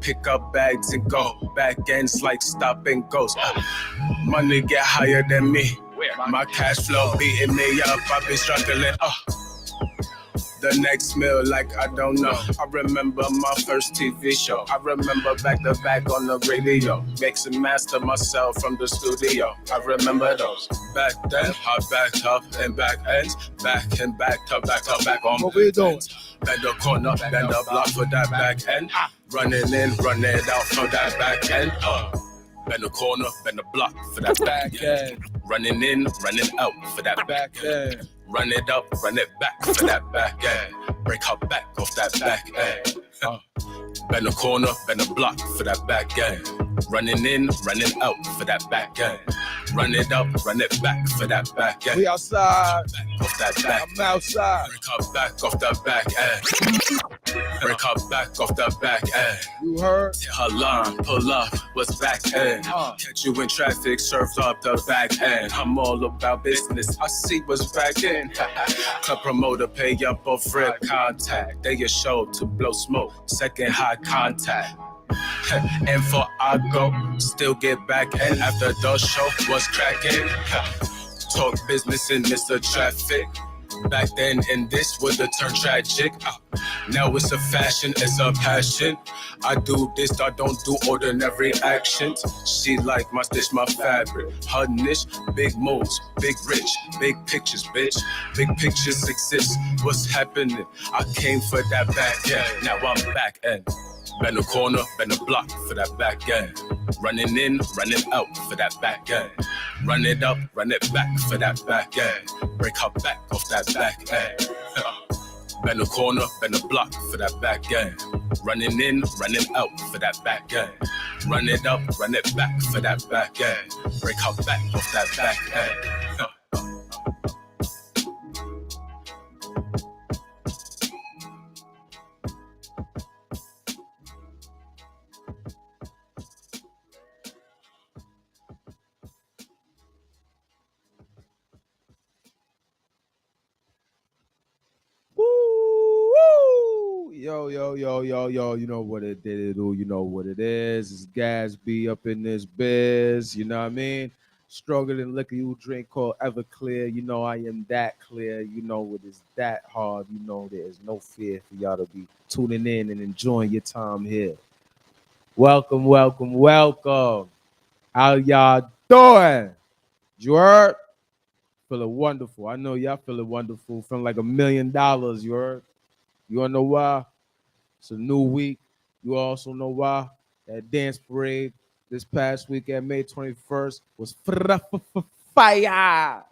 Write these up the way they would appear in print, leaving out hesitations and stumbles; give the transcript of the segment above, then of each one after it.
pick up bags and go. Back ends like stop and goes. Money get higher than me. My cash flow beating me up. I be struggling. The next meal, like I don't know. I remember my first TV show. I remember back to back on the radio, mixing master myself from the studio. I remember those. Back then, I backed up and back ends, back and back to back on. What we doing? Bend the corner, bend the block for that back end. Running in, running out for that back end. Bend the corner, bend the block for that back end. Running in, running out for that back end. Run it up, run it back for that back end. Break her back off that back end. Bend the corner, bend the block for that back end. Running in, running out for that back end. Run it up, run it back for that back end. We outside. Off that back. I'm outside. Break her back off that back end. Break her back off that back end. You heard? Hit her line, pull up, what's back end? Catch you in traffic, surf up the back end. I'm all about business, I see what's back end. Club promoter, pay up for free contact. They a show to blow smoke, second high contact. And for I go, still get back end after the show was cracking. Talk business in Mr. Traffic. Back then, and this would have turned tragic. Now it's a fashion, it's a passion. I do this, I don't do ordinary actions. She like my stitch, my fabric. Her niche, big moves, big rich, big pictures, bitch. Big pictures exist. What's happening? I came for that back end. Now I'm back end. Bend the corner, bend the block for that back end. Running in, running out for that back end. Run it up, run it back for that back end. Break her back off that back end. Bend the corner, bend the block for that back end. Running in, running out for that back end. Run it up, run it back for that back end. Break her back off that back end. Yo, you know what it did, you know what it is. It's Gazbe up in this biz, you know what I mean? Struggling liquor you drink called Everclear, you know I am that clear, you know it is that hard, you know there is no fear for y'all to be tuning in and enjoying your time here. Welcome. How y'all doing? You heard? Feeling wonderful. I know y'all feeling wonderful, feeling like $1 million, you heard? You wanna know why? It's a new week. You also know why. That dance parade this past weekend, May 21st, was fire.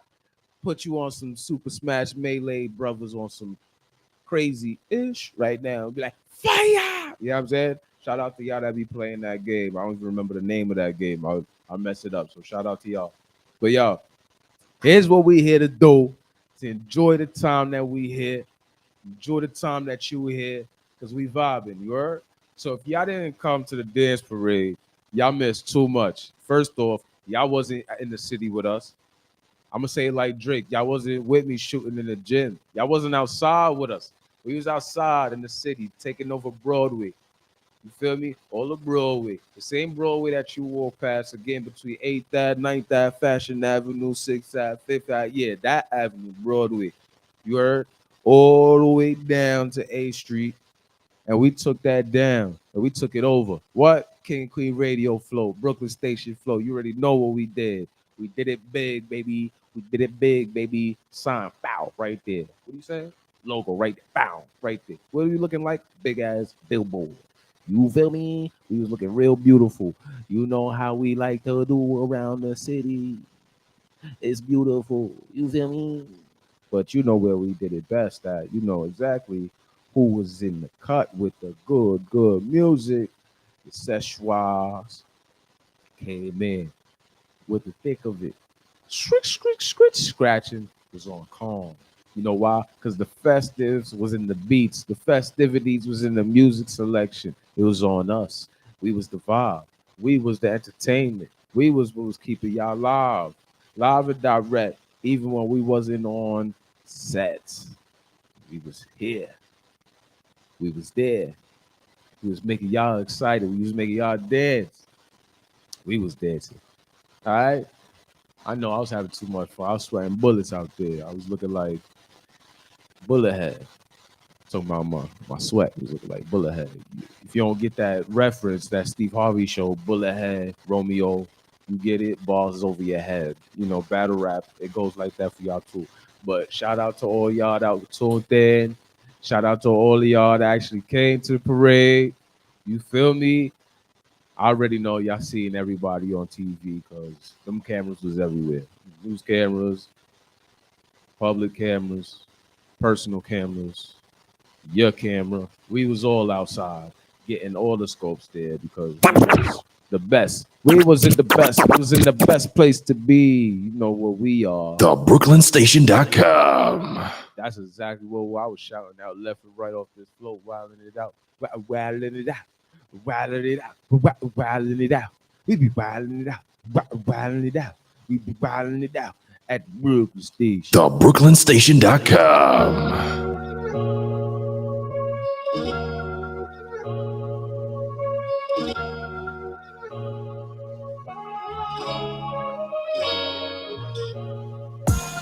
Put you on some Super Smash Melee Brothers on some crazy-ish right now. Be like, fire! You know what I'm saying? Shout out to y'all that be playing that game. I don't even remember the name of that game. I'll mess it up, so shout out to y'all. But y'all, here's what we here to do. To enjoy the time that we here. Enjoy the time that you were here, because we vibing, you heard? So if y'all didn't come to the dance parade, y'all missed too much. First off, y'all wasn't in the city with us. I'm going to say it like Drake. Y'all wasn't with me shooting in the gym. Y'all wasn't outside with us. We was outside in the city, taking over Broadway. You feel me? All the Broadway. The same Broadway that you walk past, again, between 8th Ave, 9th Ave, Fashion Avenue, 6th Ave, 5th Ave. Yeah, that avenue, Broadway. You heard? All the way down to A Street, and we took that down, and we took it over. What? King and Queen Radio Flow, Brooklyn Station Flow. You already know what we did. We did it big, baby. We did it big, baby. Sign, bow, right there. What are you saying? Logo, right there. Bow, right there. What are we looking like? Big-ass billboard. You feel me? We was looking real beautiful. You know how we like to do around the city. It's beautiful. You feel me? But you know where we did it best at. You know exactly who was in the cut with the good music. The Szechuans came in with the thick of it. Scratching was on calm. You know why? Because the festives was in the beats. The festivities was in the music selection. It was on us. We was the vibe. We was the entertainment. We was what was keeping y'all live and direct. Even when we wasn't on sets, we was here. We was there. We was making y'all excited. We was making y'all dance. We was dancing. All right. I know I was having too much fun. I was sweating bullets out there. I was looking like bullet head. Talking about my sweat was looking like bullet head. If you don't get that reference, that Steve Harvey show, bullet head, Romeo, you get it, balls is over your head. You know, battle rap, it goes like that for y'all too. But shout out to all y'all that were tuned in. Shout out to all of y'all that actually came to the parade. You feel me? I already know y'all seeing everybody on TV because them cameras was everywhere. News cameras, public cameras, personal cameras, your camera. We was all outside getting all the scopes there because we was the best. We was in the best. We was in the best place to be. You know what we are. TheBrooklynStation.com. That's exactly what I was shouting out left and right off this floor, wilding it out, wilding it out, wilding it out, wilding it out. We be wilding it out, wilding it out. We be wilding it out at Brooklyn Station. TheBrooklynStation.com.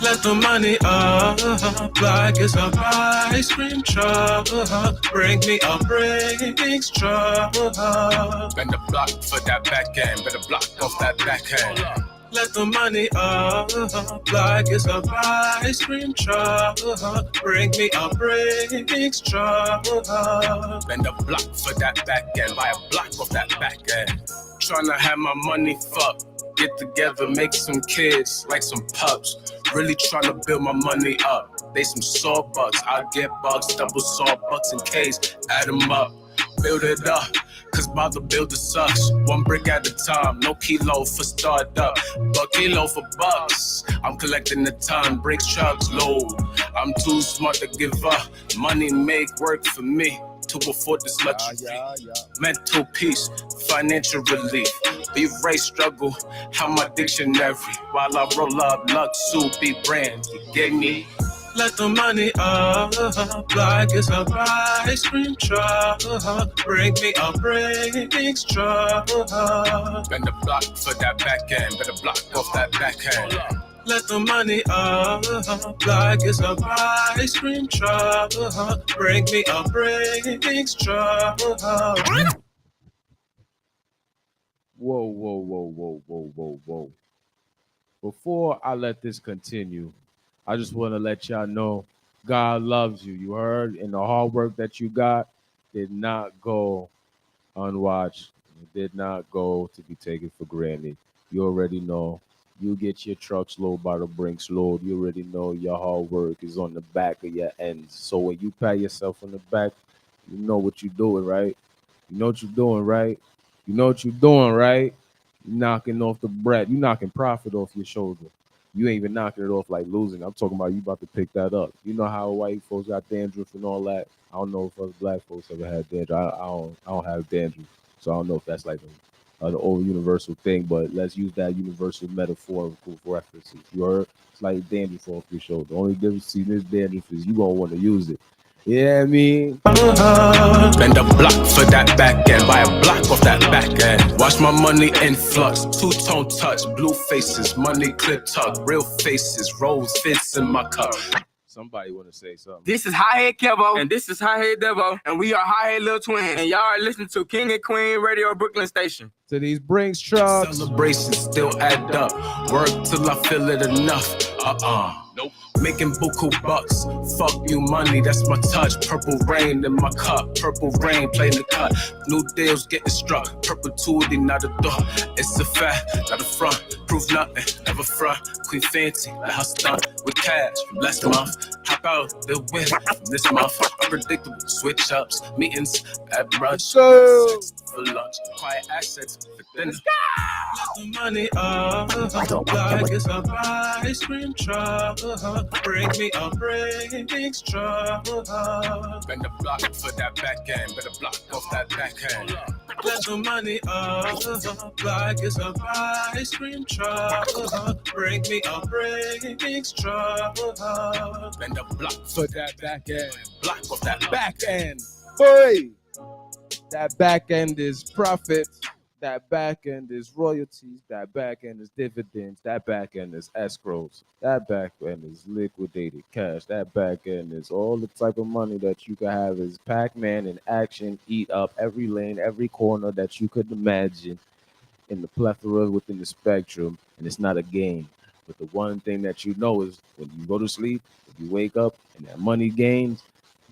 Let the money up, like it's a ice cream truck. Bring me a Brinks truck. Bend the block for that back end, better block off that backhand. Let the money up, like it's a ice cream truck. Bring me a Brinks truck. Bend the block for that back end, buy a block off that back end. Tryna have my money fucked. Get together, make some kids like some pups. Really trying to build my money up. They some sawbucks, I get bucks, double sawbucks in case. Add them up, build it up, cause by the builder sucks. One brick at a time, no kilo for startup, but kilo for bucks. I'm collecting the ton, bricks, trucks, load. I'm too smart to give up. Money make work for me to afford this luxury. Mental peace, financial relief. Be race struggle, how my dictionary. While I roll up, luck, soup, be brand. You get me? Let the money up, like it's a ice cream truck. Bring me a Brinks truck. Bend the block for that back end, better block off that backhand. Let the money up, like it's a ice cream truck. Bring me a Brinks truck. Whoa. Before I let this continue, I just want to let y'all know God loves you. You heard? And the hard work that you got did not go unwatched. It did not go to be taken for granted. You already know. You get your trucks load by the Brinks load. You already know your hard work is on the back of your ends. So when you pat yourself on the back, you know what you're doing, right? You know what you're doing, right? You know what you're doing, right? You're knocking off the bread. You're knocking profit off your shoulder. You ain't even knocking it off like losing. I'm talking about you about to pick that up. You know how white folks got dandruff and all that? I don't know if other black folks ever had dandruff. I don't have dandruff. So I don't know if that's like the old universal thing, but let's use that universal metaphorical references. You heard? It's like dandruff off your shoulder. The only difference in this dandruff is you gonna want to use it. Yeah, I mean, bend a block for that back end, buy a block off that back end. Watch my money influx, two-tone touch, blue faces, money clip tuck, real faces, rose fits in my cup. Somebody want to say something. This is Hi-Head Kevo, and this is Hi-Head Devo, and we are Hi-Head Lil Twin, and y'all are listening to King and Queen Radio Brooklyn Station. To these Brinks trucks. Celebrations still add up. Work till I feel it enough. Nope. Making buku bucks. Fuck you money, that's my touch. Purple rain in my cup. Purple rain playing the cut. New deals getting struck. Perpetuity, not a door. It's a fact, not a front. Prove nothing, never front. Queen fancy, let her stunt. With cash from last month. Hop out the win from this month. Unpredictable switch ups. Meetings at brunch. For lunch. Quiet assets for dinner. Let the money up, like it's a ice cream truck. Bring me a Brinks truck. Bend the block for that back end, better block off that backhand. Let the money up, like it's a ice cream truck. Bring me a Brinks truck. Bend the block for that back end, block off that back end. Boy, That back end is profit. That back end is royalties. That back end is dividends. That back end is escrows. That back end is liquidated cash. That back end is all the type of money that you could have is Pac-Man in action, eat up every lane, every corner that you could imagine in the plethora within the spectrum, and it's not a game. But the one thing that you know is when you go to sleep, when you wake up, and that money gains,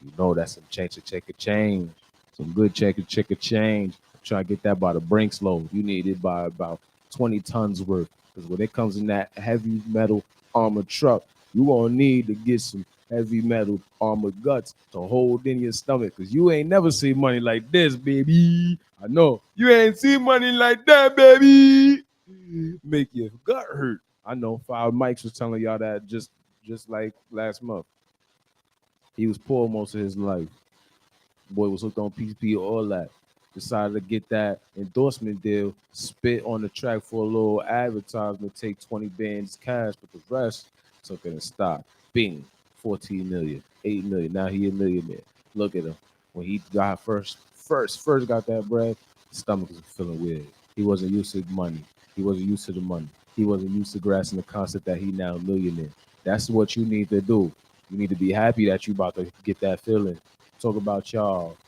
you know that's some check a change, some good check a change. Try to get that by the Brinks load. You need it by about 20 tons worth, because when it comes in that heavy metal armored truck, you gonna need to get some heavy metal armored guts to hold in your stomach, because you ain't never seen money like this, baby. I know you ain't seen money like that, baby. Make your gut hurt. I know. Five Mikes was telling y'all that just like last month. He was poor most of his life. Boy was hooked on PCP, all that. Decided to get that endorsement deal, spit on the track for a little advertisement, take 20 bands cash, but the rest took it and stopped. Bing, 14 million, 8 million. Now he a millionaire. Look at him. When he got first got that bread, his stomach was feeling weird. He wasn't used to money. He wasn't used to the money. He wasn't used to grasping the concept that he now a millionaire. That's what you need to do. You need to be happy that you about to get that feeling. Talk about y'all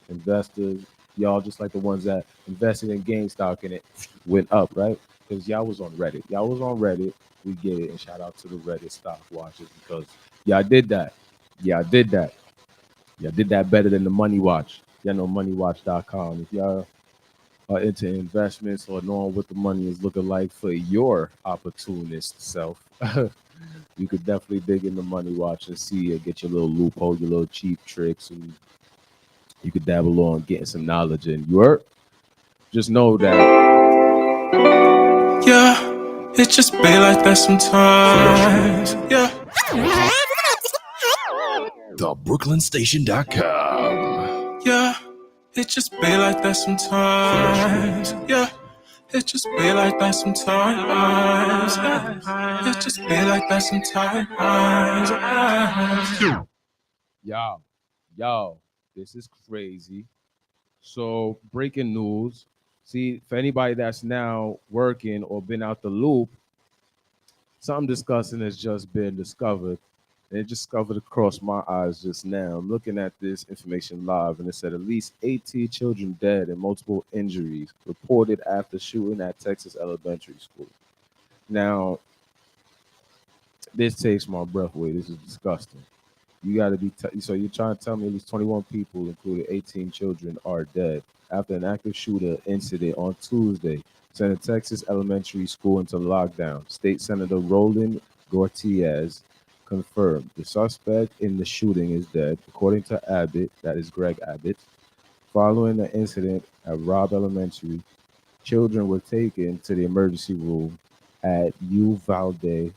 investors, y'all just like the ones that invested in GameStop and it went up, right? Because y'all was on Reddit. Y'all was on Reddit. We get it. And shout out to the Reddit stock watchers because y'all did that. Y'all did that. Y'all did that better than the Money Watch. Y'all know moneywatch.com. If y'all are into investments or knowing what the money is looking like for your opportunist self, you could definitely dig in the Money Watch and see it, get your little loophole, your little cheap tricks, and you could dabble on getting some knowledge in. You heard? Just know that. Yeah, it just be like that sometimes. Yeah. TheBrooklynStation.com. Yeah, it just be like that sometimes. Yeah, it just be like that sometimes. Yeah, it just be like that sometimes. Yo, this is crazy. So, breaking news. See, for anybody that's now working or been out the loop, something disgusting has just been discovered. And it just discovered across my eyes just now. I'm looking at this information live, and it said at least 18 children dead and multiple injuries reported after shooting at Texas elementary school. Now, this takes my breath away. This is disgusting. You got to be so you're trying to tell me at least 21 people, including 18 children, are dead after an active shooter incident on Tuesday sent a Texas elementary school into lockdown. State Senator Roland Gortiz confirmed the suspect in the shooting is dead, according to Abbott, that is Greg Abbott. Following the incident at Robb Elementary, children were taken to the emergency room at Uvalde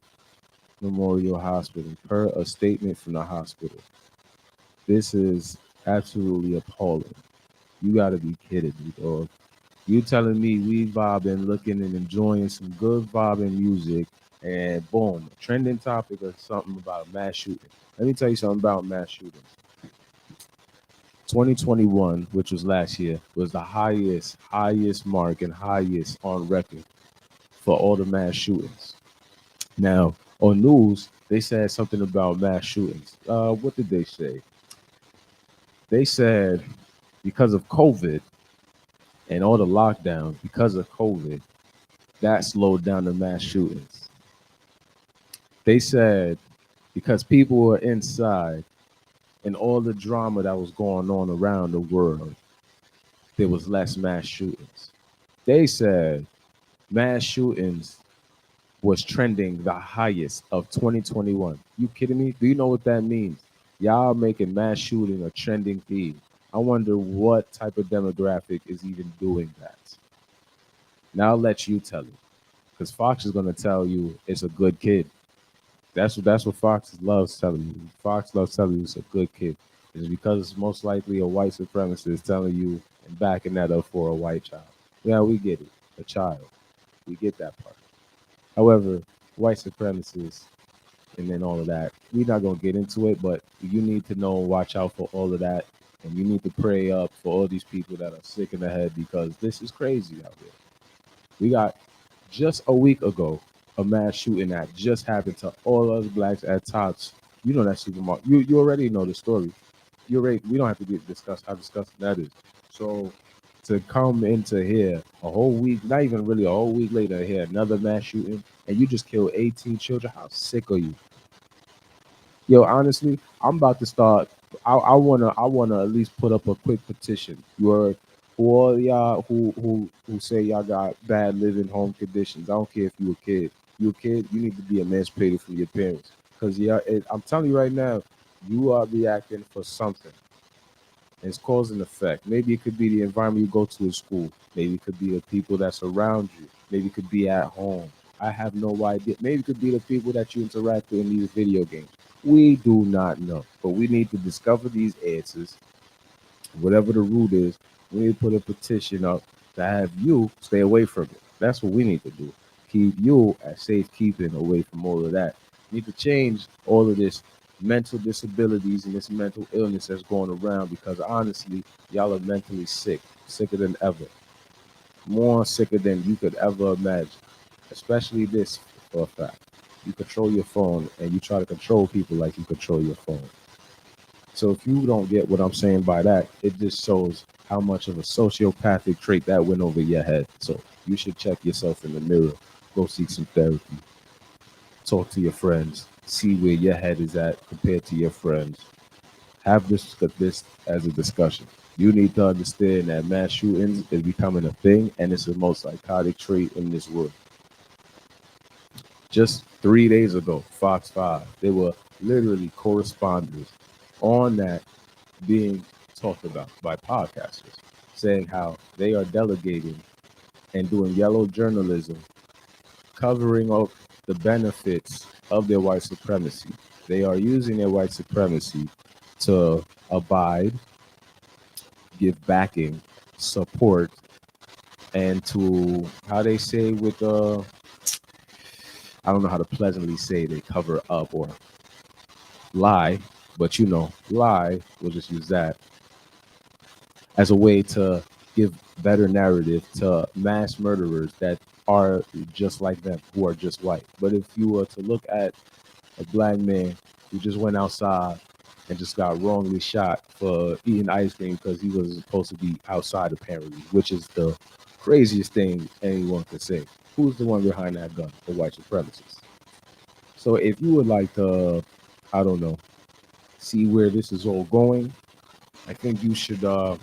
Memorial Hospital, per a statement from the hospital. This is absolutely appalling. You got to be kidding me, dog. You telling me we vibing, looking and enjoying some good vibing music, and boom, trending topic or something about mass shooting. Let me tell you something about mass shooting. 2021, which was last year, was the highest mark and highest on record for all the mass shootings. Now, on news, they said something about mass shootings. What did they say? They said because of COVID and all the lockdowns, because of COVID, that slowed down the mass shootings. They said because people were inside and all the drama that was going on around the world, there was less mass shootings. They said mass shootings was trending the highest of 2021. You kidding me? Do you know what that means? Y'all making mass shooting a trending theme. I wonder what type of demographic is even doing that. Now I'll let you tell it, because Fox is gonna tell you it's a good kid. That's what Fox loves telling you. Fox loves telling you it's a good kid. It's because it's most likely a white supremacist telling you and backing that up for a white child. Yeah, we get it. A child. We get that part. However, white supremacists and then all of that, we're not gonna get into it, but you need to know and watch out for all of that. And you need to pray up for all these people that are sick in the head because this is crazy out there. We got just a week ago a mass shooting that just happened to all us blacks at Tops. You know that supermarket. You already know the story. You already we don't have to discuss how disgusting that is. So to come into here a whole week, not even really a whole week later, here another mass shooting, and you just killed 18 children. How sick are you? Yo, honestly, I'm about to start. I wanna at least put up a quick petition. Where for all y'all who say y'all got bad living home conditions. I don't care if you a kid. You a kid, you need to be emancipated from your parents. Cause yeah, I'm telling you right now, you are reacting for something. It's cause and effect. Maybe it could be the environment you go to in school. Maybe it could be the people that's around you. Maybe it could be at home. I have no idea. Maybe it could be the people that you interact with in these video games. We do not know. But we need to discover these answers. Whatever the root is, we need to put a petition up to have you stay away from it. That's what we need to do. Keep you at safekeeping away from all of that. We need to change all of this mental disabilities and this mental illness that's going around because honestly, y'all are mentally sick, sicker than ever, more sicker than you could ever imagine. Especially this for a fact. You control your phone and you try to control people like you control your phone. So if you don't get what I'm saying by that, it just shows how much of a sociopathic trait that went over your head. So you should check yourself in the mirror, go seek some therapy, talk to your friends, see where your head is at compared to your friends. Have this as a discussion. You need to understand that mass shootings is becoming a thing, and it's the most psychotic trait in this world. Just 3 days ago, Fox 5, they were literally corresponders on that being talked about by podcasters, saying how they are delegating and doing yellow journalism, covering up the benefits of their white supremacy. They are using their white supremacy to abide, give backing, support, and to how they say with I don't know how to pleasantly say they cover up or lie, but lie. We'll just use that as a way to give better narrative to mass murderers that are just like them, who are just white. But if you were to look at a black man who just went outside and just got wrongly shot for eating ice cream because he was supposed to be outside apparently, which is the craziest thing anyone could say. Who's the one behind that gun? The white supremacists. So if you would like to, I don't know, see where this is all going, I think you should know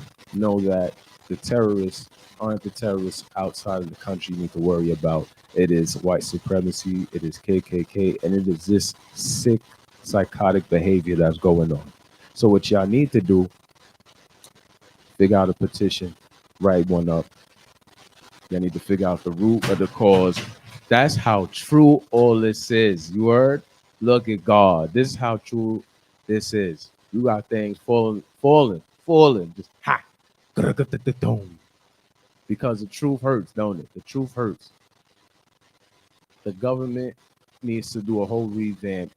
that the terrorists aren't the terrorists outside of the country you need to worry about. It is white supremacy, it is KKK, and it is this sick, psychotic behavior that's going on. So what y'all need to do, figure out a petition, write one up. Y'all need to figure out the root of the cause. That's how true all this is. You heard? Look at God. This is how true this is. You got things falling. Just ha. Because the truth hurts, don't it? The truth hurts. The government needs to do a whole revamp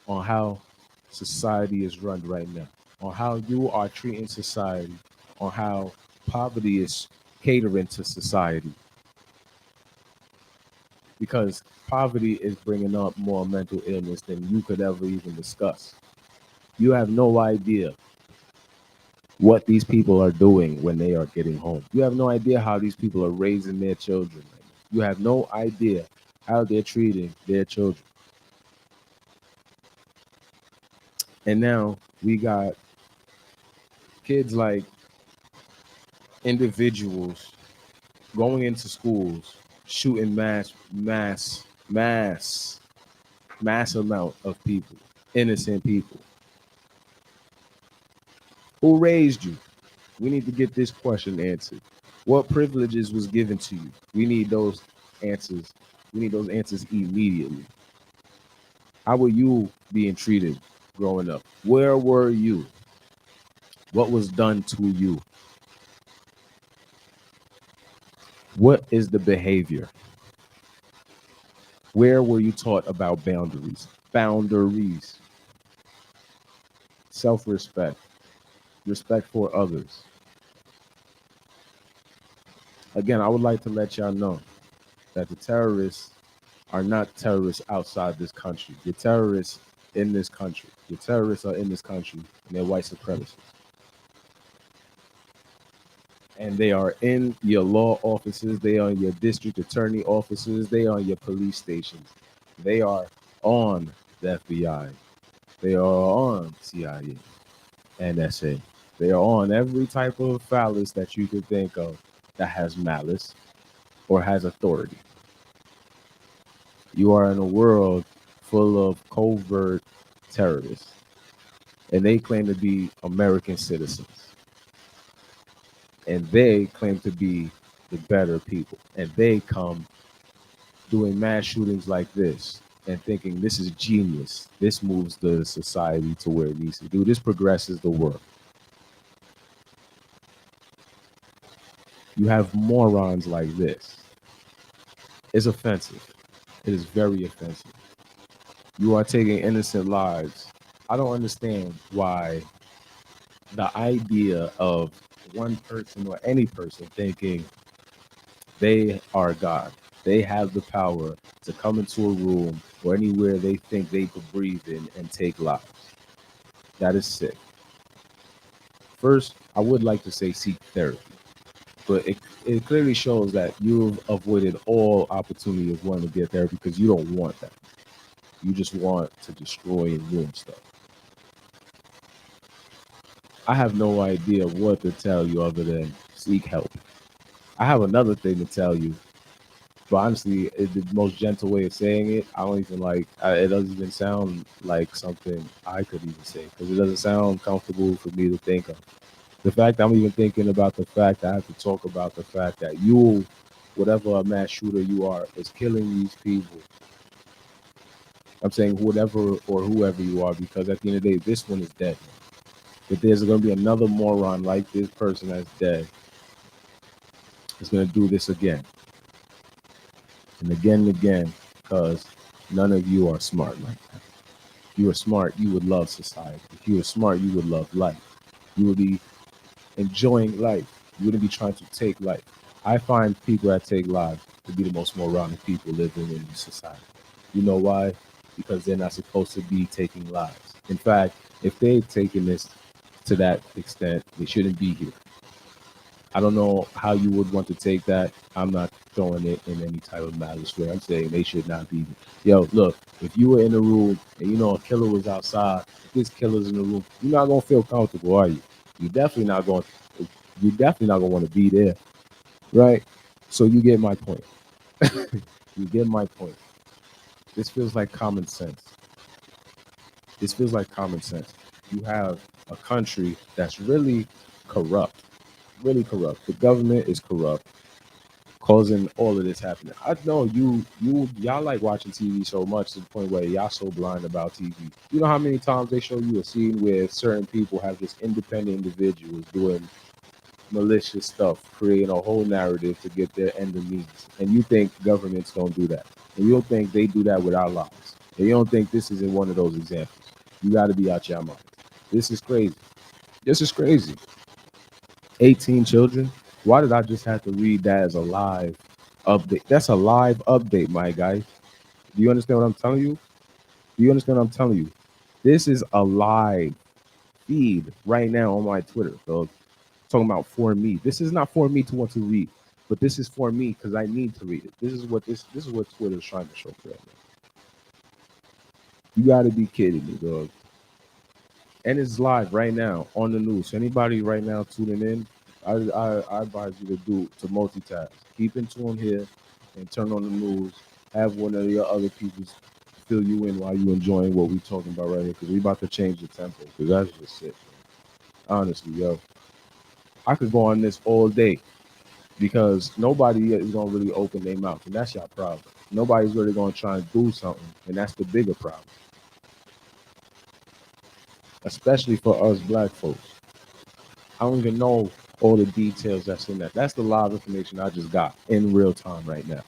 on how society is run right now, on how you are treating society, on how poverty is catering to society. Because poverty is bringing up more mental illness than you could ever even discuss. You have no idea what these people are doing when they are getting home. You have no idea how these people are raising their children. You have no idea how they're treating their children. And now we got kids like individuals going into schools, shooting mass amount of people, innocent people. Who raised you? We need to get this question answered. What privileges was given to you? We need those answers. We need those answers immediately. How were you being treated growing up? Where were you? What was done to you? What is the behavior? Where were you taught about boundaries? Boundaries. Self-respect. respect for others. Again, I would like to let y'all know that the terrorists are not terrorists outside this country. The terrorists in this country. The terrorists are in this country and they're white supremacists. And they are in your law offices, they are in your district attorney offices, they are in your police stations. They are on the FBI. They are on CIA, NSA. They are on every type of phallus that you could think of that has malice or has authority. You are in a world full of covert terrorists, and they claim to be American citizens, and they claim to be the better people, and they come doing mass shootings like this and thinking this is genius. This moves the society to where it needs to do. This progresses the world. You have morons like this. It's offensive. It is very offensive. You are taking innocent lives. I don't understand why the idea of one person or any person thinking they are God, they have the power to come into a room or anywhere they think they could breathe in and take lives. That is sick. First, I would like to say seek therapy, but it clearly shows that you've avoided all opportunity of wanting to get therapy because you don't want that. You just want to destroy and ruin stuff. I have no idea what to tell you other than seek help. I have another thing to tell you, but honestly, the most gentle way of saying it, I don't even like. It doesn't even sound like something I could even say because it doesn't sound comfortable for me to think of. The fact I'm even thinking about the fact that I have to talk about the fact that you, whatever a mass shooter you are, is killing these people. I'm saying whatever or whoever you are, because at the end of the day, this one is dead. If there's going to be another moron like this person that's dead, it's going to do this again and again, because none of you are smart like that. If you were smart, you would love society. If you were smart, you would love life. You would be enjoying life. You wouldn't be trying to take life. I find people that take lives to be the most moronic people living in this society. You know why? Because they're not supposed to be taking lives. In fact, if they've taken this to that extent, they shouldn't be here. I don't know how you would want to take that. I'm not throwing it in any type of malice where I'm saying they should not be. Yo, look, if you were in a room and you know a killer was outside, if this killer's in the room, you're not gonna feel comfortable, are you? You're definitely not going. You're definitely not gonna want to be there, right? So you get my point. You get my point. This feels like common sense. This feels like common sense. You have a country that's really corrupt. Really corrupt. The government is corrupt, causing all of this happening. I know y'all like watching TV so much to the point where y'all so blind about TV. You know how many times they show you a scene where certain people have just independent individuals doing malicious stuff, creating a whole narrative to get their end of means. And you think governments don't do that. And you don't think they do that with our lives. And you don't think this is in one of those examples. You got to be out your mind. This is crazy. This is crazy. 18 children. Why did I just have to read that as a live update? That's a live update, my guy. Do you understand what I'm telling you? Do you understand what I'm telling you? This is a live feed right now on my Twitter, dog. Talking about for me. This is not for me to want to read, but this is for me because I need to read it. This is what Twitter is trying to show right now. You got to be kidding me, dog. And it's live right now on the news. So anybody right now tuning in, I advise you to multitask. Keep in tune here and turn on the news. Have one of your other people fill you in while you enjoying what we talking about right here, because we about to change the tempo. Because that's just it. Honestly, yo, I could go on this all day because nobody is gonna really open their mouth, and that's your problem. Nobody's really gonna try and do something, and that's the bigger problem. Especially for us black folks. I don't even know all the details that's in that. That's the live information I just got in real time right now.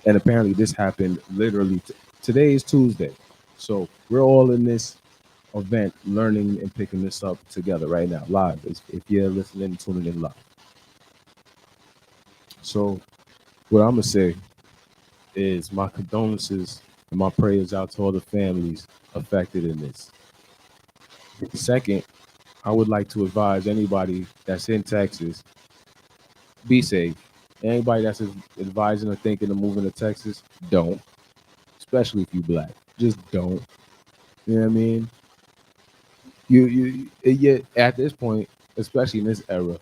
And apparently this happened literally. Today is Tuesday. So we're all in this event, learning and picking this up together right now, live. If you're listening, tuning in live. So, what I'm gonna say is my condolences and my prayers out to all the families affected in this. Second, I would like to advise anybody that's in Texas, be safe. Anybody that's advising or thinking of moving to Texas, don't. Especially if you black, just don't. You know what I mean? Yet at this point, especially in this era,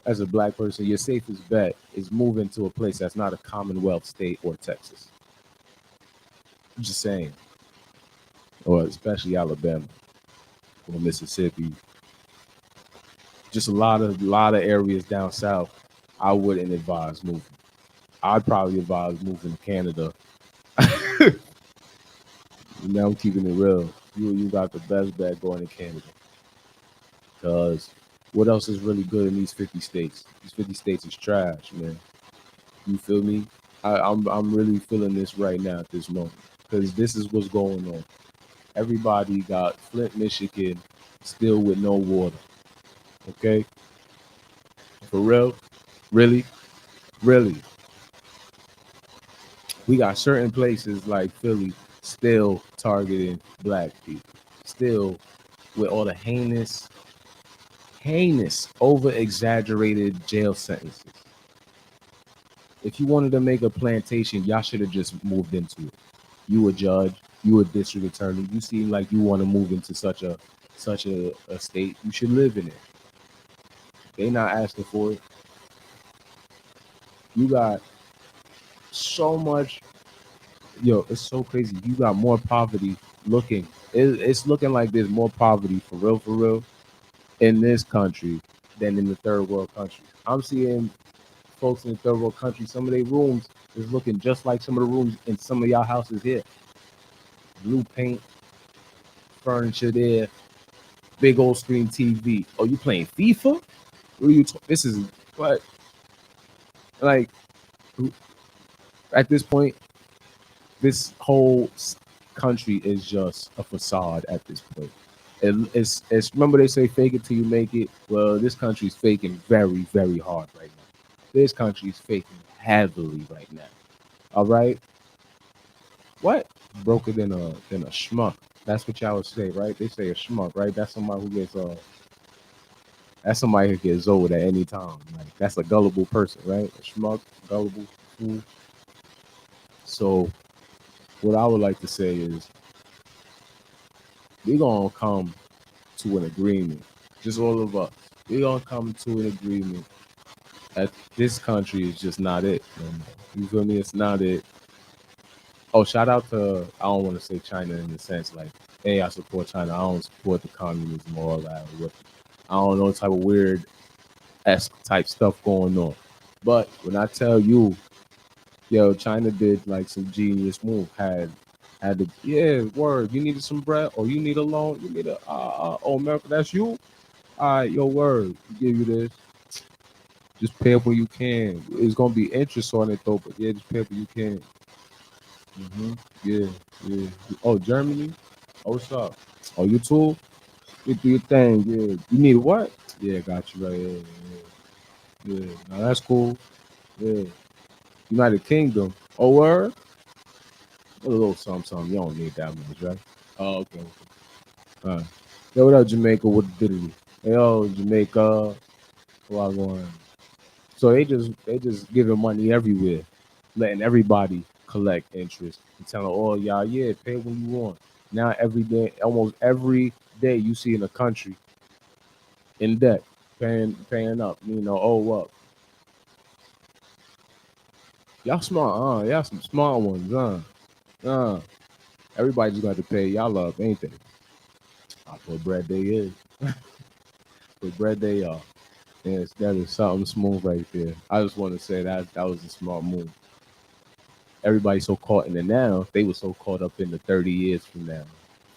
as a black person, your safest bet is moving to a place that's not a Commonwealth state or Texas. I'm just saying, or especially Alabama or Mississippi. Just a lot of areas down south. I wouldn't advise moving. I'd probably advise moving to Canada. Now I'm keeping it real. You got the best bet going to Canada. Cause what else is really good in these 50 states? These 50 states is trash, man. You feel me? I'm really feeling this right now at this moment. Because this is what's going on. Everybody got Flint, Michigan, still with no water. Okay? For real? Really? Really? We got certain places like Philly still targeting black people. Still with all the heinous, over exaggerated jail sentences. If you wanted to make a plantation, y'all should have just moved into it. You a judge, you a district attorney. You seem like you want to move into such a state. You should live in it. They not asking for it. You got so much. Yo, it's so crazy. You got more poverty looking. It's looking like there's more poverty for real, in this country than in the third world country. I'm seeing folks in the third world country, some of their rooms is looking just like some of the rooms in some of y'all houses here. Blue paint, furniture there, big old screen TV. Oh, you playing FIFA? What are you? This is what? Like at this point, this whole country is just a facade. At this point, it's remember they say fake it till you make it. Well, this country's faking very hard right now. This country's faking heavily right now. All right, what? Broker than a schmuck. That's what y'all would say, right? They say a schmuck, right? That's somebody who gets that's somebody who gets old at any time. Like that's a gullible person, right? A schmuck, gullible fool. So what I would like to say is we're gonna come to an agreement. Just all of us. We're gonna come to an agreement that this country is just not it. You feel me? It's not it. Oh, shout out to I don't want to say China in the sense like, hey, I support China. I don't support the communism or all that. I don't know type of weird type stuff going on. But when I tell you, yo, China did like some genius move. Had the word. You needed some bread or you need a loan. You need a oh America, that's you. All right, your word. We give you this. Just pay up when you can. It's gonna be interest on it though, but yeah, just pay up when you can. Yeah. Oh, Germany. Oh, what's up? Oh, you too? You do your thing. Yeah. You need what? Yeah, got you right here. Yeah. Now that's cool. Yeah. United Kingdom. Oh, word? A little something. You don't need that much, right? Oh, okay. All right. Yo, what up, Jamaica? What did it? Yo, Jamaica. What I going? So they just giving money everywhere, letting everybody collect interest and telling all y'all, yeah, pay when you want. Now every day, almost every day you see in the country in debt, paying up, up. Y'all smart, y'all some smart ones, everybody just got to pay y'all up, ain't they? I put bread they is. Put bread they are. Yes, that is something smooth right there. I just want to say that was a smart move. Everybody's so caught in the now. They were so caught up in the 30 years from now,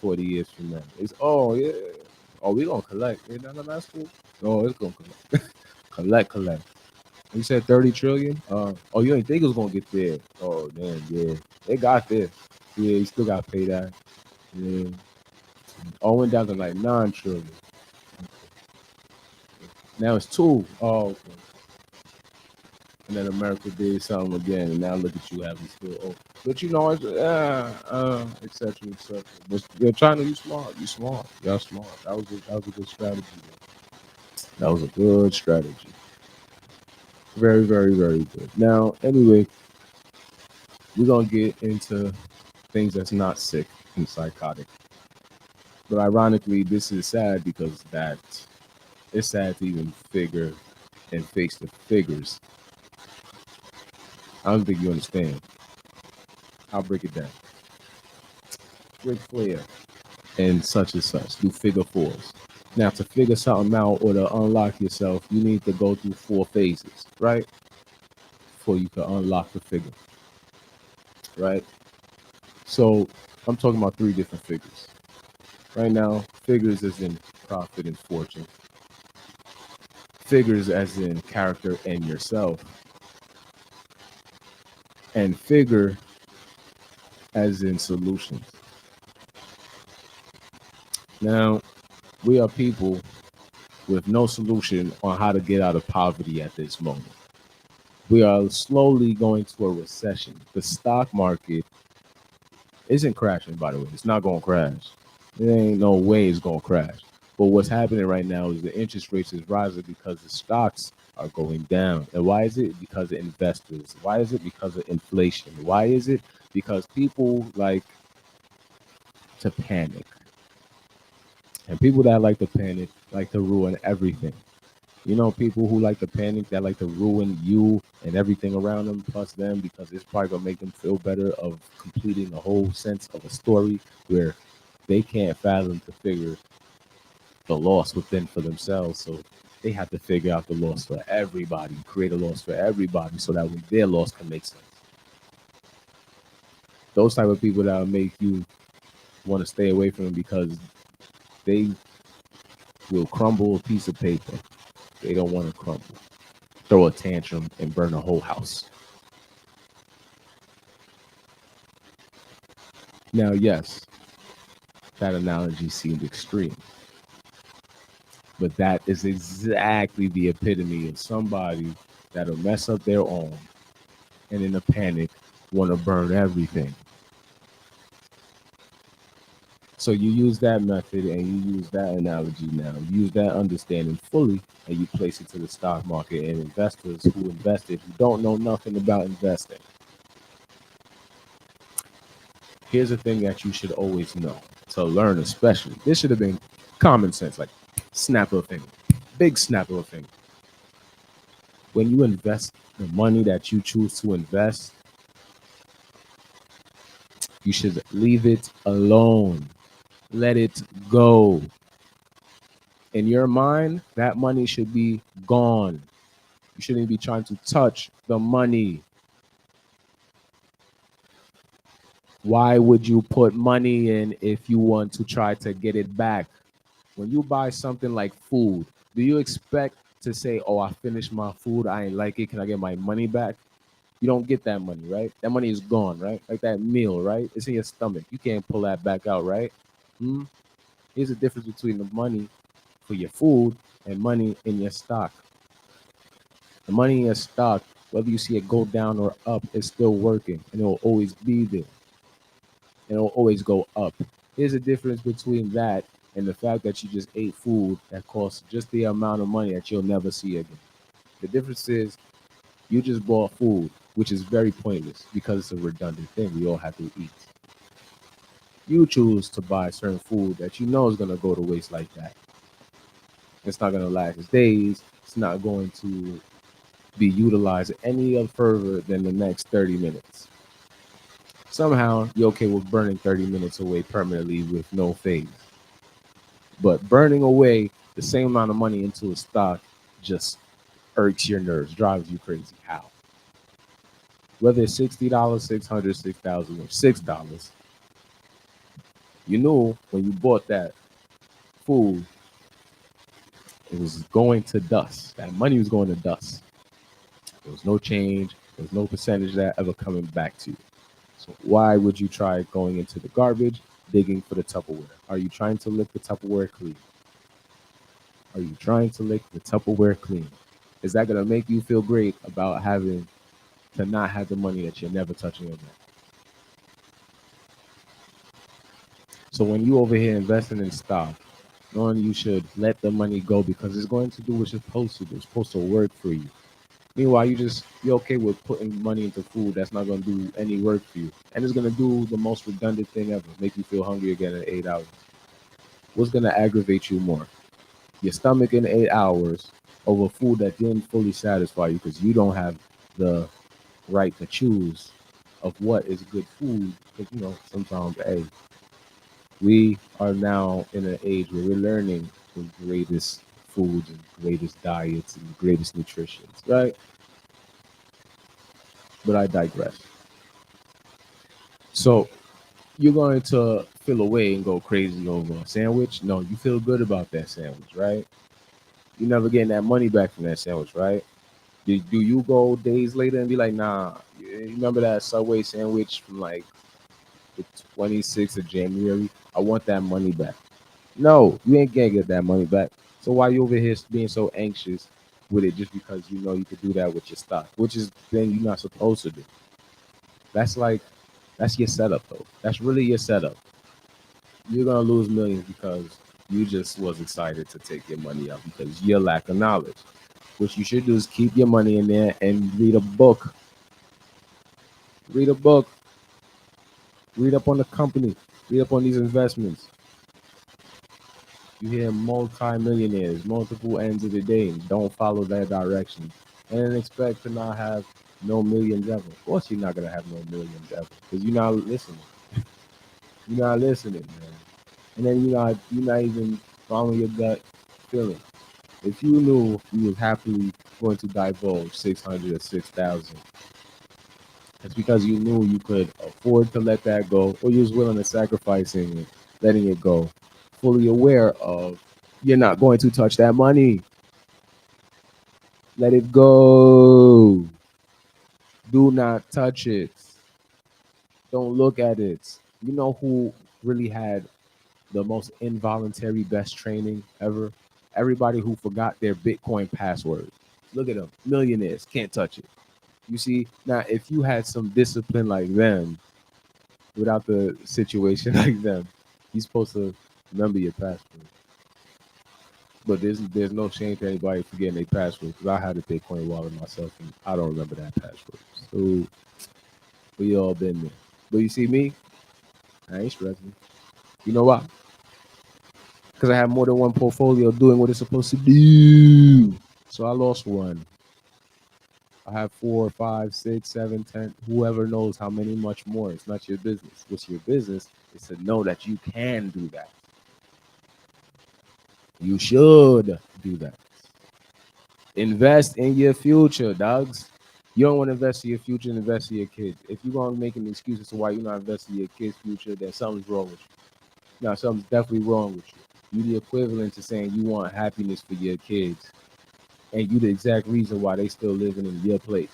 40 years from now. It's we gonna collect. Yeah, no, that's cool. No, it's gonna collect. You said 30 trillion. You ain't think it was gonna get there? Oh damn, yeah, they got there. Yeah, you still gotta pay that. Yeah, Oh, it went down to like 9 trillion. Now it's 2. Oh, okay. And then America did something again, and now look at you having still. Oh, but you know, it's et cetera, et cetera. But you're trying to, you smart. You smart. Y'all smart. That was a good strategy. Man. That was a good strategy. Very, very, very good. Now, anyway, we're gonna get into things that's not sick and psychotic. But ironically, this is sad because that it's sad to even figure and face the figures. I don't think you understand. I'll break it down. Ric Flair and such do figure fours. Now, to figure something out or to unlock yourself, you need to go through 4 phases, right? Before you can unlock the figure, right? So I'm talking about 3 different figures. Right now, figures as in profit and fortune, figures as in character and yourself, and figure as in solutions. Now, we are people with no solution on how to get out of poverty at this moment. We are slowly going to a recession. The stock market isn't crashing, by the way. It's not going to crash. There ain't no way it's going to crash. But what's happening right now is the interest rates is rising because the stocks are going down. And why is it? Because of investors. Why is it? Because of inflation. Why is it? Because people like to panic. And people that like to panic like to ruin everything. You know, people who like to panic, that like to ruin you and everything around them, plus them, because it's probably gonna make them feel better of completing the whole sense of a story where they can't fathom to figure the loss within for themselves. So they have to figure out the loss for everybody, create a loss for everybody, so that when their loss can make sense. Those type of people that will make you want to stay away from them because they will crumble a piece of paper. They don't want to crumble, throw a tantrum, and burn a whole house. Now, yes, that analogy seemed extreme, but that is exactly the epitome of somebody that'll mess up their own and in a panic want to burn everything. So you use that method and you use that analogy now. You use that understanding fully and you place it to the stock market and investors who invested who don't know nothing about investing. Here's a thing that you should always know to learn, especially. This should have been common sense, like snap of a finger, big snap of a finger. When you invest the money that you choose to invest, you should leave it alone. Let it go. In your mind, that money should be gone. You shouldn't be trying to touch the money. Why would you put money in if you want to try to get it back? When you buy something like food, do you expect to say, oh, I finished my food, I ain't like it, can I get my money back? You don't get that money, right? That money is gone, right? Like that meal, right? It's in your stomach. You can't pull that back out, right? Here's the difference between the money for your food and money in your stock. The money in your stock, whether you see it go down or up, is still working and it will always be there. And it will always go up. Here's the difference between that and the fact that you just ate food that costs just the amount of money that you'll never see again. The difference is you just bought food, which is very pointless because it's a redundant thing. We all have to eat. You choose to buy certain food that you know is going to go to waste like that. It's not going to last days. It's not going to be utilized any other further than the next 30 minutes. Somehow, you're okay with burning 30 minutes away permanently with no phase. But burning away the same amount of money into a stock just irks your nerves, drives you crazy. How? Whether it's $60, $600, $6,000, or $6, you knew when you bought that food, it was going to dust. That money was going to dust. There was no change. There was no percentage of that ever coming back to you. So why would you try going into the garbage digging for the Tupperware? Are you trying to lick the Tupperware clean? Are you trying to lick the Tupperware clean? Is that gonna make you feel great about having to not have the money that you're never touching again? So when you over here investing in stock, knowing you should let the money go because it's going to do what it's supposed to do. It's supposed to work for you. Meanwhile, you're okay with putting money into food that's not gonna do any work for you. And it's gonna do the most redundant thing ever, make you feel hungry again in 8 hours. What's gonna aggravate you more? Your stomach in 8 hours over food that didn't fully satisfy you because you don't have the right to choose of what is good food. Because sometimes, hey, we are now in an age where we're learning the greatest foods and greatest diets and greatest nutritions, right? But I digress. So you're going to feel away and go crazy over a sandwich. No, you feel good about that sandwich, right? You're never getting that money back from that sandwich, right? Do you go days later and be like, nah, you remember that Subway sandwich from like the 26th of January? I want that money back. No, you ain't gonna get that money back. So why you over here being so anxious with it just because you know you could do that with your stock, which is thing you're not supposed to do. That's like that's your setup though. That's really your setup. You're gonna lose millions because you just was excited to take your money out because you lack of knowledge. What you should do is keep your money in there and read a book. Read a book. Read up on the company. Read up on these investments. You hear multi-millionaires, multiple ends of the day, and don't follow that direction. And then expect to not have no millions ever. Of course you're not gonna have no millions ever. Because you're not listening. You're not listening, man. And then you're not even following your gut feeling. If you knew you was happily going to divulge 600 or 6,000, it's because you knew you could afford to let that go, or you was willing to sacrifice it, letting it go, fully aware of you're not going to touch that money. Let it go. Do not touch it. Don't look at it. You know who really had the most involuntary best training ever? Everybody who forgot their Bitcoin password. Look at them. Millionaires can't touch it. You see, now if you had some discipline like them, without the situation like them, you're supposed to remember your password. But there's no shame to anybody forgetting their password because I had a Bitcoin wallet myself and I don't remember that password. So we all been there. But you see me, I ain't stressing. You know why? Because I have more than one portfolio doing what it's supposed to do. So I lost one. I have 4, 5, 6, 7, 10. Whoever knows how many much more. It's not your business. What's your business is to know that you can do that. You should do that. Invest in your future, dogs. You don't want to invest in your future and invest in your kids. If you're going to make an excuse as to why you're not investing in your kids' future, then something's wrong with you. Now, something's definitely wrong with you. You're the equivalent to saying you want happiness for your kids, and you the exact reason why they still living in your place.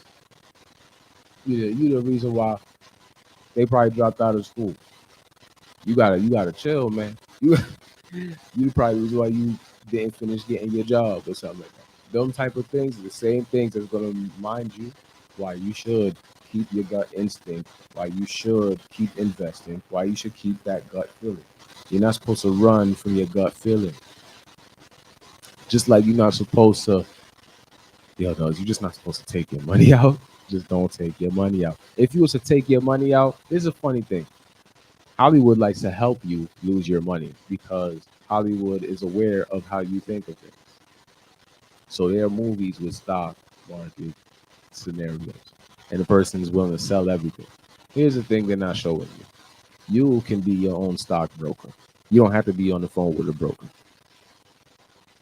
You the reason why they probably dropped out of school. You gotta chill, man. You probably the reason why you didn't finish getting your job or something like that. Them type of things are the same things that's gonna remind you why you should keep your gut instinct, why you should keep investing, why you should keep that gut feeling. You're not supposed to run from your gut feeling. Just like you're not supposed to, you're just not supposed to take your money out. Just don't take your money out. If you was to take your money out, this is a funny thing. Hollywood likes to help you lose your money because Hollywood is aware of how you think of it. So there are movies with stock market scenarios, and the person is willing to sell everything. Here's the thing they're not showing you. You can be your own stockbroker. You don't have to be on the phone with a broker.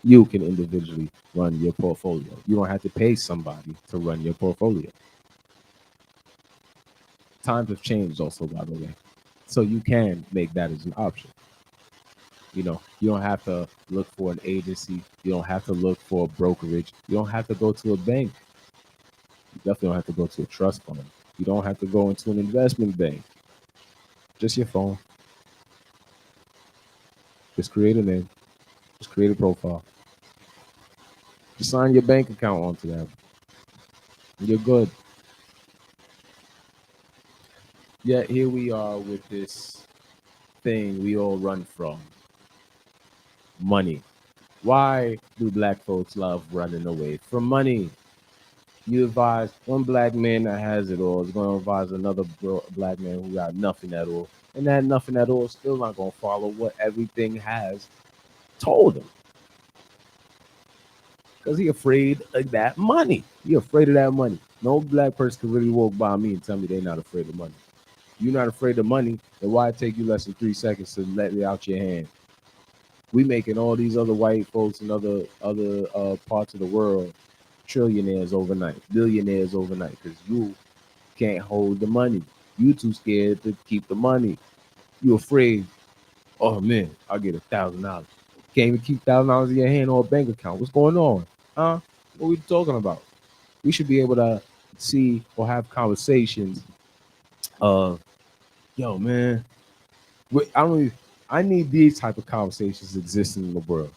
You can individually run your portfolio. You don't have to pay somebody to run your portfolio. Times have changed also, by the way. So you can make that as an option. You don't have to look for an agency. You don't have to look for a brokerage. You don't have to go to a bank. You definitely don't have to go to a trust fund. You don't have to go into an investment bank. Just your phone. Just create a name. Just create a profile. Just sign your bank account onto that. You're good. Yet here we are with this thing we all run from. Money. Why do black folks love running away from money? You advise one black man that has it all is going to advise another black man who got nothing at all. And that nothing at all is still not going to follow what everything has told him. Because he afraid of that money. He afraid of that money. No black person can really walk by me and tell me they're not afraid of money. You're not afraid of money, then why take you less than 3 seconds to let it out your hand? We making all these other white folks and other parts of the world trillionaires overnight, billionaires overnight, because you can't hold the money. You too scared to keep the money. You afraid. Oh man, I'll get $1,000. Can't even keep $1,000 in your hand or a bank account. What's going on? Huh? What are we talking about? We should be able to see or have conversations. Yo, man, I need these type of conversations existing in the world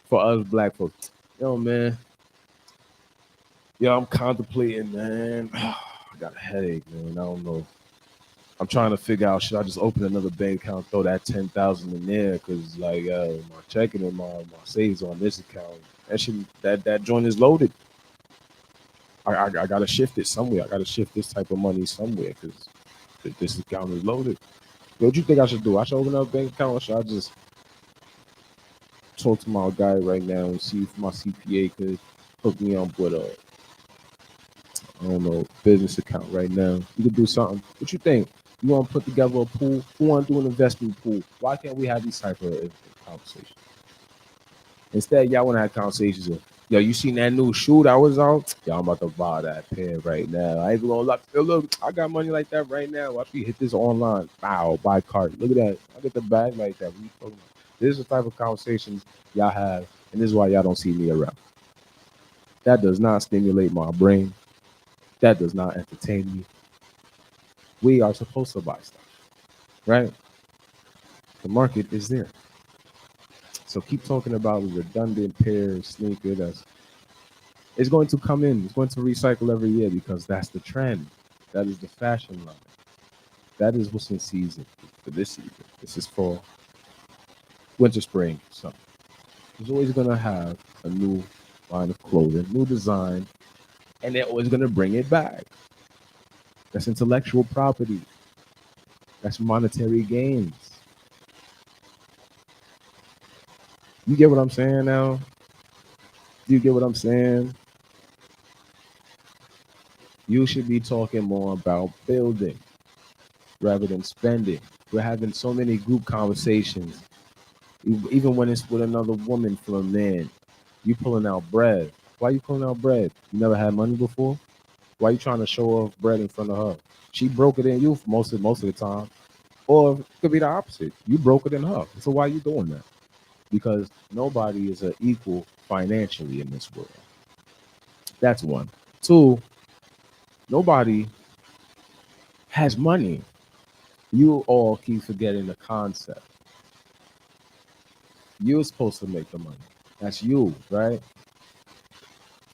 for us black folks. Yo, man. Yo, I'm contemplating, man. I got a headache, man. I don't know. I'm trying to figure out, should I just open another bank account, throw that 10,000 in there? Cause like my checking and my savings on this account, that joint is loaded. I gotta shift it somewhere. I gotta shift this type of money somewhere because this account is loaded. What do you think I should do? I should open up a bank account, or should I just talk to my guy right now and see if my CPA could hook me up with a, I don't know, business account right now? You could do something. What you think? You want to put together a pool? Who want to do an investment pool? Why can't we have these type of conversations? Instead, y'all want to have conversations of, yo, you seen that new shoe that was out? Yo, I'm about to buy that pair right now. I ain't gonna look, I got money like that right now. Watch me hit this online. Wow, buy cart. Look at that. I get the bag like that. What you talking about? This is the type of conversations y'all have, and this is why y'all don't see me around. That does not stimulate my brain. That does not entertain me. We are supposed to buy stuff, right? The market is there. So keep talking about a redundant pair of sneaker it's going to come in. It's going to recycle every year because that's the trend. That is the fashion line. That is what's in season for this season. This is fall, winter, spring, summer. There's always going to have a new line of clothing, new design, and they're always going to bring it back. That's intellectual property. That's monetary gains. You get what I'm saying now? Do you get what I'm saying? You should be talking more about building rather than spending. We're having so many group conversations, even when it's with another woman from a man. You pulling out bread. Why you pulling out bread? You never had money before? Why you trying to show off bread in front of her? She broke it in you most of the time. Or it could be the opposite. You broke it in her. So why are you doing that? Because nobody is equal financially in this world. That's one. Two, nobody has money. You all keep forgetting the concept. You're supposed to make the money. That's you, right?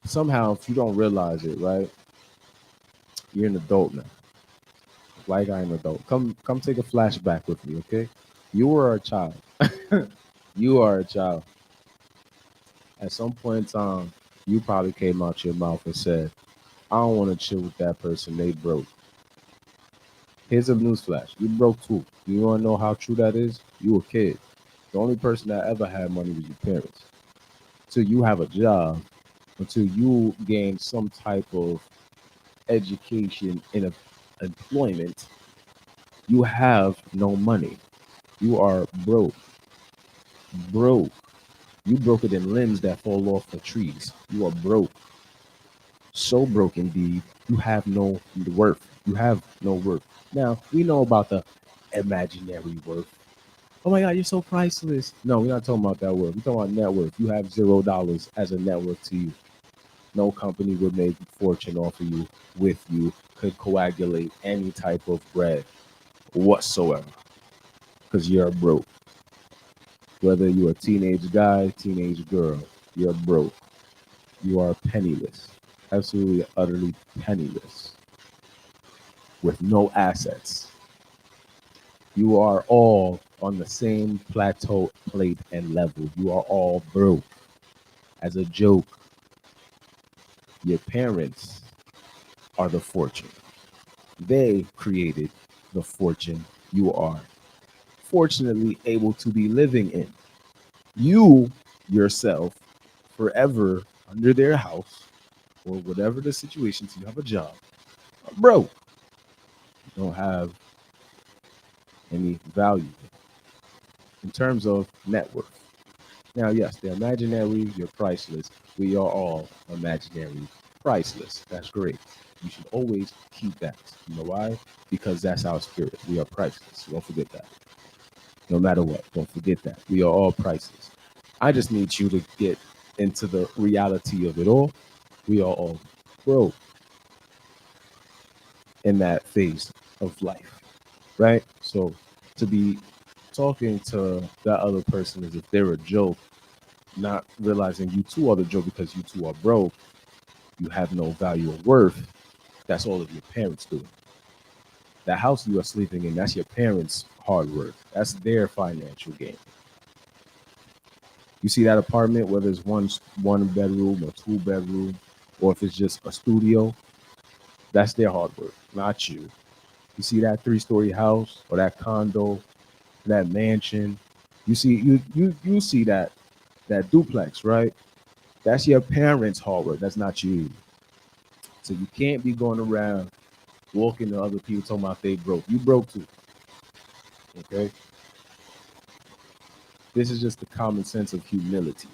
Somehow, if you don't realize it, right, you're an adult now. Like I'm an adult. Come take a flashback with me, okay? You were a child. You are a child. At some point in time, you probably came out your mouth and said, I don't want to chill with that person. They broke. Here's a newsflash. You broke too. You want to know how true that is? You a kid. The only person that ever had money was your parents. Until you have a job, until you gain some type of education in employment, you have no money. You are broke. Broke. You broke it in limbs that fall off the trees. You are broke. So broke indeed, you have no worth. You have no worth. Now, we know about the imaginary worth. Oh my God, you're so priceless. No, we're not talking about that worth. We're talking about net worth. You have $0 as a net worth to you. No company would make a fortune off of you, with you, could coagulate any type of bread whatsoever because you're broke. Whether you're a teenage guy, teenage girl, you're broke. You are penniless. Absolutely, utterly penniless. With no assets. You are all on the same plateau, plate, and level. You are all broke. As a joke, your parents are the fortune. They created the fortune you are fortunately able to be living in. You yourself, forever under their house or whatever the situation, so you have a job, are broke. You don't have any value in terms of net worth. Now, yes, they're imaginary, you're priceless. We are all imaginary, priceless. That's great. You should always keep that. You know why? Because that's our spirit. We are priceless. Don't forget that. No matter what, don't forget that. We are all priceless. I just need you to get into the reality of it all. We are all broke in that phase of life, right? So to be talking to that other person as if they're a joke, not realizing you too are the joke because you two are broke, you have no value or worth. That's all of your parents doing. That house you are sleeping in, that's your parents' hard work. That's their financial gain. You see that apartment, whether it's one bedroom or 2 bedroom, or if it's just a studio, that's their hard work, not you. You see that 3-story house or that condo, that mansion. You see that duplex, right? That's your parents' hard work. That's not you. So you can't be going around walking to other people talking about they broke. You broke too. Okay? This is just the common sense of humility,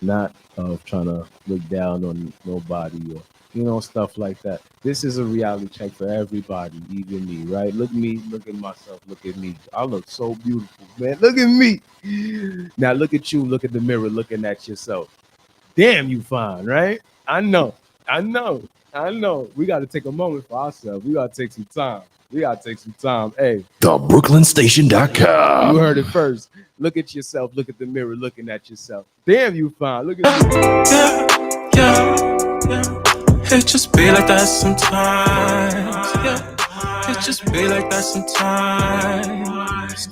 not of trying to look down on nobody or stuff like that. This is a reality check for everybody, even me, right? Look at me, look at myself, look at me. I look so beautiful, man. Look at me. Now look at you, look at the mirror, looking at yourself. Damn, you fine, right? I know. We got to take a moment for ourselves. We got to take some time. Hey. TheBrooklynStation.com. You heard it first. Look at yourself. Look at the mirror looking at yourself. Damn, you fine. Look at you. Yeah. It just be like that sometimes. Yeah. It just be like that sometimes.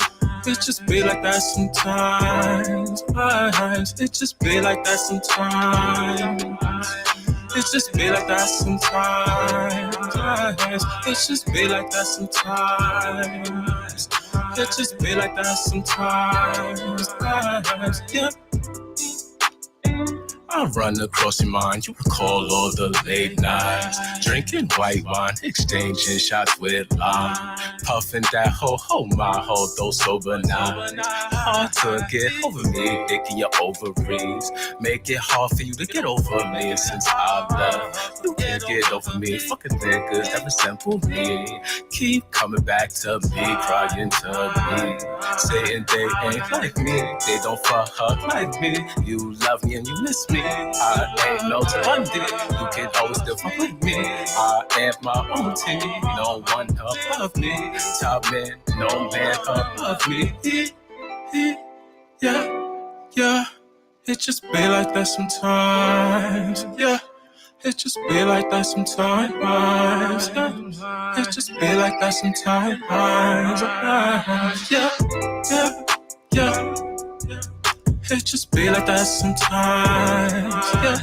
It just be like that sometimes. It just be like that sometimes. It just be like that sometimes. It just be like that sometimes. It just be like that sometimes. Yeah. I run across your mind, you recall all the late nights, drinking white wine, exchanging shots with lime, puffing that my whole though sober now. Hard to get over me, thinking your ovaries, make it hard for you to get over me since I left. You can't get over me, fucking niggas that resemble me, keep coming back to me, crying to me, saying they ain't like me, they don't fuck like me, you love me and you miss me. I ain't no Monday. You can always still fuck with me. I am my own team. No one above me. Top man, no man above me. Yeah. It just be like that sometimes. Yeah. It just be like that sometimes. Yeah. It just be like that sometimes. Yeah. It just be like that sometimes. Yeah.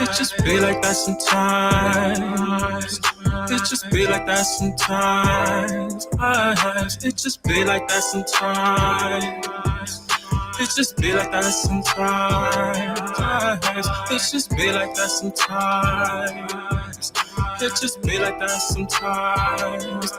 It just be like that sometimes. It just be like that sometimes. It just be like that sometimes. It just be like that sometimes. It just be like that sometimes. It just be like that sometimes.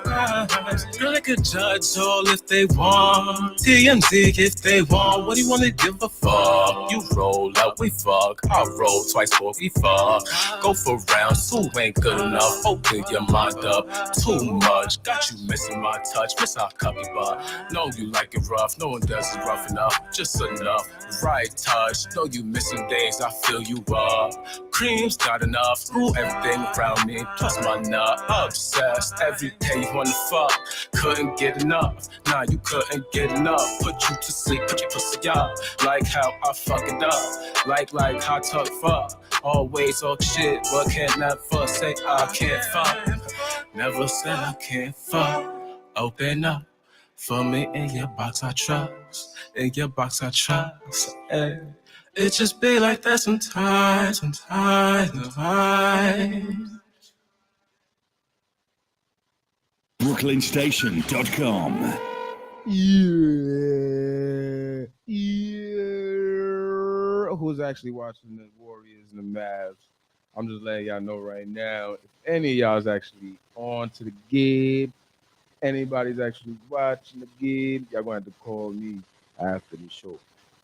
Girl, they could judge all if they want. TMZ if they want. What do you wanna give a fuck? You roll up, we fuck. I roll twice before we fuck. Go for rounds, 2 ain't good enough. Open your mind up, too much. Got you missing my touch, miss our copy bar. Know you like it rough, no one does it rough enough. Just enough, right touch. Know you missing days, I feel you up. Cream's not enough, screw everything around me. Plus my nut, obsessed. Every day you wanna fuck, couldn't get enough. Nah, you couldn't get enough. Put you to sleep, put your pussy up. Like how I fuck it up. Like how I talk fuck. Always talk shit, but can't never say I can't fuck. Never said I can't fuck. Open up for me in your box, I trust. In your box, I trust. Ay. It just be like that sometimes, sometimes. BrooklynStation.com. Yeah. Who's actually watching the Warriors and the Mavs? I'm just letting y'all know right now. If any of y'all's actually on to the game, anybody's actually watching the game, y'all gonna have to call me after the show.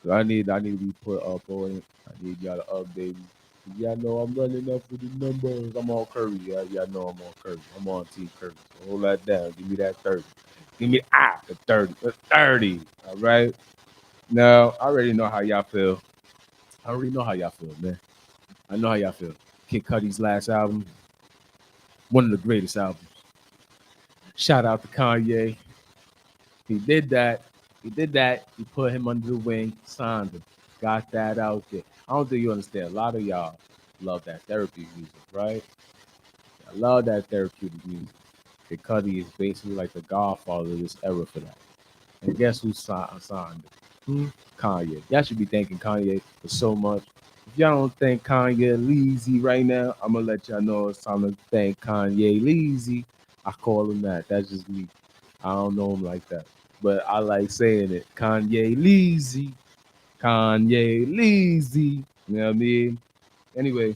So I need to be put up on it. I need y'all to update me. Y'all know I'm running up with the numbers. I'm on Curry. Y'all know I'm on Curry. I'm on Team Curry. So hold that down. Give me that 30. Give me the 30. The 30. All right. Now I already know how y'all feel. I already know how y'all feel, man. I know how y'all feel. Kid Cudi's last album, one of the greatest albums. Shout out to Kanye. He did that. He did that. He put him under the wing, signed him, got that out there. I don't think you understand. A lot of y'all love that therapy music, right? I love that therapeutic music. Kid Cudi is basically like the godfather of this era for that. And guess who signed it? Kanye. Y'all should be thanking Kanye for so much. If y'all don't thank Kanye Leezy right now, I'm gonna let y'all know it's time to thank Kanye Leezy. I call him that. That's just me. I don't know him like that, but I like saying it. Kanye Leezy. Kanye Leezy. You know what I mean? Anyway,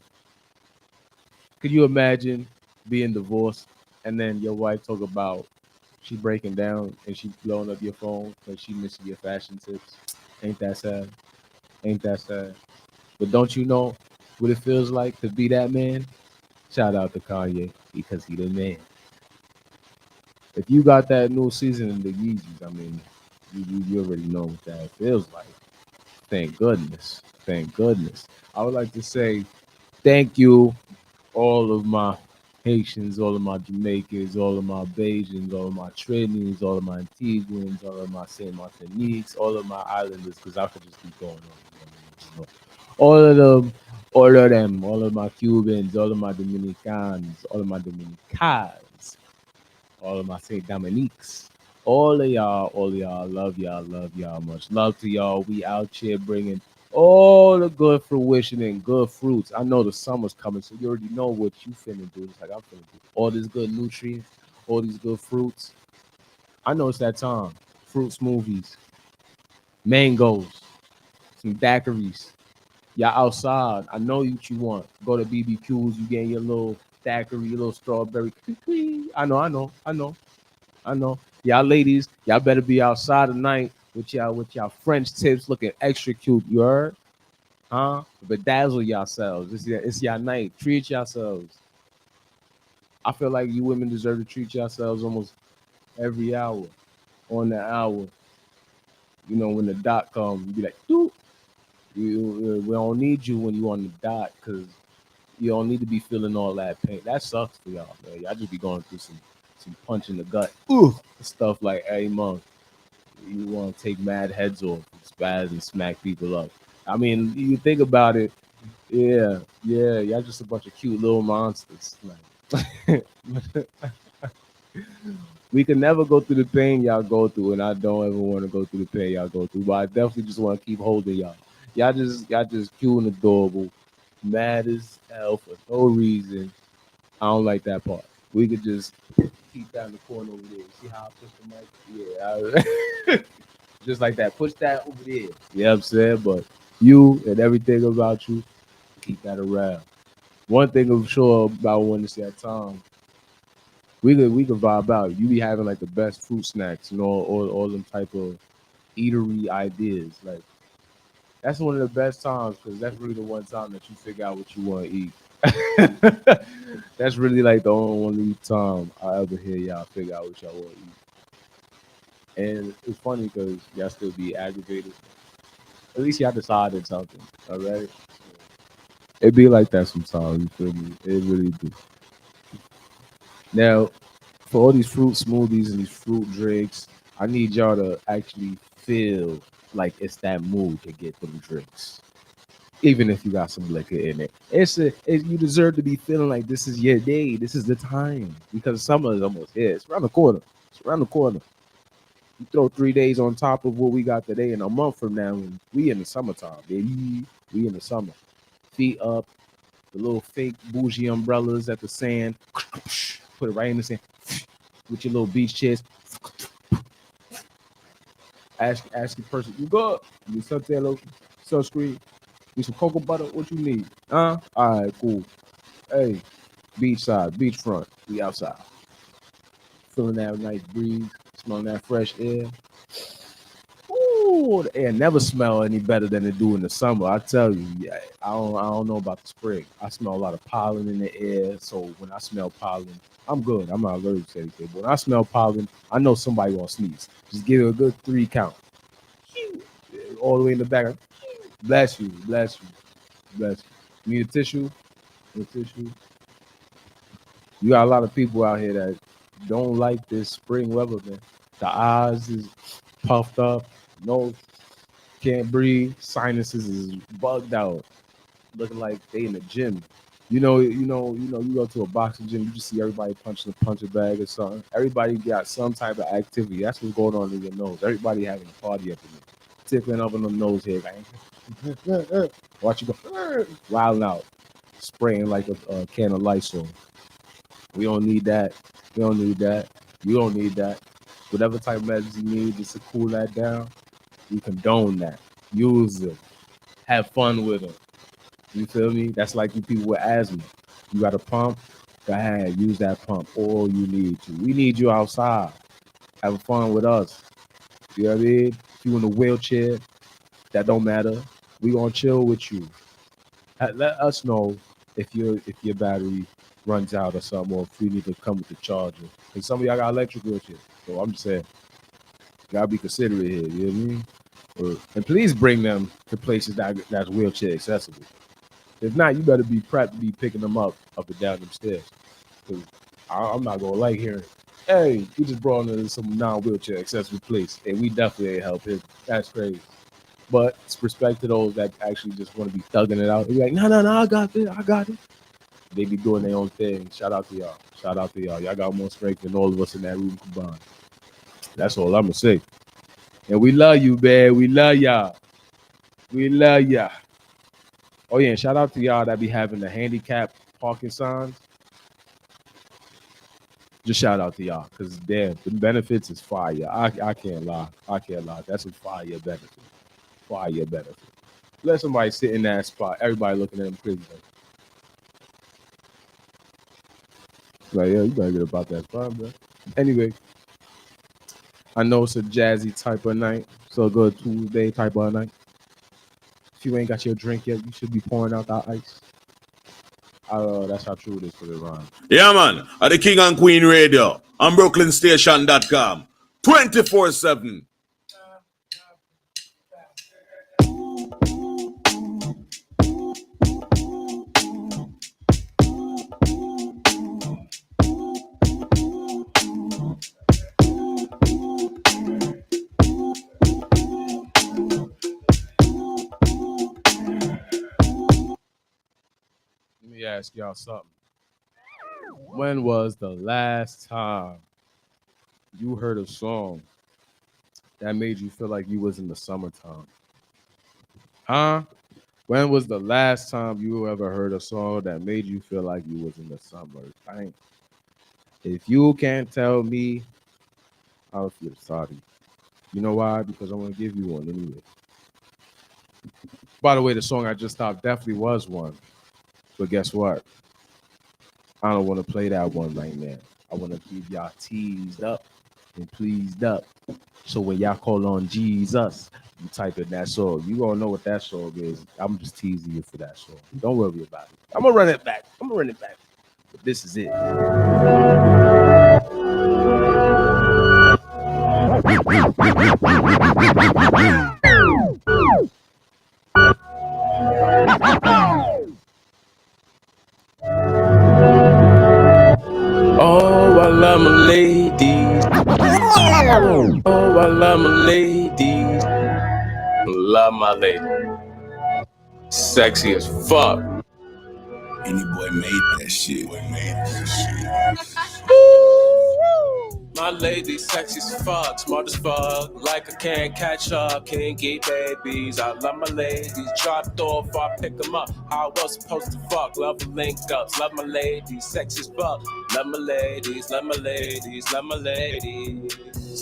could you imagine being divorced and then your wife talk about she breaking down and she blowing up your phone because she missing your fashion tips? Ain't that sad? Ain't that sad? But don't you know what it feels like to be that man? Shout out to Kanye because he the man. If you got that new season in the Yeezys, I mean, you already know what that feels like. Thank goodness. Thank goodness. I would like to say thank you, all of my Haitians, all of my Jamaicans, all of my Bajans, all of my Trinidadians, all of my Antiguans, all of my Saint Martiniques, all of my islanders, because I could just keep going on. All of them, all of my Cubans, all of my Dominicans, all of my Dominicans, all of my Saint Dominiques, all of y'all, love y'all much. Love to y'all. We out here bringing all the good fruition and good fruits. I know the summer's coming, so you already know what you finna do. It's like I'm finna do all these good nutrients, all these good fruits. I know it's that time. Fruit smoothies, mangoes, some daiquiris. Y'all outside. I know what you want. Go to BBQs. You getting your little daiquiri, your little strawberry. I know. Y'all ladies, y'all better be outside tonight with y'all French tips looking extra cute. You heard? Huh? Bedazzle yourselves. It's y'all night. Treat yourselves. I feel like you women deserve to treat yourselves almost every hour. On the hour. You know, when the dot comes, you be like, doop. We don't need you when you on the dot because you don't need to be feeling all that pain. That sucks for y'all, man. Y'all just be going through some punch in the gut. Ooh, stuff like every month. You want to take mad heads off, spaz and smack people up. I mean, you think about it, yeah, y'all just a bunch of cute little monsters. Like, we can never go through the pain y'all go through, and I don't ever want to go through the pain y'all go through. But I definitely just want to keep holding y'all. Y'all just cute and adorable, mad as hell for no reason. I don't like that part. We could just keep that in the corner over there. See how I push the mic? Yeah, just like that. Push that over there. You know what I'm saying? But you and everything about you, keep that around. One thing I'm sure about when it's that time, we could vibe out. You be having like the best fruit snacks and all them type of eatery ideas. Like that's one of the best times because that's really the one time that you figure out what you want to eat. That's really like the only time I ever hear y'all figure out what y'all want to eat. And it's funny because y'all still be aggravated. At least y'all decided something. All right. It be like that sometimes. You feel me? It really do. Now, for all these fruit smoothies and these fruit drinks, I need y'all to actually feel like it's that mood to get them drinks. Even if you got some liquor in it, you deserve to be feeling like this is your day. This is the time because summer is almost here. It's around the corner. It's around the corner. You throw 3 days on top of what we got today, and a month from now, and we in the summertime, baby. We in the summer. Feet up, the little fake bougie umbrellas at the sand. Put it right in the sand with your little beach chairs. Ask the person, you good? You need suntan lotion, sunscreen, need some cocoa butter. What you need? All right, cool. Hey, beachside, beachfront. We outside. Feeling that nice breeze, smelling that fresh air. Ooh, the air never smell any better than it do in the summer. I tell you, yeah, I don't know about the spring. I smell a lot of pollen in the air. So when I smell pollen, I'm good. I'm not allergic to anything. But when I smell pollen, I know somebody gonna sneeze. Just give it a good 3 count. All the way in the back. Bless you, bless you, bless you. Need a tissue? Need a tissue? You got a lot of people out here that don't like this spring weather, man. The eyes is puffed up, nose can't breathe, sinuses is bugged out, looking like they in the gym. You go to a boxing gym, you just see everybody punching a punching bag or something. Everybody got some type of activity. That's what's going on in your nose. Everybody having a party up in there. Tickling up on the nose here. Watch you go wilding out, spraying like a can of Lysol. We don't need that. We don't need that. You don't need that. Whatever type of measures you need just to cool that down, we condone that. Use them. Have fun with them. You feel me? That's like you people with asthma. You got a pump? Go ahead, use that pump. All you need to. We need you outside. Having fun with us. You know what I mean? If you in a wheelchair, that don't matter. We gonna chill with you. Let us know if your battery runs out or something, or if we need to come with the charger. And some of y'all got electric wheelchairs. So I'm just saying, gotta be considerate here. You know what I mean? And please bring them to places that's wheelchair accessible. If not, you better be prepped to be picking them up and down them stairs. Because I'm not gonna like hearing, hey, we just brought him to some non-wheelchair accessible place, and we definitely ain't help him. That's crazy. But it's respect to those that actually just want to be thugging it out. They're like, no, I got it. They be doing their own thing. Shout out to y'all. Shout out to y'all. Y'all got more strength than all of us in that room combined. That's all I'm gonna say. And we love you, man. We love y'all. We love y'all. Oh yeah, and shout out to y'all that be having the handicap parking signs. Just shout out to y'all, cause damn, the benefits is fire. I can't lie. That's a fire benefit. Fire benefit. Let somebody sit in that spot. Everybody looking at them crazy. Like, yeah, you gotta get about that spot, bro. Anyway, I know it's a jazzy type of night. So a good Tuesday type of night. If you ain't got your drink yet, you should be pouring out that ice. That's how true it is for the rhyme. Yeah, man. At the King and Queen Radio on BrooklynStation.com. 24/7. Let me ask y'all something. When was the last time you heard a song that made you feel like you was in the summertime? Huh? When was the last time you ever heard a song that made you feel like you was in the summertime? If you can't tell me, I'll feel sorry. You know why? Because I want to give you one anyway. By the way, the song I just stopped definitely was one. But guess what? I don't want to play that one right now. I want to keep y'all teased up and pleased up. So when y'all call on Jesus, you type in that song. You gonna know what that song is. I'm just teasing you for that song. Don't worry about it. I'm gonna run it back. But this is it. Oh, love my ladies. Oh, I love my ladies. Love my lady. Sexy as fuck. Any boy made that shit. My lady, sexy as fuck, smart as fuck. Like I can't catch up, kinky babies. I love my ladies. Dropped off, I pick them up. How I was supposed to fuck. Love the link ups. Love my ladies, sexy as fuck. Love my ladies, love my ladies, love my ladies.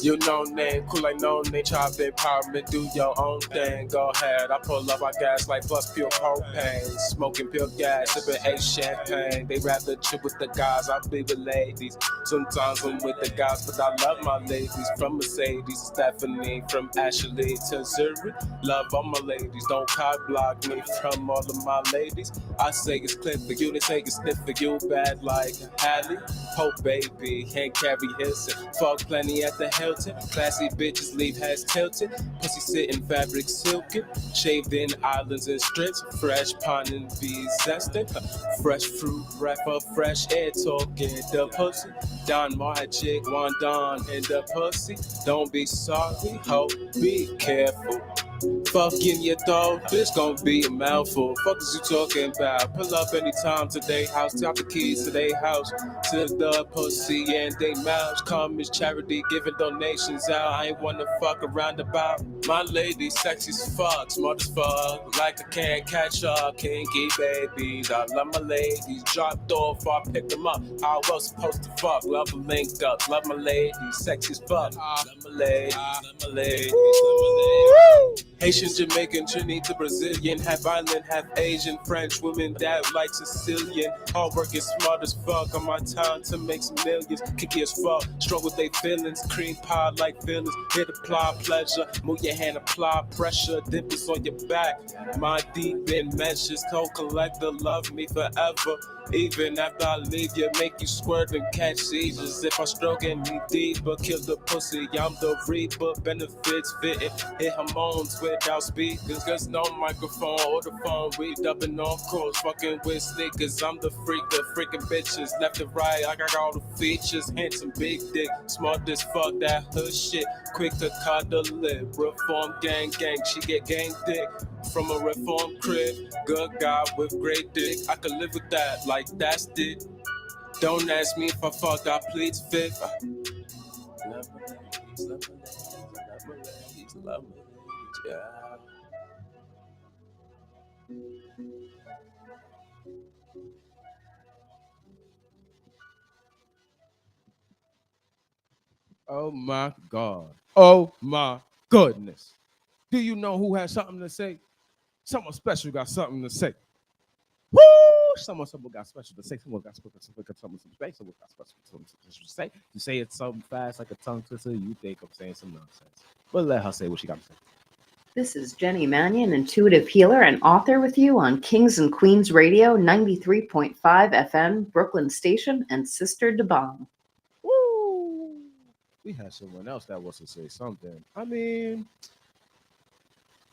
You know name, cool like no name. Chop empowerment, do your own thing. Go ahead, I pull up my gas like plus pure propane. Smoking pure gas, sipping A champagne. They rather chill with the guys, I be with ladies. Sometimes I'm with the guys, but I love my ladies. From Mercedes, Stephanie, from Ashley to Zuri. Love all my ladies, don't cock block me from all of my ladies. I say it's clip for you, they say it's stiff for you. Bad like Hallie, Hope baby, can't carry his. Fuck plenty at the Hilton. Classy bitches leave has tilted. Pussy sitting fabric silken. Shaved in islands and strips. Fresh pond and bees zesting. Fresh fruit breath of fresh air talking. The pussy. Don Magic, one Don in the pussy. Don't be sorry, ho, be careful. Fucking your dog, bitch gon' be a mouthful. Fuck is you talking about? Pull up anytime to they house, drop the keys to they house, to the pussy and they mouths. Come as charity, giving donations out. I ain't wanna fuck around about. My lady, sexy as fuck, smart as fuck. Like I can't catch up, kinky babies. I love my ladies, dropped off, I picked them up. I was supposed to fuck, love them linked up. Love my ladies, sexy as fuck. Love my ladies, love my ladies, love my ladies. Haitian, Jamaican, Trinidad, Brazilian, half island, half Asian, French women that like Sicilian. Hard working, smart as fuck, on my time to make some millions. Kicky as fuck, strong with they feelings, cream pie like feelings. Hit apply pleasure, move your hand, apply pressure, dimples on your back. My deep in measures, cold collector, love me forever. Even after I leave you, make you squirt and catch seizures. If I stroke any deeper, kill the pussy, I'm the reaper. Benefits fitting, hit hormones without speakers. There's no microphone or the phone, we dubbing on course. Fucking with sneakers, I'm the freak, the freaking bitches. Left and right, I got all the features. Handsome, big dick, smart as fuck, that hood shit. Quick to cut the lip, reform gang, she get gang dick. From a reform crib, good guy with great dick. I could live with that, like that's it. Don't ask me if I fucked, I plead fifth. Love my ladies, love my ladies, love my ladies, love my ladies, yeah. Oh my God. Oh my goodness. Do you know who has something to say? Someone special got something to say. Woo! Someone got special to say. Someone got something to say. Someone got special to say. You say it something fast like a tongue twister, you think I'm saying some nonsense. But let her say what she got to say. This is Jenny Mannion, intuitive healer and author with you on Kings and Queens Radio, 93.5 FM, Brooklyn Station, and Sister DeBong. Woo! We had someone else that wants to say something. I mean,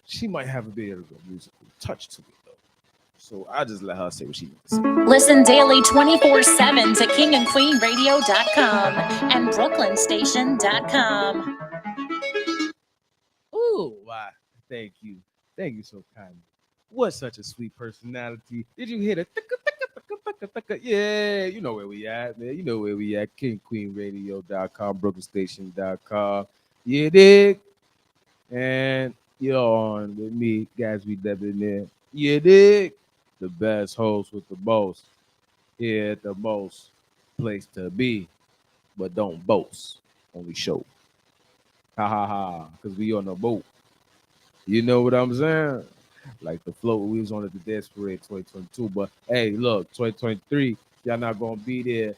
she might have a bit of a musical touch to it, though. So I just let her say what she needs to say. Listen daily 24/7 to kingandqueenradio.com and brooklynstation.com. Ooh, why? Thank you. Thank you so kindly. What such a sweet personality. Did you hear the yeah, you know where we at, man. You know where we at. kingandqueenradio.com, brooklynstation.com. You dig? And you're on with me, Gazbe Re Run. You dig? The best host with the most. Here at the most place to be. But don't boast. Only show. Ha ha ha. Because we on a boat. You know what I'm saying? Like the float we was on at the Dance Parade 2022. But hey, look, 2023, y'all not gonna be there.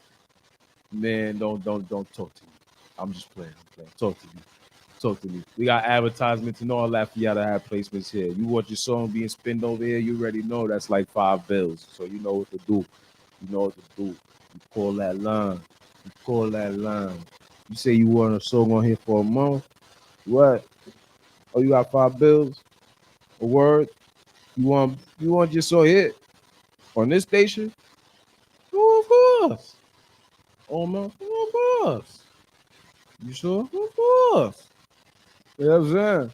Man, don't talk to me. I'm just playing. Talk to me. We got advertisements and all that for y'all to have placements here. You want your song being spinned over here, you already know that's like $5. So you know what to do. You call that line. You say you want a song on here for a month. What? Oh, you got $5? A word? You want your song hit on this station? Oh, of course. Oh, man. Of course. You sure? Of course. You know what I'm saying?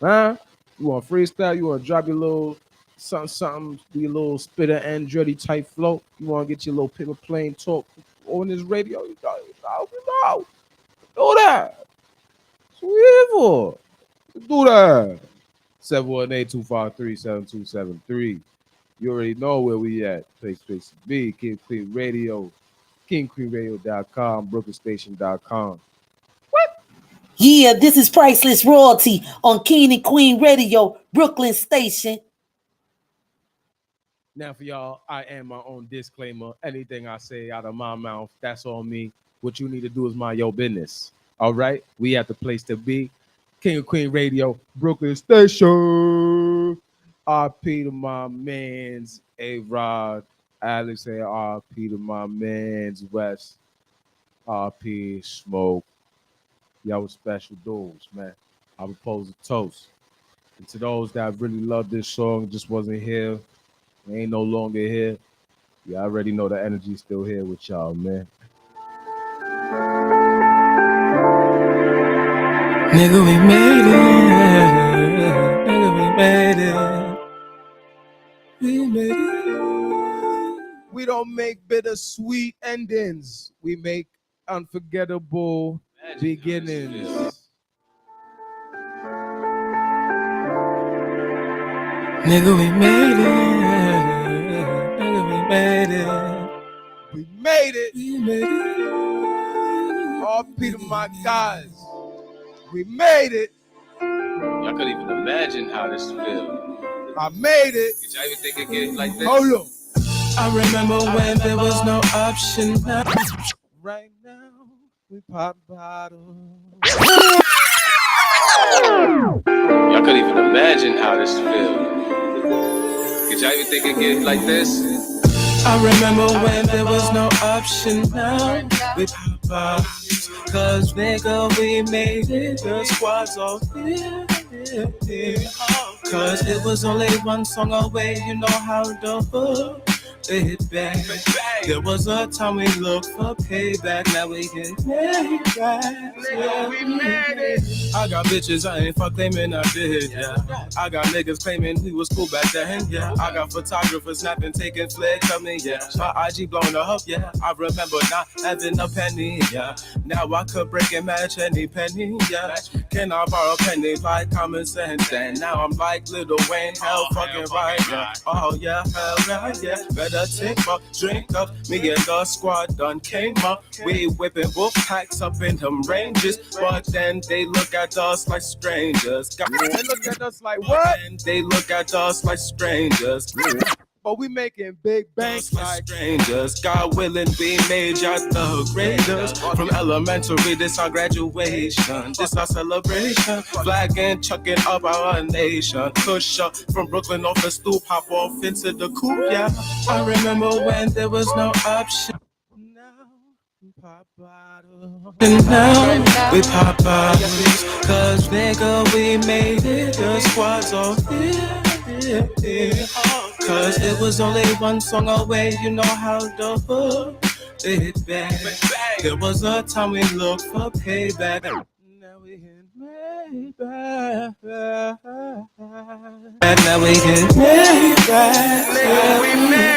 Huh? You want freestyle? You want to drop your little something, do your little spitter Andretti type flow? You want to get your little paper plane talk on this radio? You know. Do that. That's what we here for. Do that. 718-253-7273. You already know where we at. Place to be. King Queen Radio. KingQueenRadio.com. BrooklynStation.com. Yeah, this is Priceless Royalty on King and Queen Radio, Brooklyn Station. Now for y'all, I am my own disclaimer. Anything I say out of my mouth, that's on me. What you need to do is mind your business. All right? We at the place to be. King and Queen Radio, Brooklyn Station. RP to my mans, A-Rod. Alex say RP to my mans, West. RP, Smoke. Y'all with special duels, man. I propose a toast. And to those that really love this song, just wasn't here, they ain't no longer here. You already know the energy's still here with y'all, man. Nigga, we made it. Nigga, we made it. We made it. We don't make bittersweet endings. We make unforgettable beginnings. Nigga, we made it. Nigga, we made it. We made it. We made it. RP to my guys. We made it. Y'all couldn't even imagine how this feels. I made it. Did y'all even think it'd get like this? Hold on. I remember when there was no option. Right now, we pop bottles. Y'all couldn't even imagine how this feels. Did y'all even think it'd get like this? I remember when there was no option now. We pop out. Cause nigga, we made it. The squad's all here. Cause it was only one song away. You know how the hook it back. There was a time we looked for payback. Now we get paid back. Yeah, we made it. I got bitches I ain't fuck claiming I did, yeah. I got niggas claiming we was cool back then, yeah. I got photographers snapping, taking flicks of me, yeah. My IG blown up, yeah. I remember not having a penny, yeah. Now I could break and match any penny, yeah. Can I borrow pennies like common sense? And now I'm like Lil Wayne, hell fucking right, yeah. Oh yeah, hell right, yeah. Better take up, drink up. Me and the squad done came up. We whipping wolf packs up in them ranges, but then they look at us like strangers. They look at us like what? And they look at us like strangers. But we making big banks like strangers. God willing, we made y'all the greatest. From elementary, this our graduation. This our celebration. Flagging, chucking up our nation. Push up from Brooklyn off the stoop, hop off into the coupe, yeah. I remember when there was no option. pop bottles. And now we pop bottles. Cause nigga, we made it. The squad's all here. Cause it was only one song away. You know how the hook it back. There was a time we looked for payback. Now we get made back. And now we get made back.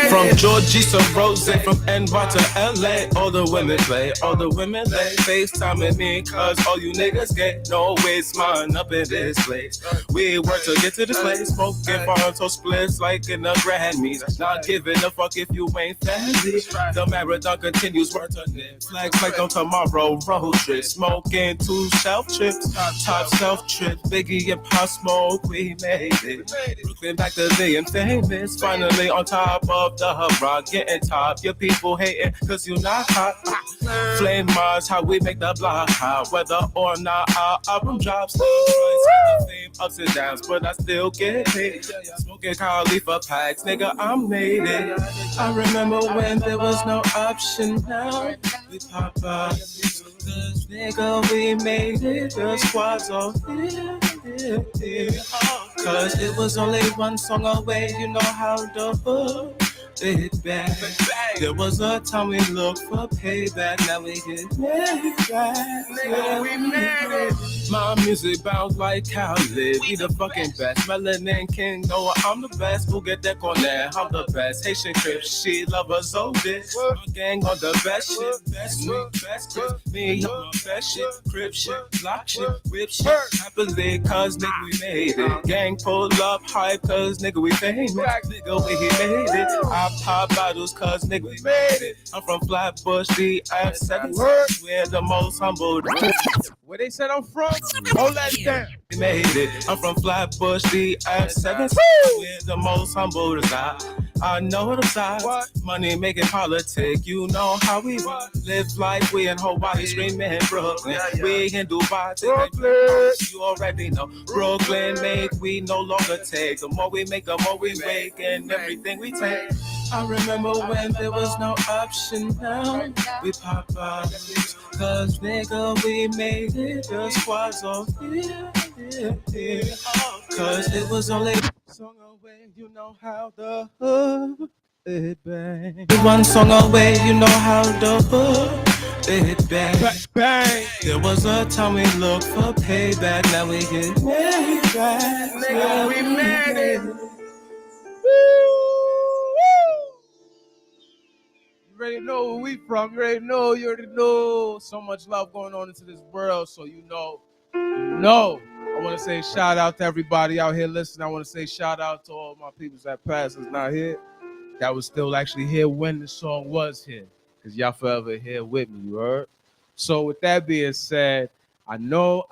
From Georgie to Rose, from NY to LA, all the women play, all the women lay. FaceTiming me, cause all you niggas get no waste mine up in this place. We work to get to this place, smoking Fonto splits like in the Grammys. Not giving a fuck if you ain't fancy. The marathon continues, work on it. Flags like on tomorrow, road trip. Smoking 2 shelf trips, top shelf trip. Biggie and Pop Smoke, we made it. Brooklyn back to being famous. Finally on top of the rock, getting top. Your people hating cause you not hot. Flame Mars, how we make the block hot. Whether or not our album drops. Fame ups and downs, but I still get paid. Smoking Khalifa packs, nigga, I'm made it. I remember when there was no option. Now we pop out. Cause nigga, we made it. The squad's all here. Cause it was only one song away. You know how the hook they hit back. There was a time we looked for payback, now we get made back. Nigga, we made it. My music bounce like Khaled. We the fucking best. Melanin King, no, I'm the best. Who get that on there? I'm the best. Haitian Crip, she love us all this. My gang on the best shit. Best me, best Crip. Me, on my best shit. Crip shit, block shit, whip shit. Happily, cause nigga, we made it. Gang pull up, hype, cause nigga, we famous. Nigga, we made it. I pop bottles, cause nigga, we made it. I'm from Flatbush, DF7. We're the most humble. Where they said I'm from? Hold that down. We made it. I'm from Flatbush, DF7. We're the most humble guy. I know the size. Money making politic. You know how we live life. We in Hawaii, screaming Brooklyn. We in Dubai, Brooklyn. You already know. Brooklyn make we no longer take. The more we make, the more we make, and everything we take. I remember when there was no option now. We pop out. Cause nigga, we made it. The squad's on here. Cause it was only song away, you know how the hood it bang. One song away, you know how the hood it bang. Bang. There was a time we looked for payback, now we get made back. Nigga, we made it. You already know where we from. You already know. So much love going on into this world, so you know. I want to say shout out to everybody out here listening. I want to say shout out to all my people that passed us not here. That was still actually here when the song was here. Because y'all forever here with me, you heard? So with that being said, I know.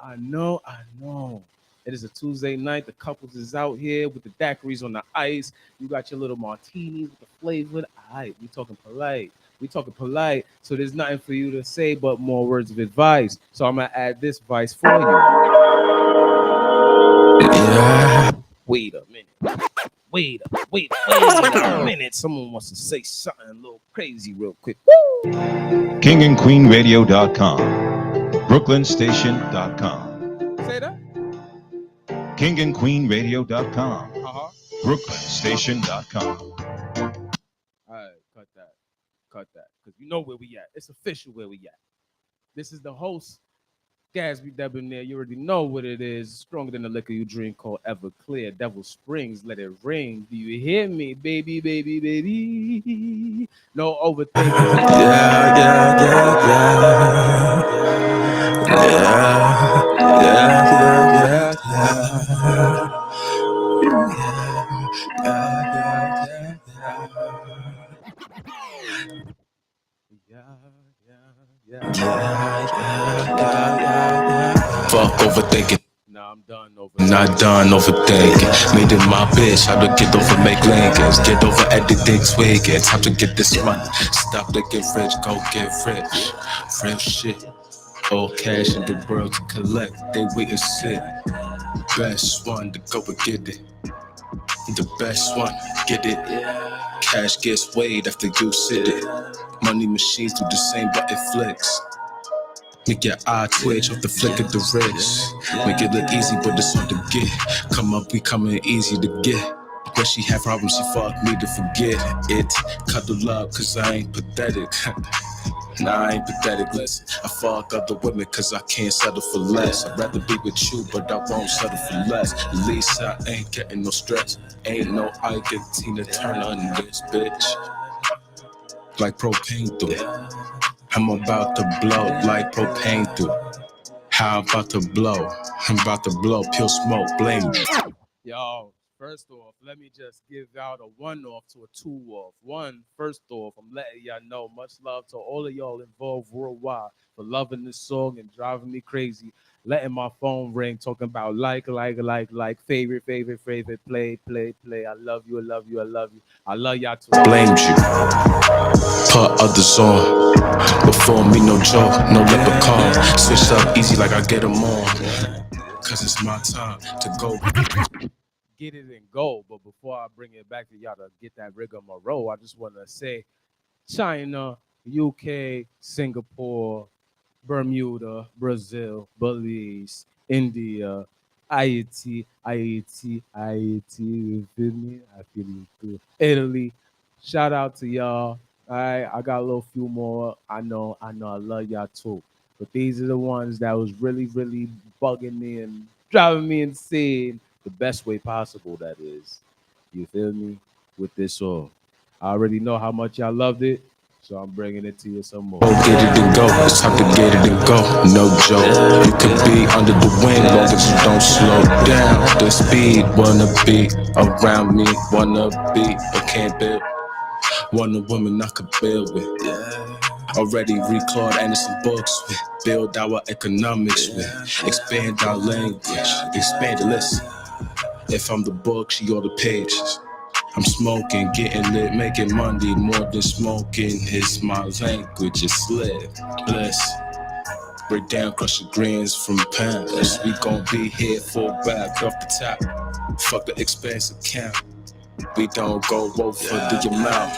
It is a Tuesday night. The couples is out here with the daiquiris on the ice. You got your little martinis with the flavor. All right, we talking polite. So there's nothing for you to say but more words of advice. So I'm going to add this advice for you. Wait a minute. Someone wants to say something a little crazy real quick. KingandQueenRadio.com, BrooklynStation.com. Say that? KingandQueenRadio.com, BrooklynStation.com. All right, cut that. Because you know where we at. It's official where we at. This is the host, Gazbe Debonair. You already know what it is. Stronger than the liquor you drink, called Everclear. Devil Springs, let it ring. Do you hear me, baby? No overthinking. Fuck overthinking. Nah, I'm done Not done overthinking. Made it my bitch. How to get over make Lincolns. Get over everything's wicked. Time to get this money. Stop to get rich. Go get rich. Real shit. All cash in the world to collect. They wait and sit. Best one to go and get it. The best one, get it. Cash gets weighed after you sit it. Money machines do the same but it flicks. Make your eye twitch off the flick of the wrist. Make it look easy but it's hard to get. Come up, we coming easy to get. When she had problems, she fucked me to forget it. Cuddle up cause I ain't pathetic. Nah, I ain't pathetic, listen. I fuck other women cause I can't settle for less. I'd rather be with you, but I won't settle for less. At least I ain't getting no stress. Ain't no Ike and Tina Turner in this bitch. Like propane through. I'm about to blow like propane through. How I'm about to blow? I'm about to blow, pure smoke, blame. Yo, first off, let me just give out a 1-off to a 2-off. First off, I'm letting y'all know much love to all of y'all involved worldwide for loving this song and driving me crazy. Letting my phone ring, talking about like, favorite, play. I love you. I love y'all too. Blamed you. Put others on. Before me, no joke, no leprechaun. Switch up easy like I get them on. Cause it's my time to go. Get it and go. But before I bring it back to y'all to get that rigmarole, I just want to say China, UK, Singapore, Bermuda, Brazil, Belize, India, Haiti, you feel me? I feel me too. Italy, Shout out to y'all. All right, I got a little few more. I know, I love y'all too. But these are the ones that was really, really bugging me and driving me insane. The best way possible, that is. You feel me? With this song. I already know how much y'all loved it, so I'm bringing it to you some more. Go get it and go, it's time to get it and go, no joke. You could be under the wing, long as you don't slow down. The speed, wanna be around me, wanna be, but can't build. One of women I could build with. Already read Claude Anderson books with. Build our economics with. Expand our language, expand the list. If I'm the book, she all the pages. I'm smoking, getting lit, making money more than smoking. It's my language, it's lit, bliss. Break down, crush the greens from pounds. We gon' be here full back off the top. Fuck the expense account. We don't go over the amount.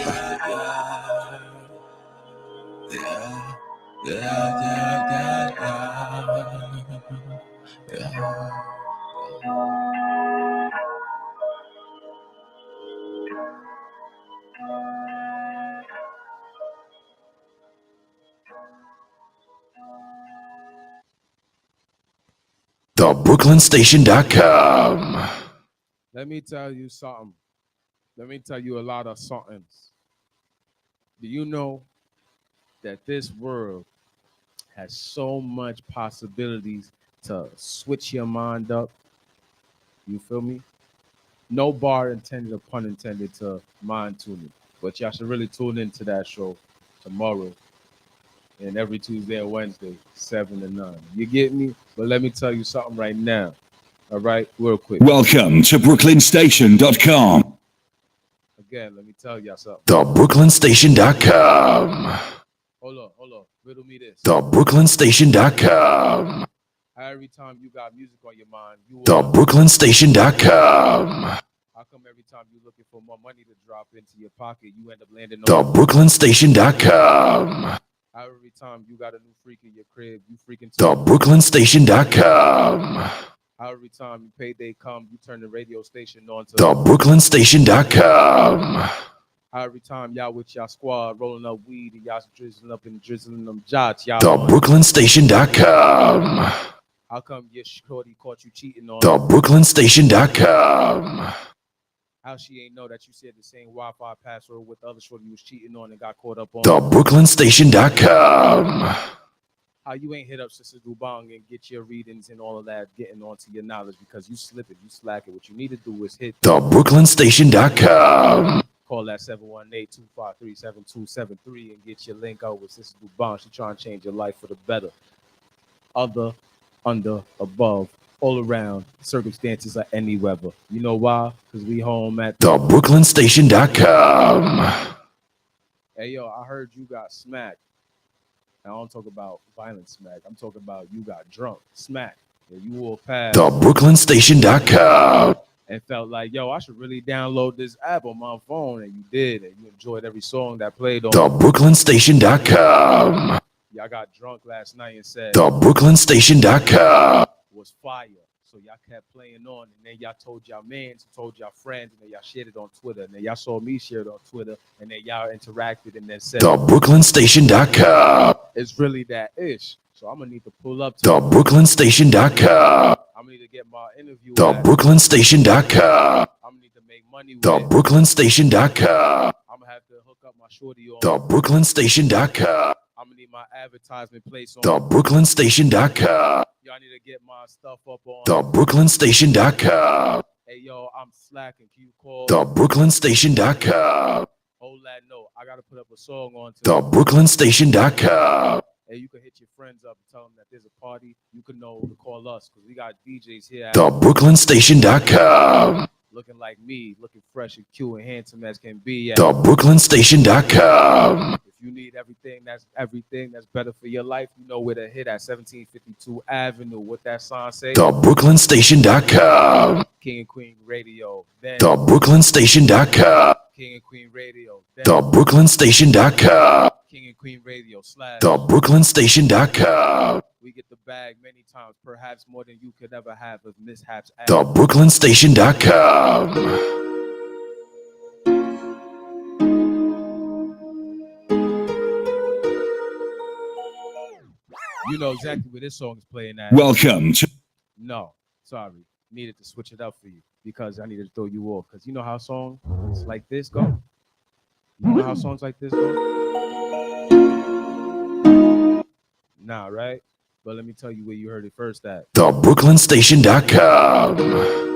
TheBrooklynStation.com. Let me tell you something. Let me tell you a lot of somethings. Do you know that this world has so much possibilities to switch your mind up? You feel me? No bar intended or pun intended to mind tuning. But y'all should really tune into that show tomorrow and every Tuesday and Wednesday, 7 to 9. You get me? But let me tell you something right now. All right? Real quick. Welcome to BrooklynStation.com. Again, let me tell y'all something. TheBrooklynStation.com. Hold on. Riddle me this. TheBrooklynStation.com. Every time you got music on your mind, you will. TheBrooklynStation.com. How come every time you're looking for more money to drop into your pocket, you end up landing on TheBrooklynStation.com. Every time you got a new freak in your crib, you freaking TheBrooklynStation.com. Every time you payday come, you turn the radio station on to TheBrooklynStation.com. Every time y'all with y'all squad rolling up weed and y'all drizzling them jots, y'all TheBrooklynStation.com. How come your shorty caught you cheating on TheBrooklynStation.com. How she ain't know that you said the same Wi-Fi password with the other shorty you was cheating on and got caught up on TheBrooklynStation.com. How you ain't hit up Sister Dubong and get your readings and all of that, getting onto your knowledge because you slipping, you slacking. What you need to do is hit TheBrooklynStation.com. Call that 718-253-7273 and get your link out with Sister Dubon. She trying to change your life for the better. Other, under, above, all around, circumstances are any weather. You know why? Because we home at TheBrooklynStation.com. Hey, yo, I heard you got smacked. I don't talk about violent smack. I'm talking about you got drunk. Smack. Yeah, you all passed. TheBrooklynStation.com. And felt like, yo, I should really download this app on my phone. And you did. And you enjoyed every song that played on TheBrooklynStation.com. Y'all got drunk last night and said TheBrooklynStation.com. was fire. So y'all kept playing on. And then y'all told y'all mans, told y'all friends, and then y'all shared it on Twitter. And then y'all saw me share it on Twitter. And then y'all interacted and then said TheBrooklynStation.com. it's really that ish. So I'm going to need to pull up to TheBrooklynStation.com. I'm going to need to get my interview. TheBrooklynStation.com. I'm going to need to make money with TheBrooklynStation.com. I'm going to have to hook up my shorty on TheBrooklynStation.com. I'm going to need my advertisement place on TheBrooklynStation.com. Y'all need to get my stuff up on TheBrooklynStation.com. Hey, yo, I'm slacking. Can you call TheBrooklynStation.com. Hold that note. I got to put up a song on to TheBrooklynStation.com. Hey, you can hit your friends up and tell them that there's a party. You can know to call us because we got DJs here at TheBrooklynStation.com. looking like me, looking fresh and cute and handsome as can be. At TheBrooklynStation.com. If you need everything that's better for your life, you know where to hit at 1752 Avenue. What that sign say? TheBrooklynStation.com. King and Queen Radio. Then TheBrooklynStation.com. King and Queen Radio. Then TheBrooklynStation.com. King and Queen Radio / TheBrooklynStation.com. We get the bag many times, perhaps more than you could ever have of mishaps. TheBrooklynStation.com. You know exactly where this song is playing at. Welcome to No, sorry. Needed to switch it up for you because I needed to throw you off. Because you know how songs like this go? You know how songs like this go? Nah, right? But let me tell you where you heard it first at. TheBrooklynStation.com.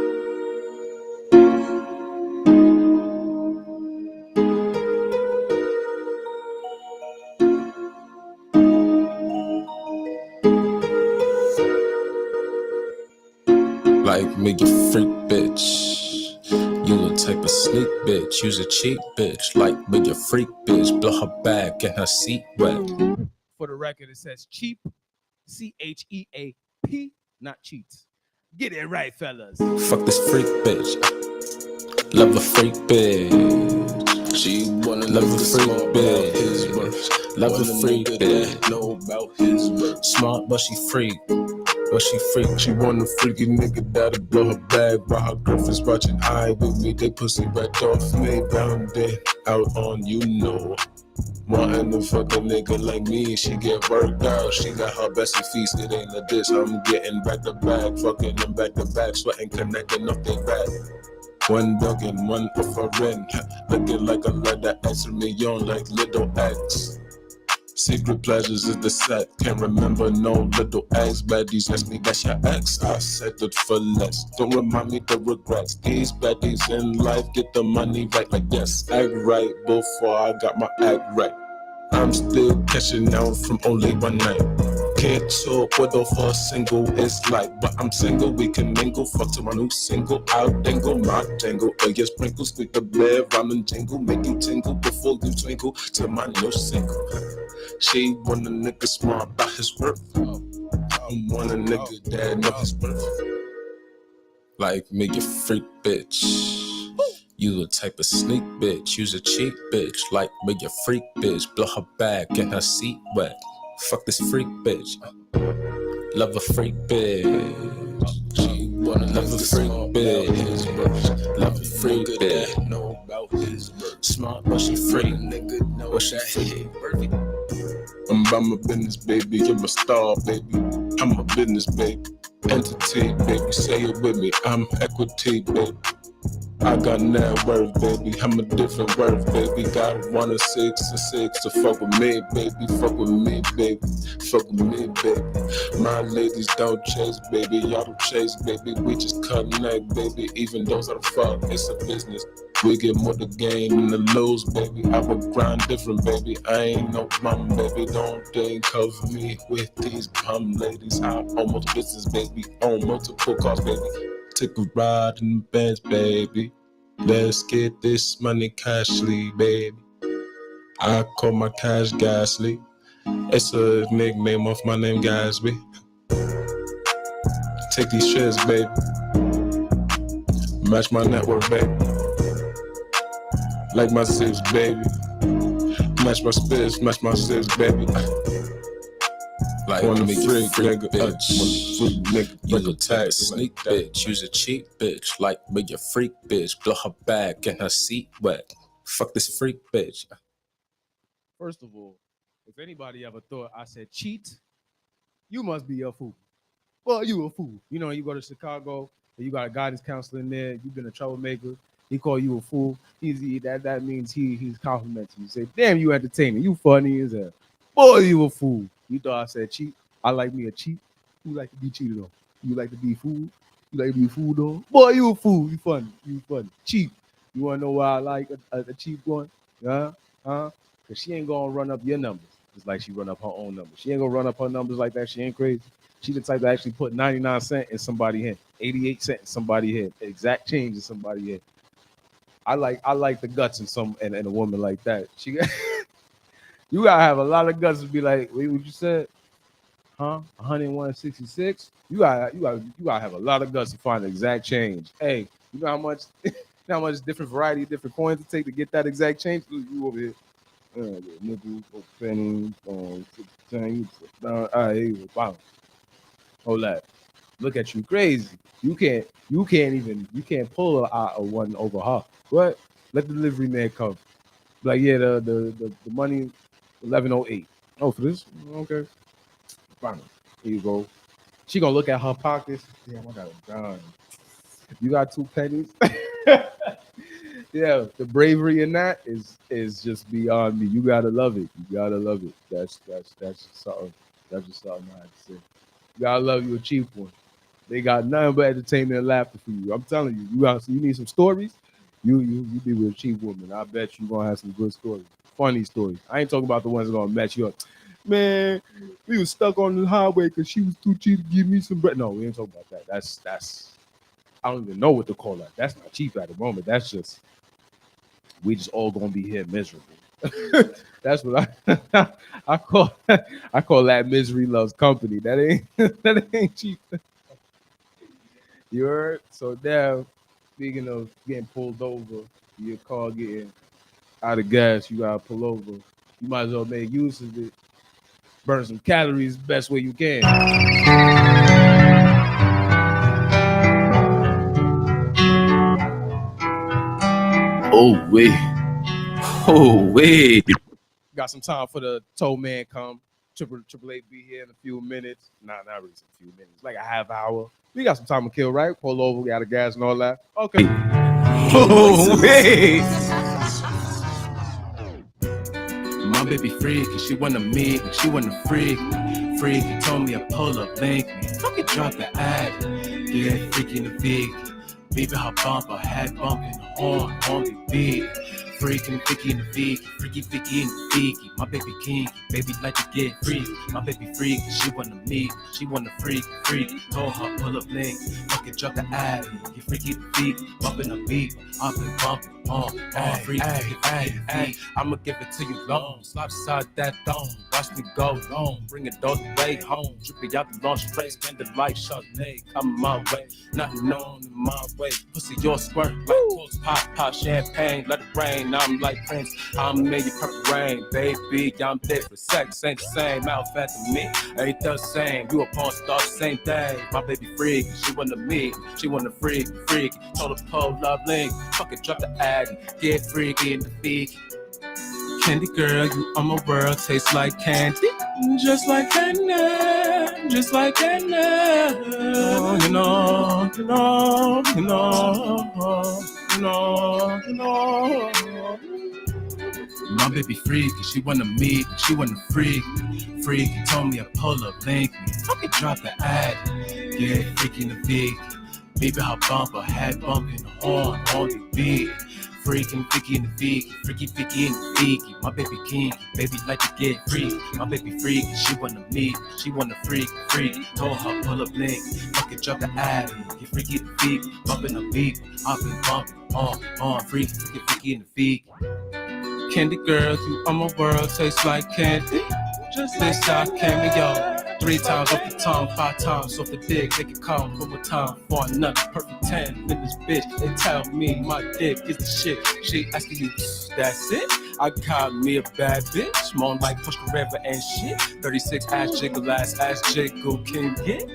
Like me, you freak bitch. You the type of sneak bitch. You's a cheap bitch. Like me, you freak bitch. Blow her back and her seat wet. For the record, it says cheap, CHEAP, not cheats. Get it right, fellas. Fuck this freak bitch. Love a freak bitch. She wanna love a freak bitch. Love a freak bitch. Know about his worth. Smart, but she freak. But she freak, she want a freaky nigga that'll blow her bag while her girlfriend's watching eye with me. They pussy right off me, bound it out on you know. Wanting a fucking nigga like me, she get worked out. She got her bestie feast, it ain't a diss. I'm getting back to back, fucking them back to back, sweating, connecting off their back. One dug and one off a rent, looking like a letter answering me on like little X. Secret pleasures is the set. Can't remember no little ex. Baddies ask me that's your ex. I settled for less. Don't remind me the regrets. These baddies in life get the money right like yes. Act right before I got my act right. I'm still catching out from only one night. Can't talk what for a single is like, but I'm single, we can mingle. Fuck to my new single, I'll dangle my tangle. Your sprinkles, squeak the bed, rhyme and jingle, make you tingle before you twinkle to my new single. She want a nigga smart about his worth. I want a nigga that know his worth. Like me, you freak bitch. You the type of sneak bitch. You's a cheap bitch. Like me, you freak bitch. Blow her back and her seat wet. Fuck this freak bitch. Love a freak bitch. She wanna love a freak bitch. Love a freak bitch. Know about his worth. Smart, but she freak. Nigga know what she freak. I'm about my business, baby. I'm a star, baby. I'm a business, baby. Entity, baby. Say it with me. I'm equity, baby. I got net worth, baby. I'm a different worth, baby. Got 1 or 6 or 6 to fuck with me, baby. Fuck with me, baby. Fuck with me, baby. My ladies don't chase, baby. Y'all don't chase, baby. We just connect, baby. Even those that fuck, it's a business. We get more the gain than the lose, baby. I would grind different, baby. I ain't no bum, baby. Don't think of me with these bum ladies. I'm almost business, baby. On multiple cars, baby. Take a ride in the Benz, baby. Let's get this money cashly, baby. I call my cash Gasly. It's a nickname of my name, Gazbe. Take these shares, baby. Match my network, baby. Like my zips, baby. Match my spits, match my zips, baby. Like one of freak nigga, bitch. You the type sneak bitch. You's a cheap bitch. Like me, a freak bitch. Blow her back and her seat wet. Fuck this freak bitch. First of all, if anybody ever thought I said cheat, you must be a fool. Well, you a fool. You know, you go to Chicago, and you got a guidance counselor in there. You've been a troublemaker. He call you a fool. That means he's complimenting you. Say, damn, you entertaining. You funny as hell. Boy, you a fool. You thought I said cheat? I like me a cheat. You like to be cheated on? You like to be fooled? You like to be fooled on? Boy, you a fool. You funny. You funny. Cheap. You want to know why I like a cheap one? Huh? Because she ain't going to run up your numbers just like she run up her own numbers. She ain't going to run up her numbers like that. She ain't crazy. She the type to actually put 99 cents in somebody's head, 88 cents in somebody's head, exact change in somebody's head. I like the guts in a woman like that. She got you gotta have a lot of guts to be like, wait, what you said? Huh? 101.66? You gotta have a lot of guts to find the exact change. Hey, you know how much different variety, different coins it take to get that exact change? You over here. Nickel, penny, wow. Hold that. Look at you crazy. You can't pull a one over her. What? Let the delivery man come. Like, yeah, the money 1108. Oh, for this? Okay. Fine. Here you go. She gonna look at her pockets. Damn, I got a gun. You got 2 pennies. Yeah, the bravery in that is just beyond me. You gotta love it. You gotta love it. That's just something. That's just something I have to say. You gotta love you a cheap one. They got nothing but entertainment and laughter for you. I'm telling you, you need some stories. You be with a cheap woman. I bet you gonna have some good stories, funny stories. I ain't talking about the ones that gonna mess you up. Man, we was stuck on the highway because she was too cheap to give me some bread. No, we ain't talking about that. That's I don't even know what to call that. That's not cheap at the moment. That's just we just all gonna be here miserable. That's what I call that misery loves company. That ain't cheap. You heard? So now, speaking of getting pulled over, your car getting out of gas, you gotta pull over. You might as well make use of it. Burn some calories the best way you can. Oh, wait. Oh, wait. Got some time for the tow man come. Triple Eight be here in a few minutes. Nah, not really a few minutes. Like a half hour. We got some time to kill, right? Pull over, we got a gas and all that. Okay. Oh, wait. My baby freak, and she wanna meet, and she wanna freak. Freak, told me a pull up link. Fucking drop the ad. Yeah, freaky in the big. Baby, her bumper, head bumping, horn on the beat. Freaking Vicky in the Vicky, freaky Vicky in the Vicky. My baby king, baby like to get free. My baby freak, she wanna meet, she wanna freak. Told her pull up link, fucking drop the ad. You freaky the beat, bumping the beat. I've been bumping, freak, hey. I'ma give it to you long, slide beside that dome. Watch me go long, bring it all the way home. Dripping out the launch place, candlelight, Chardonnay, come my way. Nothing known in my way, pussy your squirt like clothes, pop champagne, let it rain. I'm like Prince, I'm made of purple rain, baby. I'm there for sex, ain't the same. Mouth fat to me, ain't the same. You a porn star, same thing. My baby freak, she wanna meet, she wanna freak. Told her pull up link, fucking drop the ad, get freaky in the beat. Candy girl, you on my world, tastes like candy, just like candy, just like candy. You know. My baby freak, she wanna meet, she wanna freak. Told me a pull up link, fucking drop the ad, yeah, freaky in the beat. Baby, her bumper, head bumping, horn on the beat. Freaking Vicky in the Vicky, freaky Vicky in the Vicky. My baby king, baby like to get free. My baby freak, she wanna meet, she wanna freak. Told her pull up link, fucking drop the ad. You freaky in the Vicky, bumping the beat. I've been bumping, freaky Vicky in the Vicky. Candy girl, you on my world, tastes like candy. Just this our cameo. 3 times off the tongue, 5 times off the dick. They can come one more time for another perfect 10. In this bitch, they tell me my dick is the shit. She asking you, that's it? I got me a bad bitch, more like Push the River and shit. 36 ass jiggle, ass jiggle can get.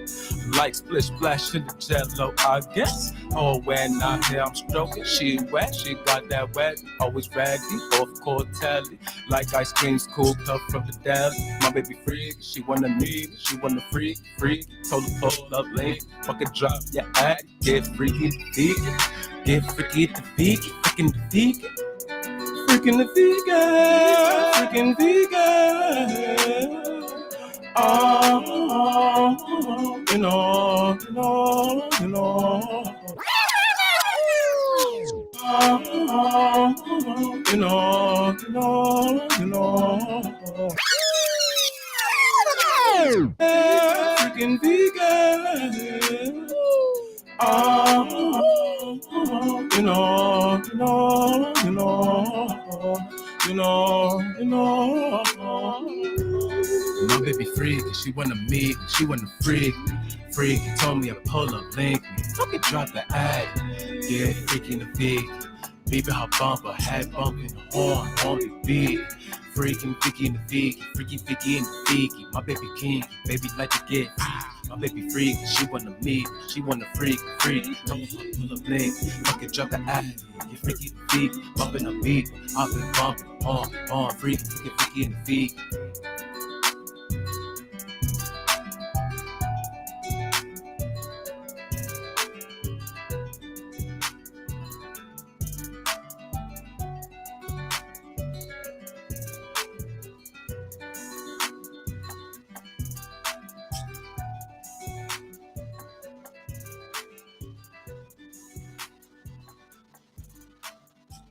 Like split splash in the jello, I guess. Oh, when I'm here, I'm stroking. She wet, she got that wet. Always ready, off court telly. Like ice cream scooped up from the deli. My baby freak, she wanna meet, she wanna freak. Told her pull up late, fucking drop your act. Get freaky, vegan. Get freaky, the vegan, freaking the vegan. Freaking the vegan. Oh, you know. You know. Freaking vegan. You know. My baby freak, she wanna meet, she wanna freak. Told me a pull up link, fucking drop the ad. Yeah, freaking the big. Baby, her bumper, head bumping, horn on the beat. Freaking Vicky in the Vicky, freaky Vicky in the Vicky. My baby king, baby like to get. My baby freak, she wanna meet, she wanna freak. Told me pull up link, fucking drop the ad. You freaky the beat, bumping the beat. I've been bumping, on freaking Vicky in the Vicky.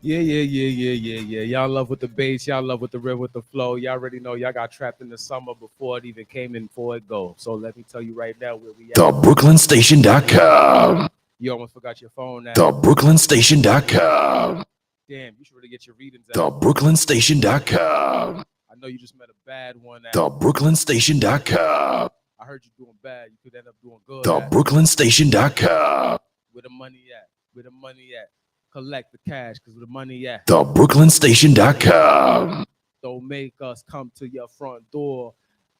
Yeah. Y'all love with the bass. Y'all love with the riff, with the flow. Y'all already know y'all got trapped in the summer before it even came in, before it go. So let me tell you right now where we at. TheBrooklynStation.com. You almost forgot your phone now. TheBrooklynStation.com. Damn, you should really get your readings out. TheBrooklynStation.com. I know you just met a bad one. TheBrooklynStation.com. I heard you doing bad. You could end up doing good. TheBrooklynStation.com. Where the money at? Where the money at? Collect the cash, because where the money at? TheBrooklynStation.com. Don't make us come to your front door,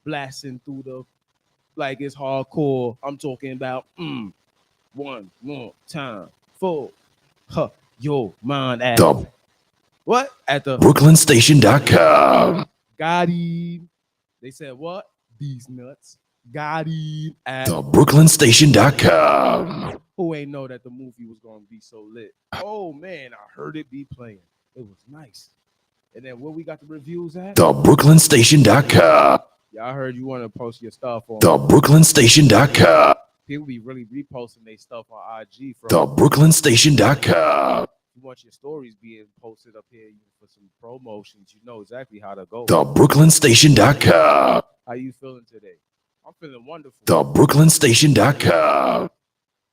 blasting through the like it's hardcore. I'm talking about one more time. Full. Yo, mind at what? At the BrooklynStation.com. got him. They said what? These nuts. Got him at TheBrooklynStation.com. who ain't know that the movie was gonna be so lit. Oh man, I heard it be playing. It was nice. And then where we got the reviews at? TheBrooklynStation.com. Yeah, I heard you want to post your stuff on TheBrooklynStation.com. people be really reposting their stuff on IG from TheBrooklynStation.com. you want your stories being posted up here for some promotions. You know exactly how to go. TheBrooklynStation.com. How you feeling today? I'm feeling wonderful. TheBrooklynStation.com.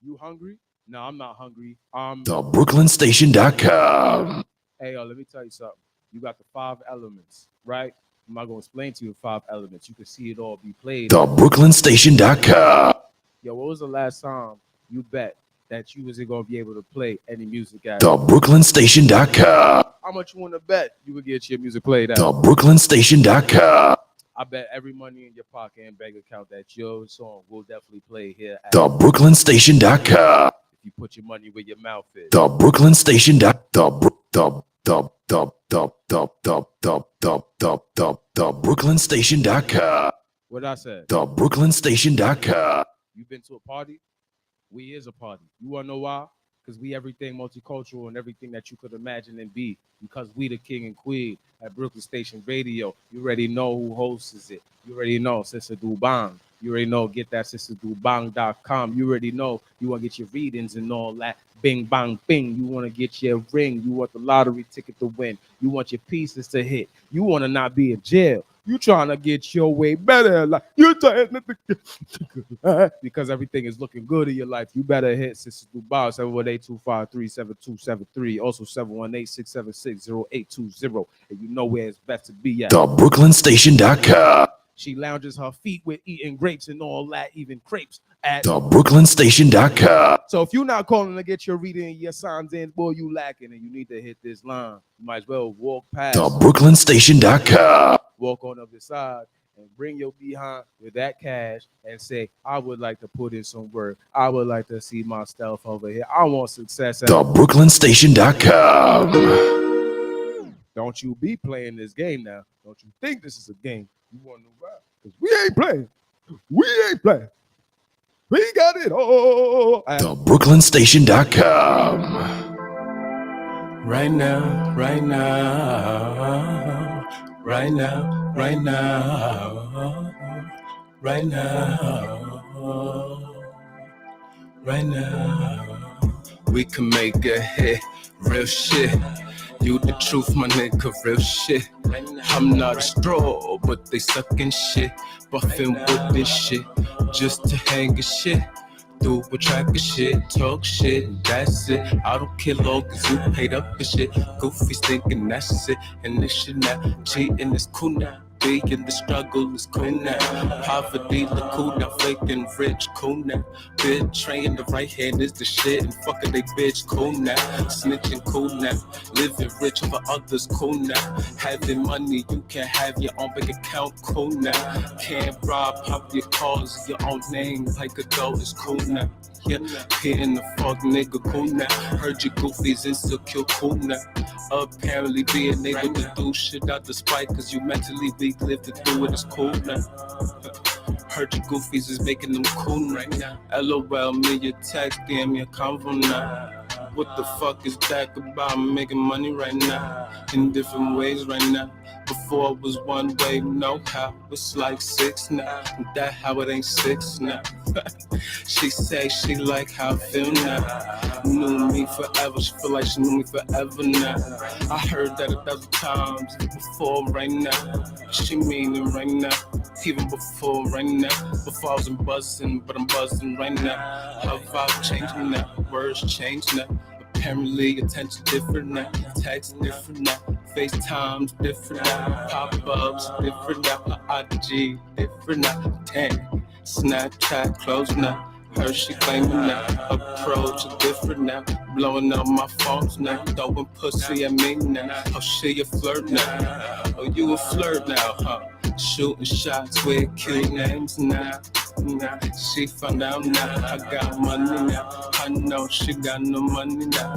You hungry? No, I'm not hungry. TheBrooklynStation.com. Hey, let me tell you something. You got the 5 elements, right? I'm not gonna explain to you the 5 elements. You can see it all be played. TheBrooklynStation.com. Yo, what was the last time you bet that you wasn't gonna be able to play any music at? TheBrooklynStation.com. How much you want to bet you would get your music played at? TheBrooklynStation.com. I bet every money in your pocket and bank account that your song will definitely play here at TheBrooklynStation.com. if you put your money where your mouth is. TheBrooklynStation.com. What I said? TheBrooklynStation.com. You been to a party? We is a party. You wanna know why? Because we everything multicultural and everything that you could imagine and be. Because we the king and queen at Brooklyn Station Radio. You already know who hosts it. You already know Sister Dubang. You already know get that sisterdubang.com. You already know you want to get your readings and all that. Bing, bang, bing. You want to get your ring. You want the lottery ticket to win. You want your pieces to hit. You want to not be in jail. You trying to get your way better. Like you trying to because everything is looking good in your life. You better hit Sister Dubang 718-253-7273. Also 718-676-0820. And you know where it's best to be at. TheBrooklynStation.com. She lounges her feet with eating grapes and all that, even crepes at TheBrooklynStation.com. So if you're not calling to get your reading and your signs in, boy, you lacking and you need to hit this line. You might as well walk past. TheBrooklynStation.com. Walk on up the side and bring your behind with that cash and say, I would like to put in some work. I would like to see myself over here. I want success. TheBrooklynStation.com. Don't you be playing this game now. Don't you think this is a game. You want to know why? Because we ain't playing. We ain't playing. We got it all. TheBrooklynStation.com. Right now, right now, right now, right now, right now, right now. We can make a hit, real shit. You the truth, my nigga, real shit. I'm not a straw, but they sucking shit. Buffing with this shit, just to hang a shit. Do a track of shit, talk shit, that's it. I don't care long as you paid up for shit. Goofy's thinking that's it, and this shit now. Cheating is cool now. Being the struggle is cool now. Poverty look cool now. Faking rich cool now. Betraying the right hand is the shit. And fucking they bitch cool now. Snitching cool now. Living rich for others cool now. Having money you can have your own bank account cool now. Can't rob pop your cars your own name like a dog is cool now. Yeah, hitting the fuck nigga cool now. Heard your goofies insecure cool now. Apparently being able to do shit out the spite cause you mentally weak, live to do it is cool now. Heard your goofies is making them cool right now. LOL, me your text, damn your convo now. What the fuck is that about? I'm making money right now, in different ways right now. Before it was one way, no how. It's like six now. That how it ain't six now. She say she like how I feel now. Knew me forever, she feel like she knew me forever now. I heard that 1,000 times before right now. She mean it right now. Even before right now. Before I wasn't buzzing, but I'm buzzing right now. Her vibe changing now, words change now. Apparently attention different now, text different now, FaceTime's different now, pop-ups different now, IG different now, dang, Snapchat closed now. Her she claiming now, approach is different now, blowing up my phones now, throwing pussy at me now. Oh she a flirt now, oh you a flirt now, huh? Shooting shots with cute names now. Nah, she found out now, I got money now. I know she got no money now.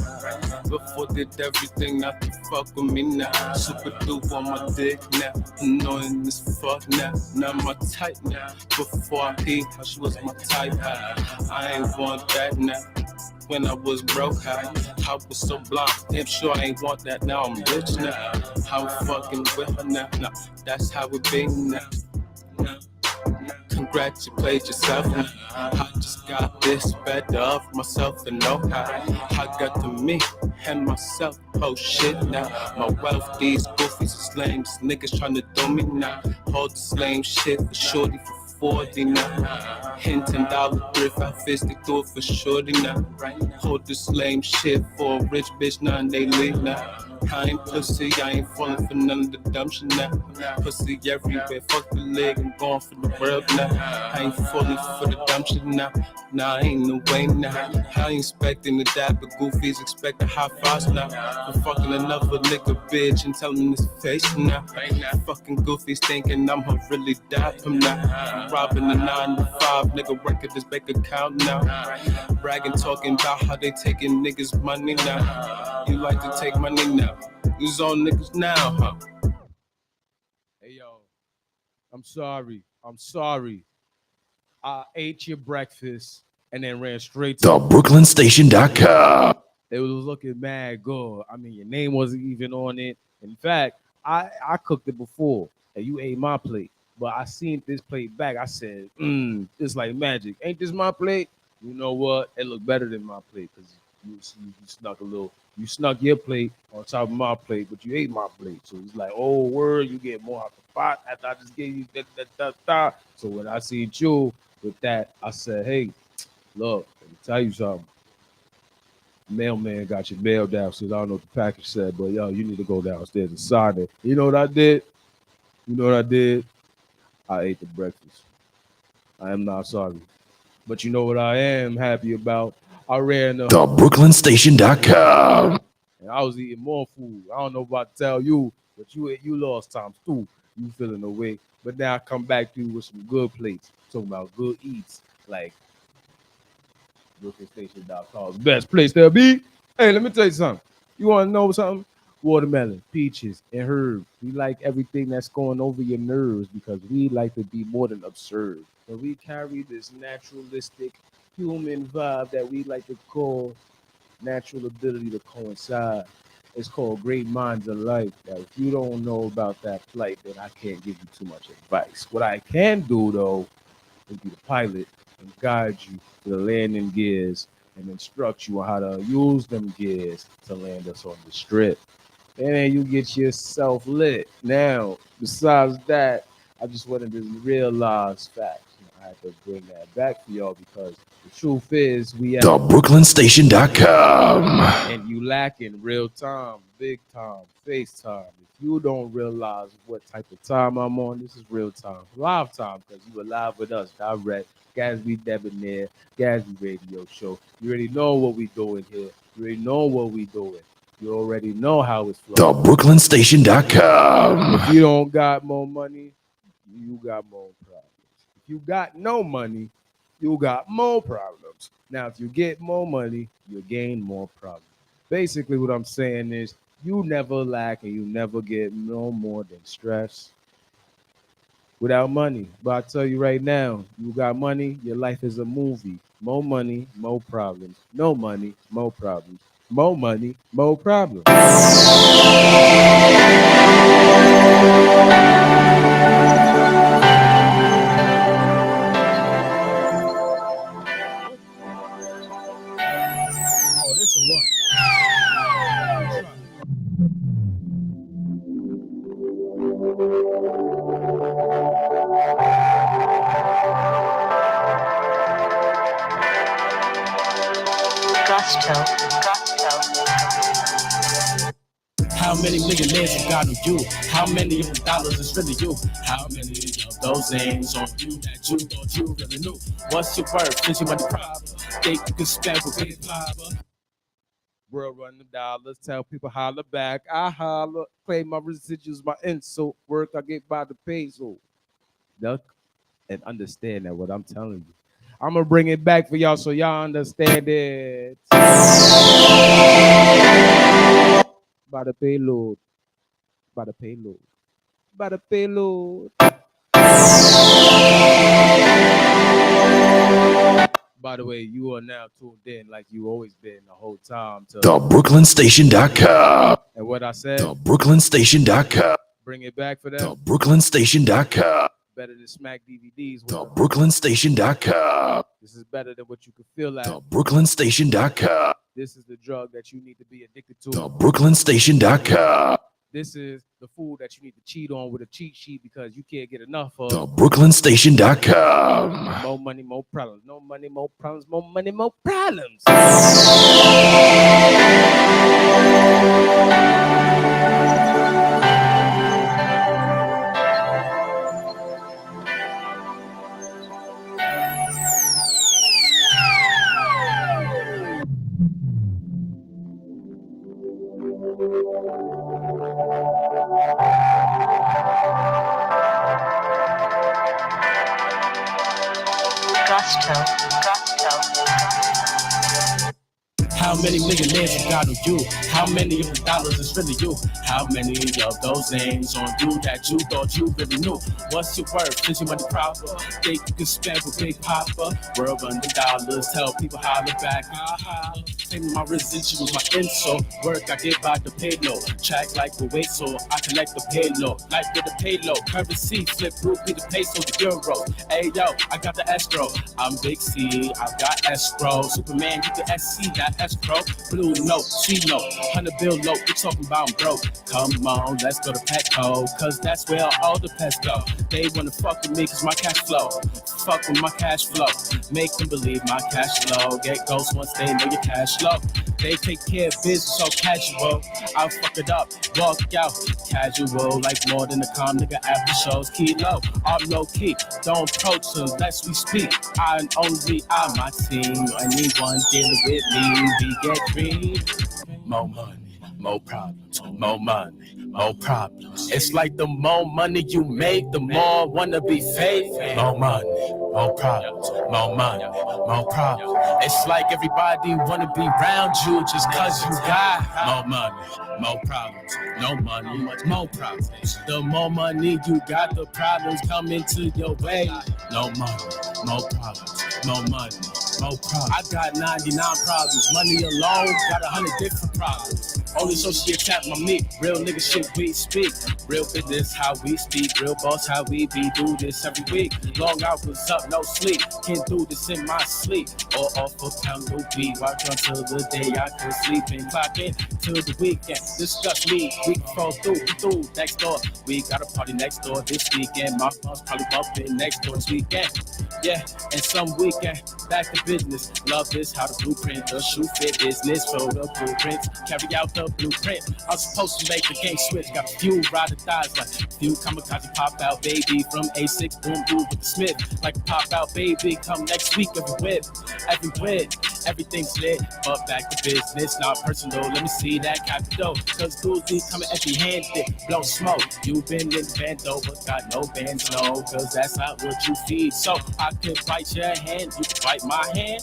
Before did everything not to fuck with me now. Super dupe on my dick now. Annoying as fuck now. Not my type now. Before I peed, she was my type. I ain't want that now. When I was broke, I was so blind. Damn sure I ain't want that. Now I'm rich now. I'm fucking with her now. Nah, that's how it be now. Congratulate yourself. I just got this better of myself and know how I got to me and myself. Oh shit now. My wealth, these goofies is lame. These niggas trying to do me now. All this lame shit for shorty for 40 now. And $10 thrift outfits, they do it for shorty now. Hold this lame shit for a rich bitch now and they leave now. I ain't pussy, I ain't falling for none of the dumb shit now. Pussy everywhere, fuck the leg, I'm going for the world now. I ain't falling for the dumb shit now. Nah, ain't no way now. I ain't expecting to die, but goofies expect a high fives now. For fucking another nigga bitch and telling his face now. Fucking goofies thinking I'm gonna really die from now. I'm robbing the 9 to 5, nigga working this bank account now. Bragging, talking about how they taking niggas money now. You like to take money now. Use on niggas now, huh? Hey yo, I'm sorry. I ate your breakfast and then ran straight to TheBrooklynStation.com. It was looking mad good. I mean, your name wasn't even on it. In fact, I cooked it before and you ate my plate. But I seen this plate back. I said, it's like magic. Ain't this my plate? You know what? It looked better than my plate because you snuck a little. You snuck your plate on top of my plate, but you ate my plate. So it's like, oh, word, you get more out the pot after I just gave you that. So when I seen you with that, I said, hey, look, let me tell you something. Mailman got your mail downstairs. I don't know what the package said, but yo, you need to go downstairs and sign it. You know what I did? I ate the breakfast. I am not sorry. But you know what I am happy about? I ran TheBrooklynStation.com. and I was eating more food. I don't know about to tell you, but you lost times too. You feeling away. But now I come back to you with some good plates. Talking about good eats. Like BrooklynStation.com. Best place to be. Hey, let me tell you something. You want to know something? Watermelon, peaches, and herbs. We like everything that's going over your nerves because we like to be more than absurd. But we carry this naturalistic human vibe that we like to call natural ability to coincide. It's called great minds alike. Now, if you don't know about that flight, then I can't give you too much advice. What I can do, though, is be the pilot and guide you to the landing gears and instruct you on how to use them gears to land us on the strip. And then you get yourself lit. Now, besides that, I just wanted to realize facts. I had to bring that back for y'all because the truth is we have TheBrooklynStation.com. and you lacking real time, big time, FaceTime. If you don't realize what type of time I'm on, this is real time, live time, because you are live with us direct. Gazbe Debonair, Gazbe Radio Show. You already know what we doing here. You already know what we doing. You already know how it's flowing. TheBrooklynStation.com. If you don't got more money, you got more problems. If you got no money, you got more problems. Now, if you get more money, you gain more problems. Basically, what I'm saying is you never lack and you never get no more than stress without money. But I tell you right now, you got money, your life is a movie. More money, more problems. No money, more problems. more money, more problems. Oh, this a one. How many millionaires you got on you? How many of the dollars is really you? How many of those names on you that you thought you really knew? What's your worth? Since you money problem, think you can spend with big papa. World run the dollars, tell people holler back. I holler, claim my residuals, my insult. Work I get by the peso. Duck and understand that what I'm telling you. I'm gonna bring it back for y'all so y'all understand it. By the payload. By the payload. By the payload. By the way, you are now tuned in like you always been the whole time to TheBrooklynStation.com. And what I said, TheBrooklynStation.com. bring it back for them. TheBrooklynStation.com. Better than Smack DVDs. TheBrooklynStation.com. This is better than what you can feel at. TheBrooklynStation.com. This is the drug that you need to be addicted to. TheBrooklynStation.com. This is the food that you need to cheat on with a cheat sheet because you can't get enough of. TheBrooklynStation.com. More money, more problems. No money, more problems. More money, more problems. How many millionaires you got on you? How many of the dollars is really you? How many of those names on you that you thought you really knew? What's your worth? Since you money proper, think you can spend with big papa. World run the dollars, tell people holler back. Take my residuals, my insult. Work I get by the payload. Track like the weight, so I collect the payload. Like with the payload, currency flip rupee the peso, the euro. Hey yo, I got the escrow. I'm Big C, I got escrow. Superman, you can SC that escrow. Blue note, C note, 100 bill note. You talking about I'm broke? Come on, let's go to Petco, cause that's where all the pets go. They wanna fuck with me cause my cash flow. Fuck with my cash flow. Make them believe my cash flow. Get ghosts once they know your cash flow. They take care of business so casual. I'll fuck it up, walk out. Casual, like more than a calm nigga after shows. Key low, I'm low key. Don't approach unless we speak. I and only I, my team. Anyone dealing with me, we get green. More money, more problems. More money, more problems. It's like the more money you make, the more wanna be fake. More money, more problems. More money, more problems. It's like everybody wanna be around you just cause you got more money, more problems. No money, much more problems. The more money you got, the problems come into your way. No money, more problems. More money, more problems. I got 99 problems. Money alone got 100 different problems. Only so she attack my meat. Real nigga shit we speak. Real business how we speak. Real boss how we be. Do this every week. Long hours up, no sleep. Can't do this in my sleep. Or off of town, no beat. Watch until the day I can sleep and clock in till the weekend. Discuss me. We can fall through next door. We got a party next door this weekend. My boss probably bumping next door this weekend. Yeah, and some weekend back to business. Love this how the blueprint the shoe fit business. For the blueprints, carry out the blueprint. I'm supposed to make the game switch. Got a few ride or dies like few kamikaze pop out baby from A6 boom boom with the Smith. Like a pop out baby come next week every whip, everything's lit. But back to business, not personal. Let me see that capital. Cause Goosey coming empty handed, blow smoke. You been in the band though, but got no bands, no. Cause that's not what you feed. So I could bite your hand, you could bite my hand.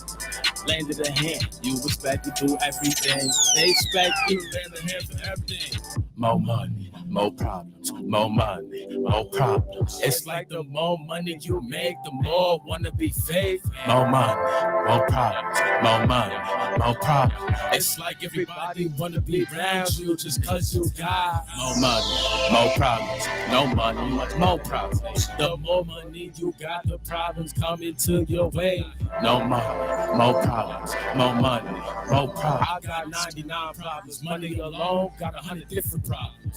Landed a hand, you expect to do everything. They expect you to land a hand for everything. More money, more problems, more money, more problems. It's like the more money you make, the more wanna be fake. More money, more problems, more money, more problems. It's like everybody wanna be around you just cause you got more money, more problems, no money, more problems. The more money you got, the problems coming to your way. No money, more problems, more money, more problems. I got 99 problems, money alone got 100 different problems.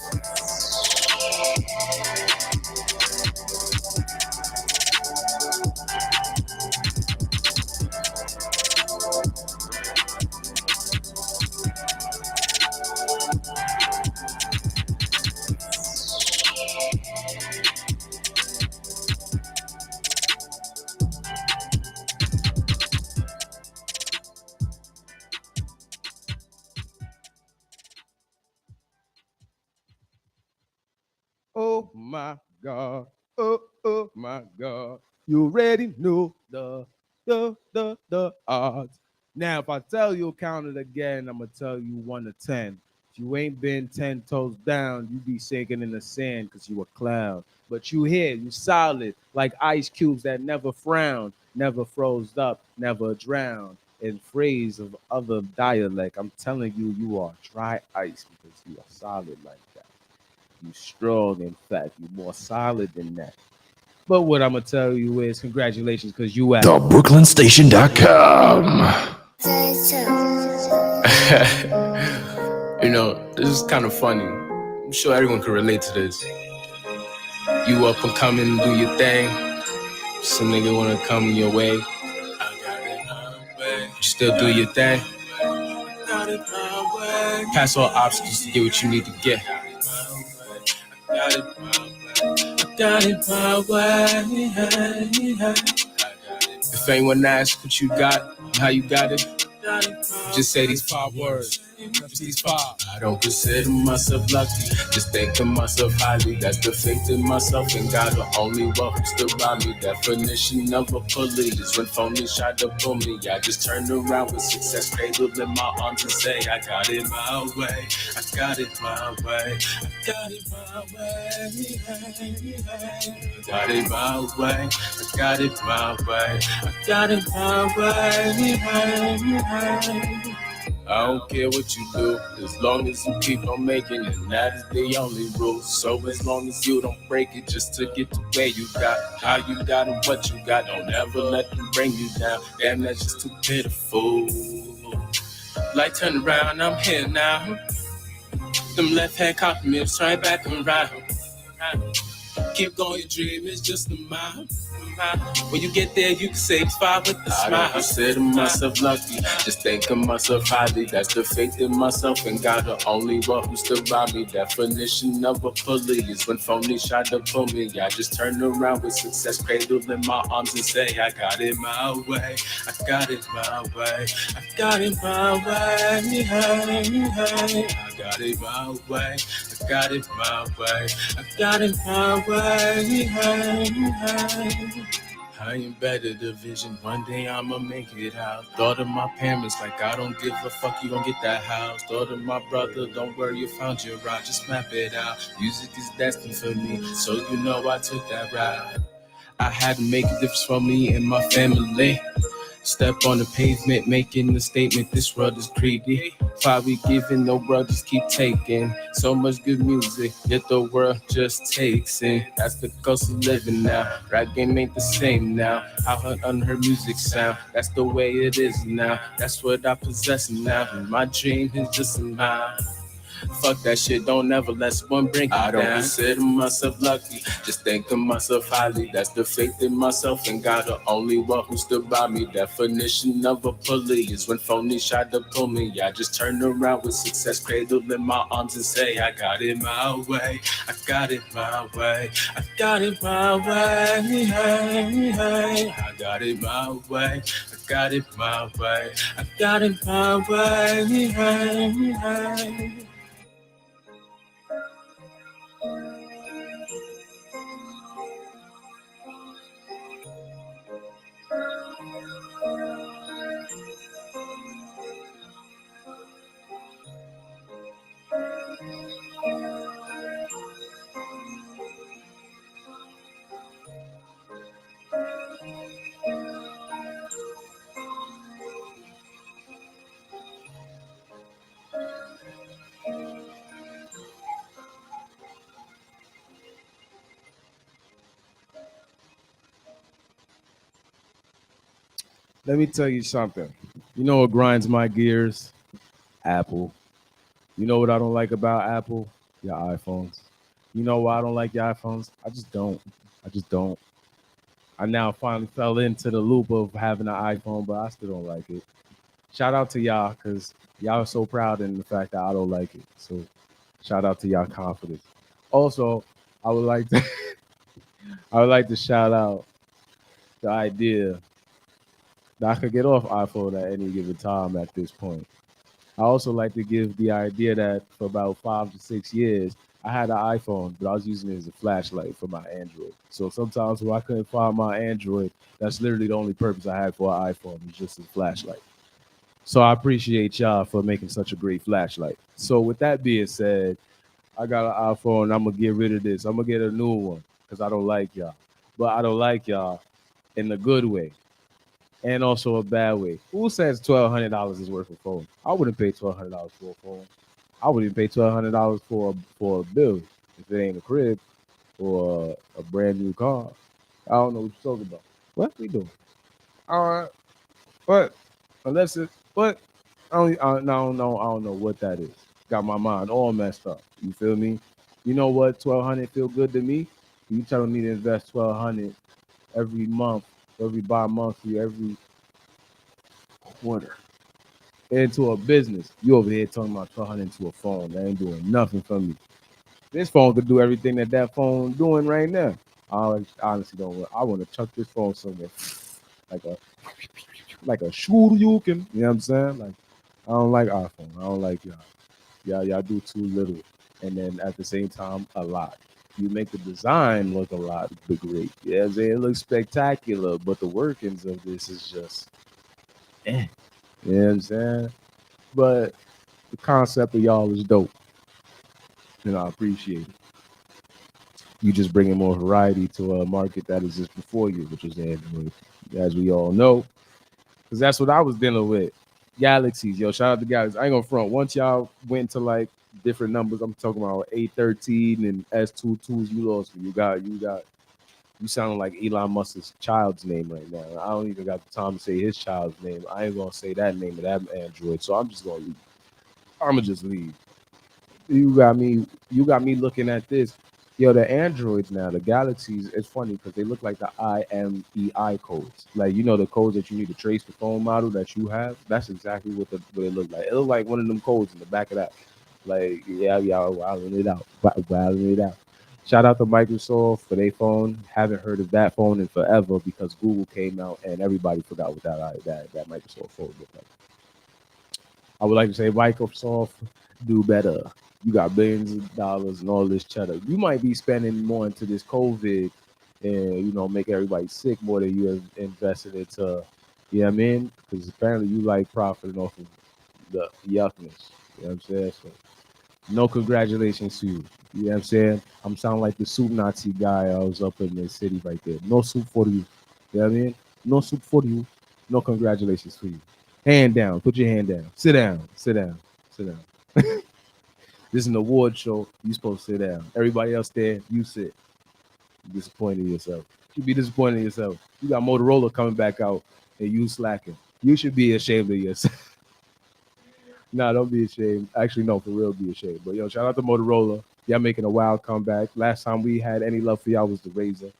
Oh my God. Oh my God. You already know the odds. Now, if I tell you count it again, I'm gonna tell you 1 to 10. If you ain't been 10 toes down, you be sinking in the sand because you a clown. But you here, you solid, like ice cubes that never frown, never froze up, never drowned. In phrase of other dialect, I'm telling you, you are dry ice because you are solid like that. You strong, in fact, you more solid than that. But what I'm gonna tell you is congratulations, because you at TheBrooklynStation.com. You know, this is kind of funny. I'm sure everyone can relate to this. You up and coming and do your thing. Some nigga wanna come your way. You still do your thing. Pass all obstacles to get what you need to get. Got it my way. If anyone asks what you got, how you got it, just say these 5 words. Just these 5. I don't consider myself lucky, just think of myself highly. That's the faith in myself and God, the only one who stood by me. Definition of a bully is when phonies tried to pull me. I just turned around with success cradled in my arms and say, I got it my way. I got it my way. I got it my way. I got it my way. I got it my way. I got it my way. I don't care what you do, as long as you keep on making it, that is the only rule. So as long as you don't break it just to get to where you got, how you got and what you got, don't ever let them bring you down. Damn, that's just too pitiful. Like turn around, I'm here now. Them left hand compliments, try back around. Keep going, your dream is just a mile. When you get there, you can say it's 5 with a smile. I don't consider myself lucky, just think of myself highly. That's the faith in myself and God, the only one who stood by me. Definition of a bully is when phonies tried to pull me. I just turn around with success cradled in my arms and say, I got it my way. I got it my way. I got it my way. I got it my way. I got it my way. I got it my way. I ain't better the vision, one day I'ma make it out. Thought of my parents like I don't give a fuck, you gon' get that house. Thought of my brother, don't worry, you found your route, just map it out. Music is destined for me, so you know I took that route. I had to make a difference for me and my family. Step on the pavement, making the statement, this world is greedy. 5 we giving, no world just keep taking. So much good music, yet the world just takes in. That's the cost of living now. Rap game ain't the same now. How her unheard music sound, that's the way it is now. That's what I possess now. My dream is just a mile. Fuck that shit, don't ever let someone bring it down. I don't consider myself lucky, just think of myself highly. That's the faith in myself and God, the only one who stood by me. Definition of a bully is when phonies tried to pull me. I just turned around with success cradled in my arms and say, I got it my way. I got it my way. I got it my way. I got it my way. I got it my way. I got it my way. Let me tell you something. You know what grinds my gears? Apple. You know what I don't like about Apple? Your iPhones. You know why I don't like your iPhones? I just don't. I just don't. I now finally fell into the loop of having an iPhone, but I still don't like it. Shout out to y'all because y'all are so proud in the fact that I don't like it. So shout out to y'all confidence. Also, I would like to I would like to shout out the idea that I could get off iPhone at any given time at this point. I also like to give the idea that for about 5 to 6 years, I had an iPhone, but I was using it as a flashlight for my Android. So sometimes when I couldn't find my Android, that's literally the only purpose I had for an iPhone, was just a flashlight. So I appreciate y'all for making such a great flashlight. So with that being said, I got an iPhone. I'm gonna get rid of this. I'm gonna get a new one because I don't like y'all. But I don't like y'all in a good way and also a bad way. Who says $1,200 is worth a phone? I wouldn't pay $1,200 for a phone. I wouldn't pay $1,200 for a bill if it ain't a crib or a brand new car. I don't know what you're talking about. What we doing? All right, but unless it, but I don't know what that is. Got my mind all messed up. You feel me? You know what? 1,200 feel good to me. You telling me to invest 1,200 every month, every bi-monthly, every quarter into a business. You over here talking about 1,200 into a phone that ain't doing nothing for me. This phone could do everything that phone doing right now. I honestly don't. I want to chuck this phone somewhere, like a shuriken. You know what I'm saying? Like I don't like iPhone. I don't like y'all. Y'all do too little, and then at the same time, a lot. You make the design look a lot but great. Yeah, it looks spectacular, but the workings of this is just, eh. You know what I'm saying? But the concept of y'all is dope, and I appreciate it. You just bringing more variety to a market that is just before you, which is Android, as we all know, because that's what I was dealing with. Galaxies, yo, shout out to Galaxies. I ain't gonna front. Once y'all went to like different numbers, I'm talking about A13 and S22s. You lost me. You sound like Elon Musk's child's name right now. I don't even got the time to say his child's name. I ain't gonna say that name of that Android. So I'm just gonna leave. I'ma just leave. You got me looking at this. Yo, the Androids now, the Galaxies, it's funny because they look like the IMEI codes. Like, you know, the codes that you need to trace the phone model that you have. That's exactly what it looked like. It looked like one of them codes in the back of that. Like, yeah, y'all wilding it out. Wilding it out. Shout out to Microsoft for their phone. Haven't heard of that phone in forever because Google came out and everybody forgot what that Microsoft phone looked like. I would like to say Microsoft, do better. You got billions of dollars and all this cheddar. You might be spending more into this COVID and make everybody sick more than you have invested into. You know what I mean? Because apparently you like profiting off of the yuckness. You know what I'm saying? So no congratulations to you. You know what I'm saying? I'm sounding like the soup Nazi guy. I was up in the city right there. No soup for you. You know what I mean? No soup for you. No congratulations for you. Hand down. Put your hand down. Sit down. Sit down. Sit down. This is an award show. You supposed to sit down. Everybody else there, you sit. You're disappointed in yourself. You should be disappointed in yourself. You got Motorola coming back out and you slacking. You should be ashamed of yourself. Nah, don't be ashamed. Actually, no, for real, be ashamed. But yo, shout out to Motorola. Y'all making a wild comeback. Last time we had any love for y'all was the Razor.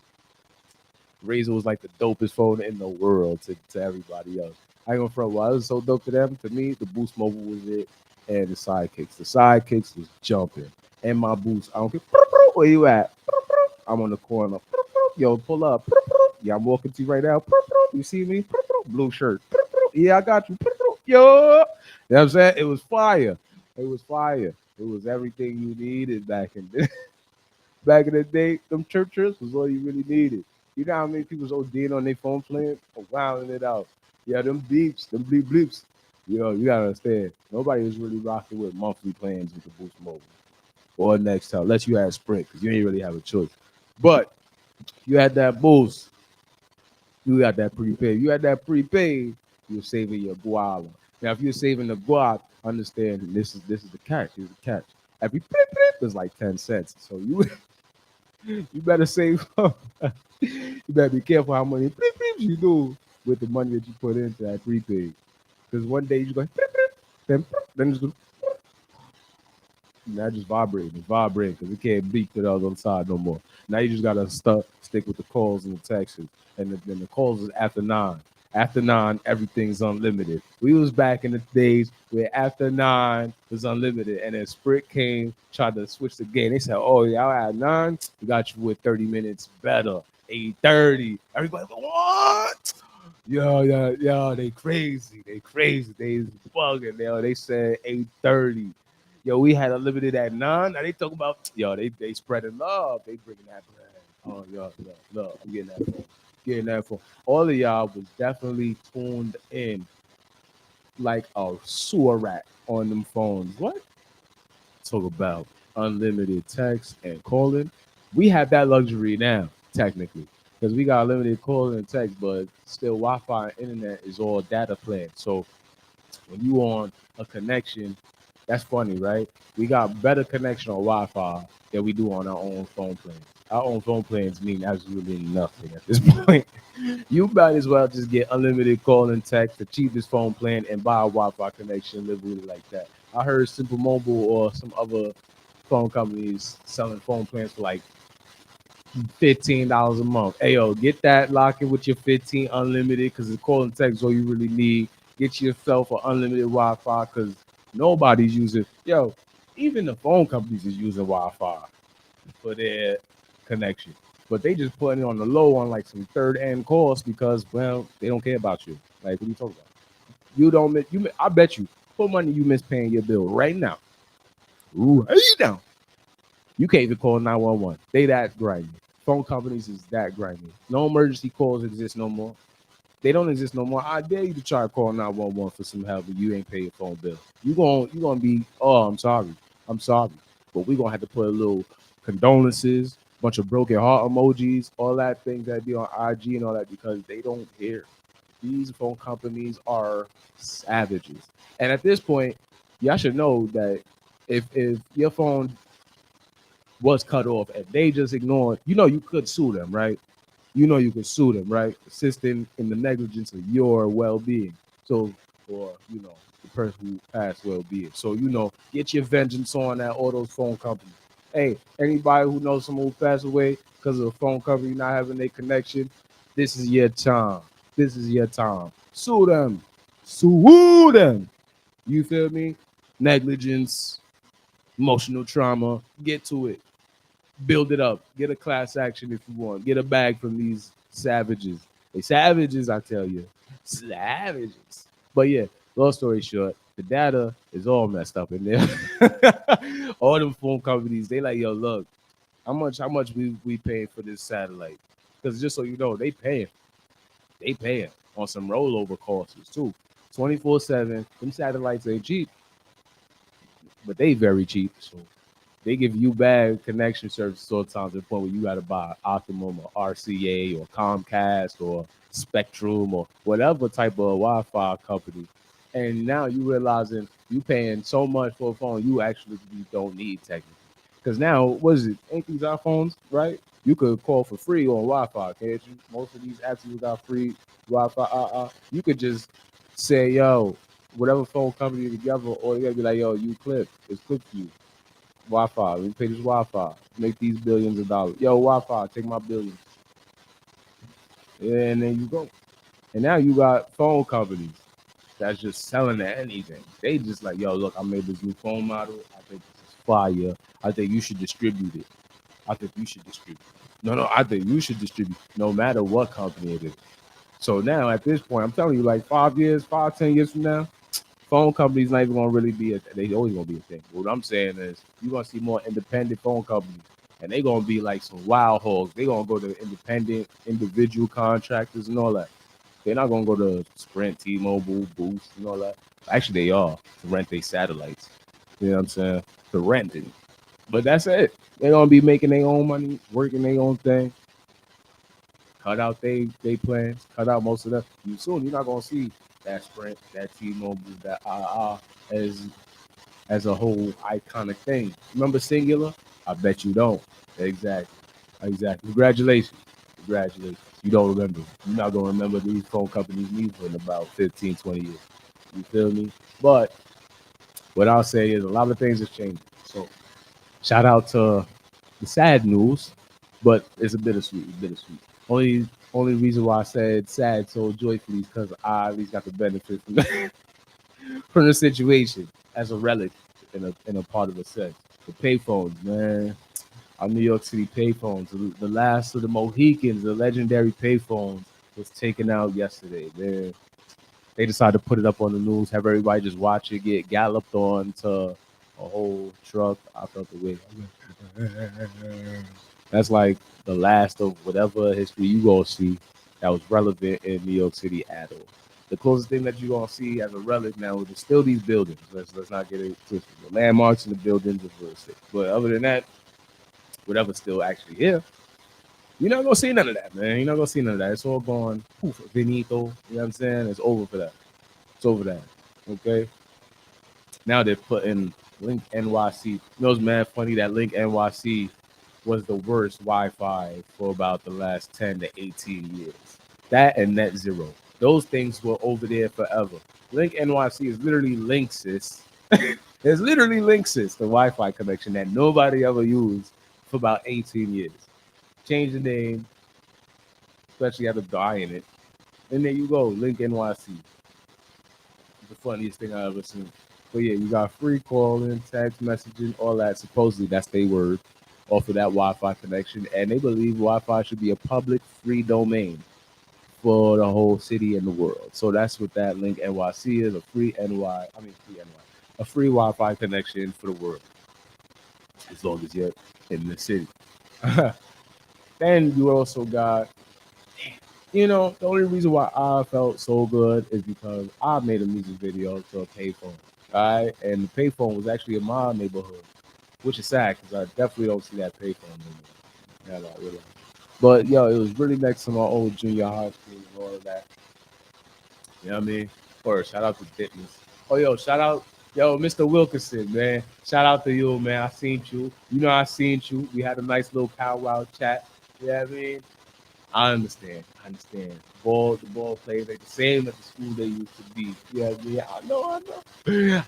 Razor was like the dopest phone in the world to everybody else. I ain't gonna front. Why it was so dope to them. To me, the Boost Mobile was it, and the Sidekicks. The Sidekicks was jumping. And my Boost, I don't care where you at. I'm on the corner. Yo, pull up. Yeah, I'm walking to you right now. You see me? Blue shirt. Yeah, I got you. Yo. You know what I'm saying? It was fire. It was fire. It was everything you needed back in the day. Them chirps was all you really needed. You know how many people was ODing on their phone playing? Or wilding it out. Yeah, them beeps, them bleep bleeps. Yo, you gotta understand. Nobody was really rocking with monthly plans with the Boost Mobile or Nextel, unless you had Sprint, because you ain't really have a choice. But you had that Boost. You got that prepaid. You had that prepaid. You're saving your guala. Now, if you're saving the guap, understand this is the catch. Here's the catch. Every blip blip is like 10 cents. So you better save up. You better be careful how many blip blips you do. with the money that you put into that prepaid. Because one day you go, then it's just, now just vibrating, it's vibrating because it can't beat to the other side no more. Now you just gotta stick with the calls and the texts, and then the calls is after 9. After 9, everything's unlimited. We was back in the days where after 9 was unlimited, and then Sprint came, tried to switch the game. They said, "Oh, y'all at 9, we got you with 30 minutes better, 8:30." Everybody, what? Yo, they crazy, they bugging. They said 8:30. Yo, we had unlimited at 9. Now they talk about, yo, they spreading love. They bringing that bread. Oh, yo, love. I'm getting that phone. Getting that phone. All of y'all was definitely tuned in like a sewer rat on them phones. What? Talk about unlimited text and calling. We have that luxury now, technically, because we got limited calling and text, but still Wi-Fi and internet is all data plan. So when you on a connection, that's funny, right? We got better connection on Wi-Fi than we do on our own phone plans. Our own phone plans mean absolutely nothing at this point. You might as well just get unlimited call and text, the cheapest phone plan, and buy a Wi-Fi connection, live with it like that. I heard Simple Mobile or some other phone companies selling phone plans for like $15 a month. Hey, yo, get that, lock in with your 15 unlimited because it's call and text is all you really need. Get yourself an unlimited Wi-Fi because nobody's using. Yo, even the phone companies is using Wi-Fi for their connection, but they just putting it on the low on like some third end costs because, well, they don't care about you. Like, what are you talking about? You don't miss. I bet you put money you miss paying your bill right now. Right now. You can't even call 911. They that grimy. Phone companies is that grimy. No emergency calls exist no more. They don't exist no more. I dare you to try to call 911 for some help, but you ain't pay your phone bill. You gonna be, oh, I'm sorry, but we gonna have to put a little condolences, bunch of broken heart emojis, all that things that be on IG and all that because they don't care. These phone companies are savages, and at this point, y'all should know that if your phone was cut off and they just ignored, you could sue them, right? You could sue them, right? Assisting in the negligence of your well-being. So, or, the person who passed well-being. So, get your vengeance on that, all those phone companies. Hey, anybody who knows someone who passed away because of a phone company not having a connection, this is your time. This is your time. Sue them. Sue them. You feel me? Negligence, emotional trauma. Get to it. Build it up. Get a class action if you want. Get a bag from these savages. They savages, I tell you. Savages. But yeah, long story short, the data is all messed up in there. All them phone companies, they like, yo, look, how much we paying for this satellite? Because just so you know, they paying on some rollover costs too. 24/7. Them satellites ain't cheap, but they very cheap. So they give you bad connection services all the time to the point where you got to buy Optimum or RCA or Comcast or Spectrum or whatever type of Wi-Fi company. And now you realizing you paying so much for a phone you actually don't need technically. Because now, what is it? Ain't these iPhones, right? You could call for free on Wi-Fi, can't you? Most of these apps you got free Wi-Fi. You could just say, yo, whatever phone company together, or you gotta be like, yo, you clip. It's clip for you. Wi-Fi. Let me pay this Wi-Fi. Make these billions of dollars. Yo, Wi-Fi, take my billions. And then you go. And now you got phone companies that's just selling at anything. They just like, yo, look, I made this new phone model. I think this is fire. I think you should distribute it. No, I think you should distribute no matter what company it is. So now at this point, I'm telling you, like 10 years from now, phone companies not even gonna really be they always gonna be a thing. What I'm saying is you're gonna see more independent phone companies and they gonna be like some wild hogs. They gonna go to independent individual contractors and all that. They're not gonna go to Sprint, T-Mobile, Boost, and all that. Actually, they are to rent their satellites. You know what I'm saying? To rent it. But that's it. They're gonna be making their own money, working their own thing. Cut out they plans, cut out most of them. You're not gonna see that Sprint, that T-Mobile, that as a whole iconic thing. Remember Singular? I bet you don't. Exactly. Congratulations. You don't remember. You're not going to remember these phone companies neither in about 15, 20 years. You feel me? But what I'll say is a lot of things have changed. So shout out to the sad news, but it's a bittersweet, bittersweet. Only reason why I said sad so joyfully is because I at least got the benefit from the situation as a relic in a part of a sense. The payphones, man. Our New York City payphones, the last of the Mohicans, the legendary payphones, was taken out yesterday, man. They decided to put it up on the news, have everybody just watch it get galloped on to a whole truck. I felt the way. That's like the last of whatever history you gonna see that was relevant in New York City at all. The closest thing that you gonna see as a relic now is still these buildings. Let's not get it twisted. The landmarks and the buildings is real estate. But other than that, whatever's still actually here, you're not gonna see none of that, man. You're not gonna see none of that. It's all gone. Poof, finito. You know what I'm saying? It's over for that. It's over that. Okay. Now they're putting Link NYC. You know, it's mad funny that Link NYC was the worst Wi-Fi for about the last 10 to 18 years. That and Net Zero. Those things were over there forever. Link NYC is literally Linksys. It's literally Linksys, the Wi-Fi connection that nobody ever used for about 18 years. Change the name, especially had a die in it. And there you go, Link NYC. The funniest thing I ever seen. But yeah, you got free calling, text messaging, all that. Supposedly that's their word off of that Wi-Fi connection. And they believe Wi-Fi should be a public free domain for the whole city and the world. So that's what that Link NYC is, a free a free Wi-Fi connection for the world. As long as you're in the city. Then you also got, you know, the only reason why I felt so good is because I made a music video to a payphone. All right. And the payphone was actually in my neighborhood, which is sad because I definitely don't see that payphone anymore. Yeah, not really. But yo, it was really next to my old junior high school and all of that. You know what I mean? Or shout out to Fitness. Oh, yo, shout out, yo, Mr. Wilkinson, man. Shout out to you, man. I seen you. You know, I seen you. We had a nice little powwow chat. You know what I mean? I understand. The ball players ain't the same at the school they used to be. Yeah, I know.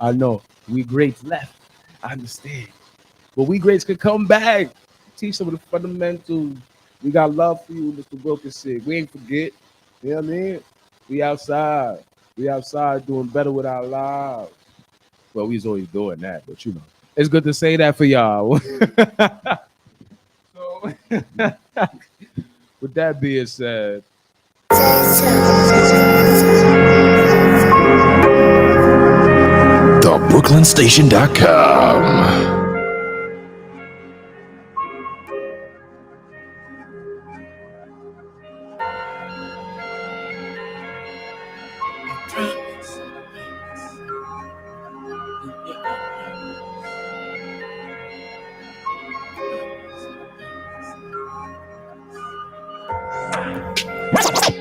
I know. We greats left. I understand. But we greats could come back. Teach some of the fundamentals. We got love for you, Mr. Wilkinson. We ain't forget. You know what I mean? We outside. We outside doing better with our lives. Well, we was always doing that, but you know. It's good to say that for y'all. So with that being said, TheBrooklynStation.com.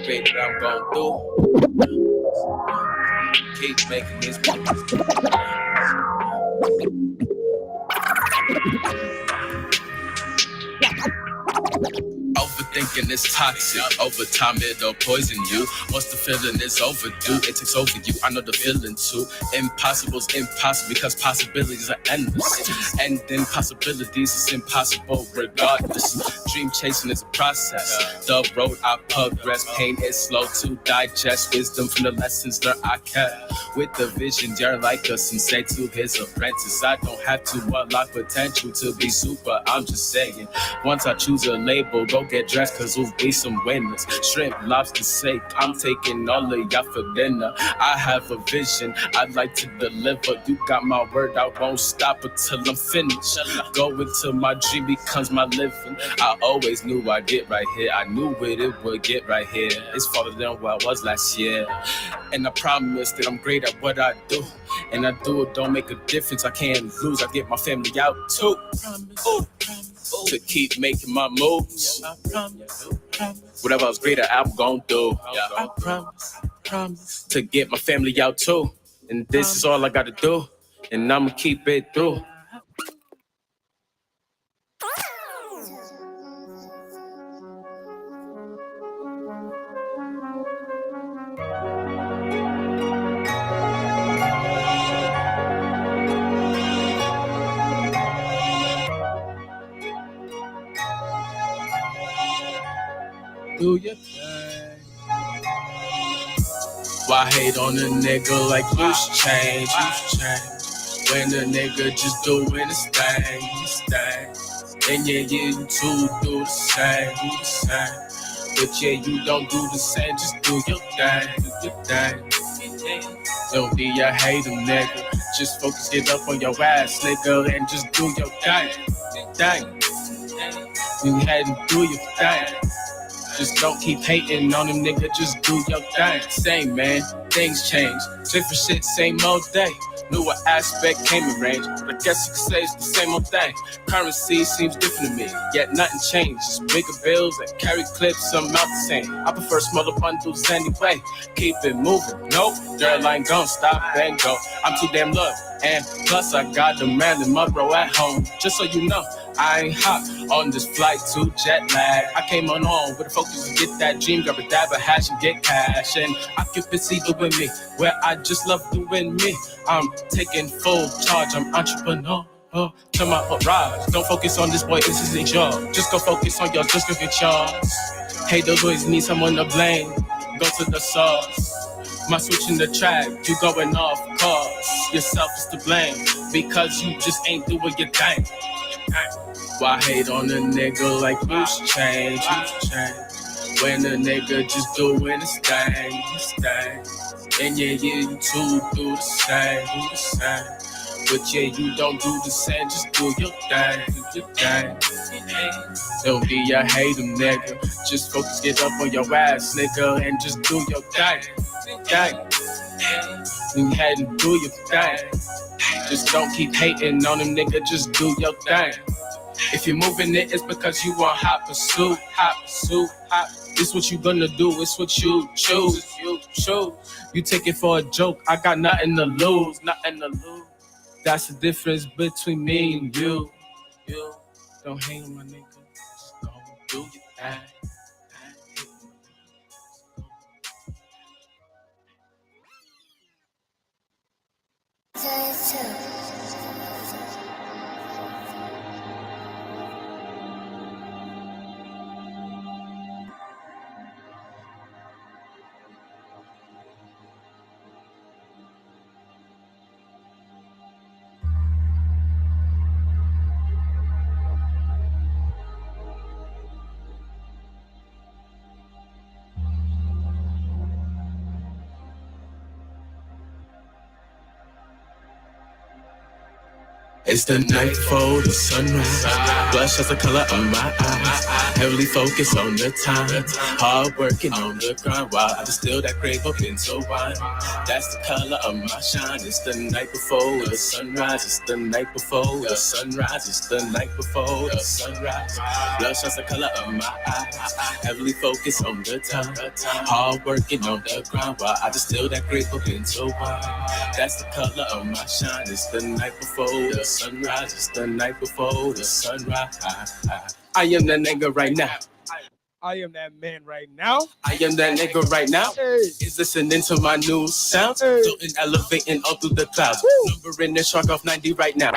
Baby, I'm gon' do. Keep making these Overthinking is toxic. Over time, it'll poison you. Once the feeling is overdue, it takes over you. I know the feeling too. Impossible's impossible because possibilities are endless. And then possibilities is impossible regardless. Dream chasing is a process. The road I progress. Pain is slow to digest. Wisdom from the lessons learned I kept. With the vision, you're like a sensei to his apprentice. I don't have to unlock potential to be super. I'm just saying. Once I choose a label, go get dressed, cause we'll be some winners. Shrimp, lobster, steak, I'm taking all of y'all for dinner. I have a vision, I'd like to deliver. You got my word, I won't stop until I'm finished. Go until my dream becomes my living. I always knew I'd get right here. I knew it would get right here. It's farther than where I was last year. And I promise that I'm great at what I do. And I do it, don't make a difference. I can't lose, I get my family out too. Ooh. To keep making my moves. Whatever I was great at, I'm gon' do. I promise. To get my family out too. And this is all I gotta do. And I'ma keep it through. do your thing. Why hate on a nigga like loose change? When a nigga just doing his thing. And yeah, you too do the same. But yeah, you don't do the same, just do your thing. Don't be a hater, nigga. Just focus, get up on your ass, nigga, and just do your thing. You had to do your thing. Just don't keep hating on them, nigga. Just do your thing. Same, man. Things change. Different shit, same old day. Newer aspect came in range, but I guess you could say it's the same old thing. Currency seems different to me, yet nothing changed. Just bigger bills that carry clips, I'm out the same. I prefer smaller bundles anyway. Keep it moving. Nope, girl, I ain't gon' stop and go. I'm too damn loved, and plus I got the man and my bro at home. Just so you know, I ain't hot on this flight to jet lag. I came on with a focus to get that dream, grab a dab of hash and get cash. And occupancy doing me, where I just love doing me. I'm taking full charge, I'm entrepreneur. To my rise, don't focus on this boy, this isn't yours. Just go focus on yours, just go get yours. Hey, the boys need someone to blame. Go to the source. My switching the track, you going off course. Yourself is to blame, because you just ain't doing your thing. Why hate on a nigga like loose change? When a nigga just doing his thing. And yeah, you too do the same. But yeah, you don't do the same, just do your thing. Don't be a hater, nigga. Just focus, get up on your ass, nigga, and just do your thing. You had to do your thing. Just don't keep hating on them, nigga, just do your thing. If you're moving it, it's because you want hot pursuit. It's what you gonna do, it's what you choose. You take it for a joke, I got nothing to lose. That's the difference between me and you. Don't hate on my nigga, just go do your thing. It's the night before the sunrise. Blush as the color of my eyes. Heavily focused on the time. Hard working on the grind while I distill that grape up into wine. That's the color of my shine. It's the night before the sunrise. It's the night before the sunrise. It's the night before the sunrise. Blush as the color of my eyes. Heavily focused on the time. Hard working on the grind while I distill that grape up into wine. That's the color of my shine. It's the night before the sunrise. It's the night before the sunrise. I am that nigga right now. I am that man right now. I am that nigga right now. Hey. Is listening to my new sound. Hey. Floating, elevating all through the clouds. Numbering the shark off 90 right now.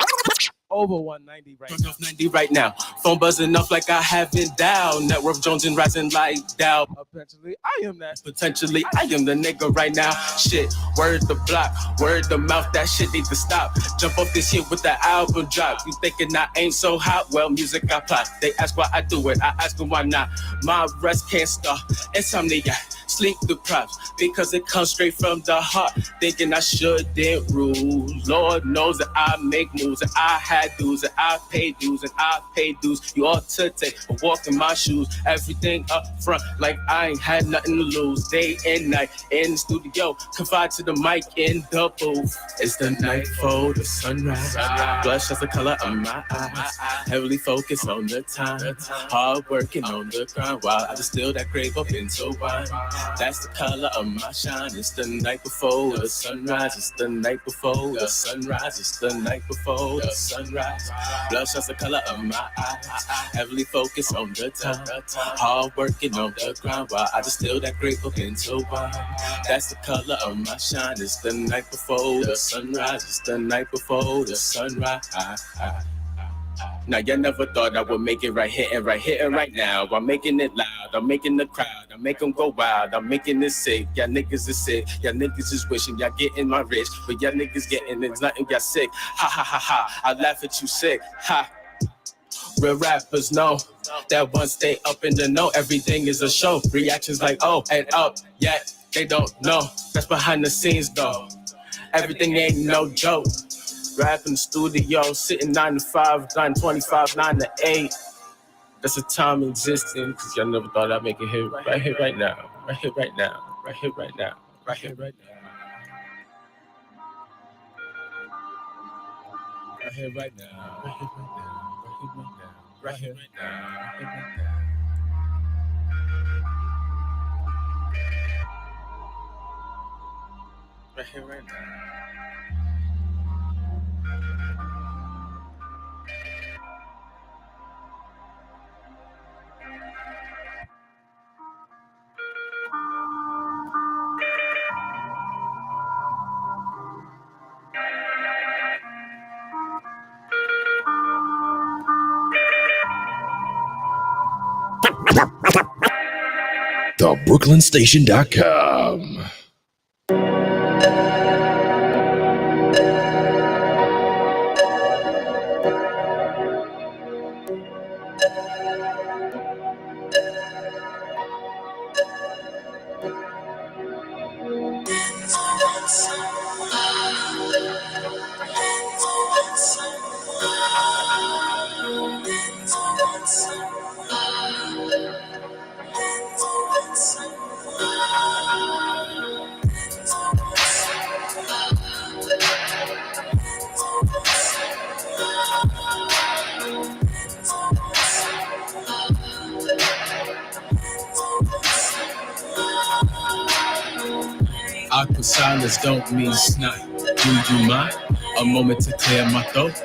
Over 190 right Shark now. off 90 right now. Phone buzzing off like I have it down. Network Jones and rising like down. Potentially, I am that. Potentially, I am the nigga right now. Shit, word the block, word the mouth, that shit need to stop. Jump off this shit with the album drop. You thinking I ain't so hot? Well, music I plot. They ask why I do it, I ask them why not. My rest can't stop. Insomnia, sleep deprived, because it comes straight from the heart. Thinking I shouldn't rule. Lord knows that I make moves, and I had dues, and I paid dues, and I paid dues. You ought to take a walk in my shoes. Everything up front, like I ain't had nothing to lose. Day and night in the studio, confide to the mic in the booth. It's the night for the sunrise. Blush as the color of my eyes. Heavily focused on the time. Hard working on the grind while I distill that grape up into wine. That's the color of my shine. It's the night before the sunrise. It's the night before the sunrise. It's the night before the sunrise. Blush as the color of my eyes. Heavily focused on the time. Hard working on the grind while I distill that grape up into wine. That's the color of my shine. It's the night before the sunrise. It's the night before the sunrise. Now you never thought I would make it right here and right now. I'm making it loud, I'm making the crowd, I make them go wild, I'm making it sick. Y'all niggas is sick, y'all niggas is wishing y'all getting my rich, but y'all niggas getting it's nothing, y'all sick. Ha ha ha ha, I laugh at you sick. Ha. Real rappers know that once they up in the know, everything is a show. Reactions like oh and up, yet they don't know. That's behind the scenes though. Everything ain't no joke. Rap in the studio, sitting 9 to 5, 9 to 25, 9 to 8. That's a time existing, cause y'all never thought I'd make it here, right here, right now. Right here, right now. Right here, right now. Right here, right now. Right here, right now. Right here, right now. Right here, right now. Right here, right now. Right here, right now. Right here, right now. TheBrooklynStation.com. Awkward silence don't mean snot. Do you mind? A moment to clear my throat.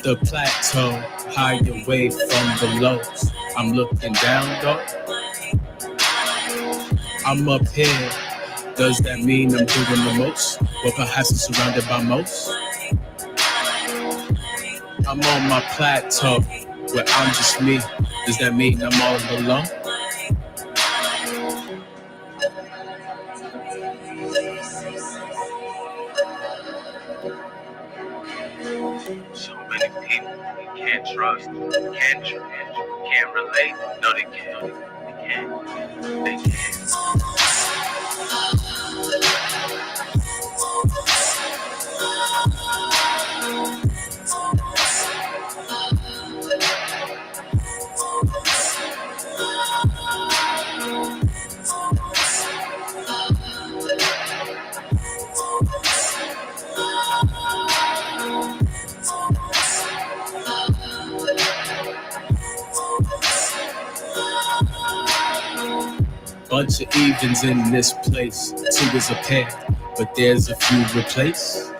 The plateau, high away from the lows. I'm looking down though. I'm up here. Does that mean I'm doing the most? Or perhaps I'm surrounded by most? I'm on my plateau where I'm just me. Does that mean I'm all alone? So many people can't trust, can't relate. No, they can't. They can't. Bunch of evens in this place. Two is a pair, but there's a few replaced.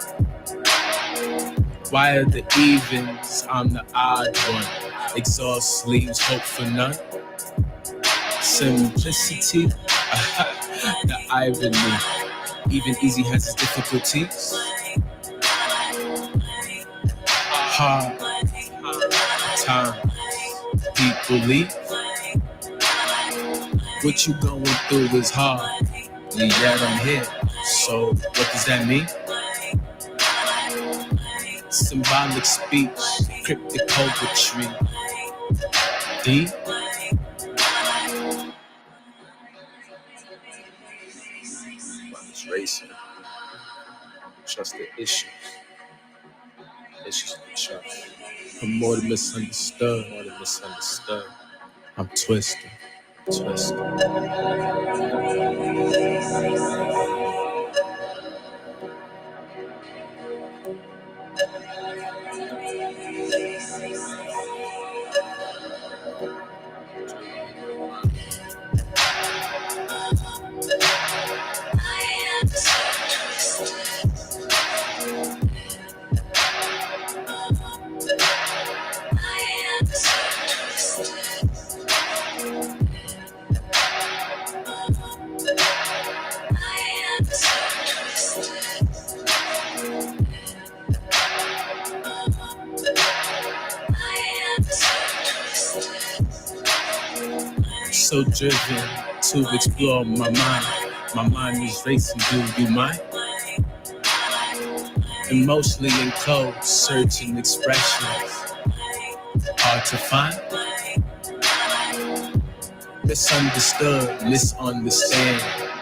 Why are the evens? I'm the odd one. Exhaust sleeves, hope for none. Simplicity, the irony. Even easy has its difficulties. Hard times, people leave. What you going through is hard. Yet I'm here. So what does that mean? Symbolic speech, cryptic poetry. Deep. It's racing. Trust the issues. Issues of the trust. I'm more than misunderstood. I'm twisted. so driven to explore my mind. My mind is racing, do you mind? Emotionally enclosed, searching expressions, hard to find. Misunderstood,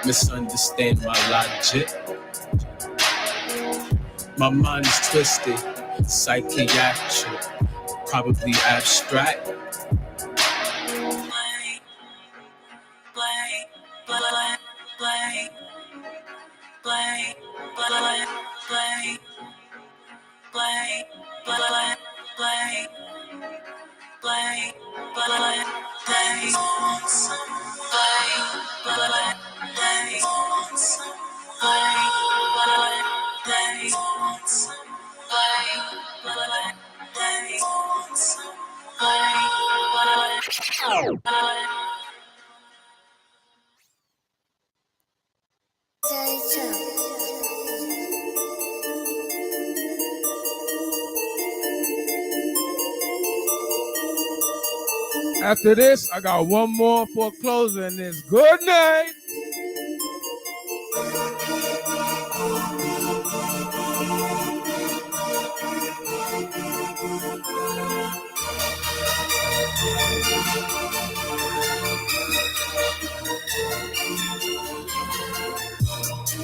misunderstand my logic. My mind is twisted, psychiatric, probably abstract. After this, I got one more for closing, and it's good night.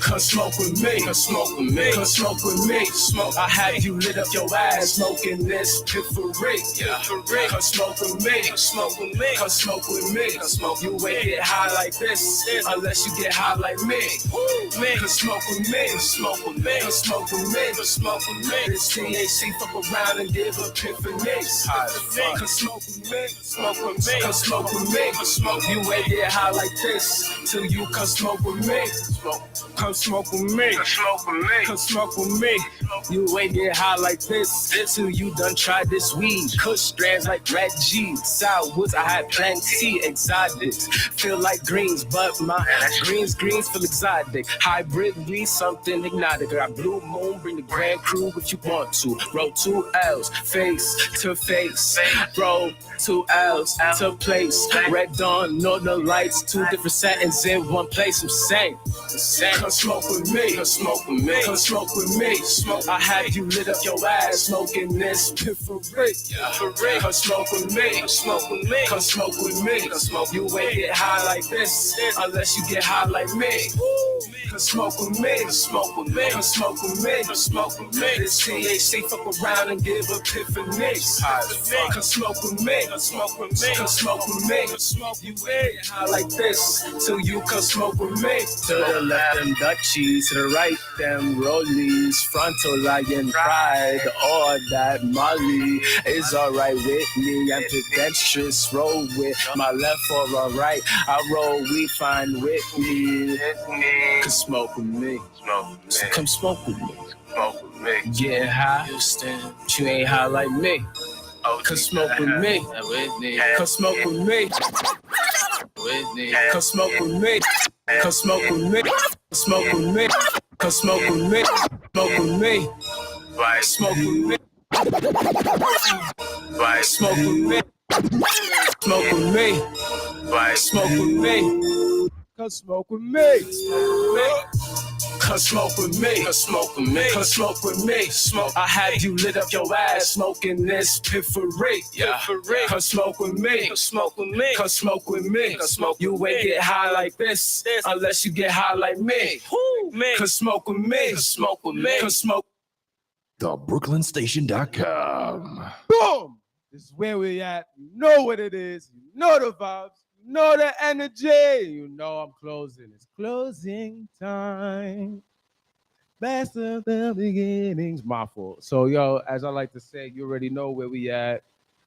Come smoke with me, come smoke with me, come smoke with me. Smoke, I had you lit up your ass, smoking this pit for real. Yeah, for real. Come smoke with me, come smoke with me, come smoke with me. Come smoke, you ain't get high like this unless you get high like me. Man, come smoke with me, come smoke with me, come smoke with me, come smoke with me. This THC fuck around and give epiphanies. Come smoke with me, smoke with me, come smoke with me, come smoke. You ain't get high like this till you come smoke with me. Come smoke with me, come smoke with me, come smoke with me. You ain't get high like this till you done tried this weed. Kush strands like Red G, sour woods I had plenty. Exotics feel like greens, but my greens feel exotic. Hybrid weed, something hypnotic. I got blue moon, bring the grand crew if you want to. Roll 2 L's, face to face. Roll 2 L's to place. Red dawn, northern lights, 2 different settings in one place. I'm saying. Come smoke with me, come smoke with me, come smoke with me. Smoke, I had you lit up your ass, smoking this pit for real. Yeah, for real. Come smoke with me, come smoke with me, come smoke with me. Come smoke, you ain't get high like this unless you get high like me. Come smoke with me, come smoke with me, come smoke with me, come smoke with me. This THC fuck around and give epiphanies. Come smoke with me, come smoke with me, come smoke with me. Come smoke, you ain't get high like this till you come smoke with me. To the left, them Dutchies, to the right, them Rollies, frontal lion pride, all that Molly is alright with me. I'm pedestrians, roll with my left or my right. I roll, we find with me. Come smoke with me, so come smoke with me. Get high, Houston, but you ain't high like me. Come smoke with me, come smoke with me. Come smoke with me, come smoke with me, smoke with me, come smoke with me, smoke with me, smoke with me, smoke with me, smoke with me, smoke with me, Come smoke with me. come smoke with me, come smoke with me, come smoke with me. Smoke, I had you lit up your ass, smoking this pit for real. Yeah, for real. Come smoke with me, come smoke with me, come smoke with me. Come smoke, you ain't get high like this unless you get high like me. Come smoke with me, come smoke with me, come smoke. TheBrooklynStation.com. Boom! This is where we at. You know what it is. You know the vibes. You know the energy. You know I'm closing. It's closing time. Best of the beginnings. My fault. So, yo, as I like to say, you already know where we at.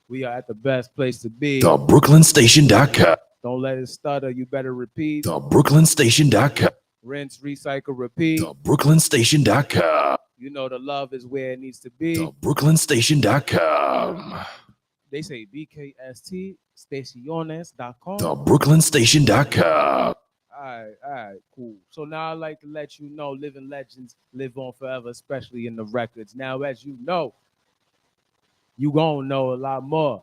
We are at the best place to be. TheBrooklynStation.com. Don't let it stutter. You better repeat. TheBrooklynStation.com. Rinse, recycle, repeat. TheBrooklynStation.com. You know the love is where it needs to be. TheBrooklynStation.com. They say BKST staciones.com. TheBrooklynStation.com. All right, cool. So now I'd like to let you know living legends live on forever, especially in the records. Now, as you know, you gonna know a lot more.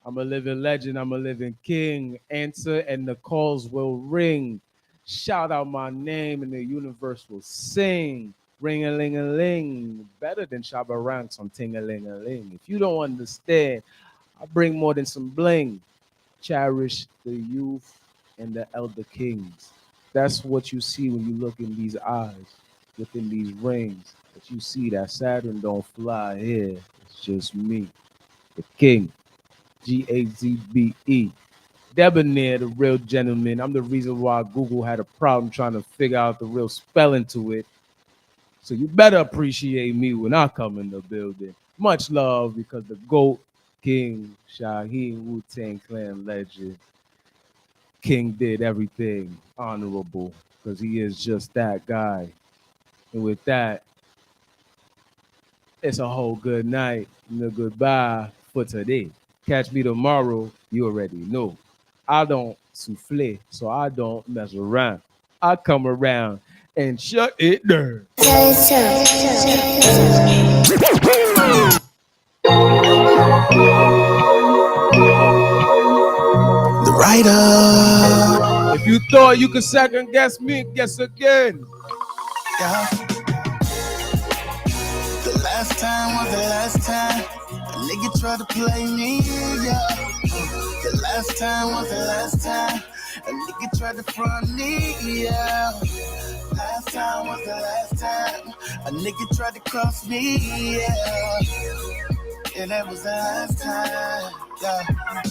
I'm a living legend. I'm a living king. Answer and the calls will ring. Shout out my name and the universe will sing. Ring-a-ling-a-ling. Better than Shabba Ranks on Ting-a-ling-a-ling. If you don't understand, I bring more than some bling. Cherish the youth and the elder kings. That's what you see when you look in these eyes, look in these rings. But you see that Saturn don't fly here. It's just me, the king. Gazbe. Debonair, the real gentleman. I'm the reason why Google had a problem trying to figure out the real spelling to it. So you better appreciate me when I come in the building. Much love because the GOAT, King, Shaheem, Wu-Tang Clan legend. King did everything honorable because he is just that guy. And with that, it's a whole good night and a goodbye for today. Catch me tomorrow, you already know. I don't souffle, so I don't mess around. I come around and shut it down. The writer. If you thought you could second guess me, guess again. Yeah. The last time was the last time a nigga tried to play me, yeah. The last time was the last time a nigga tried to front me, yeah. Last time was the last time a nigga tried to cross me, yeah. And that was the last time, yeah.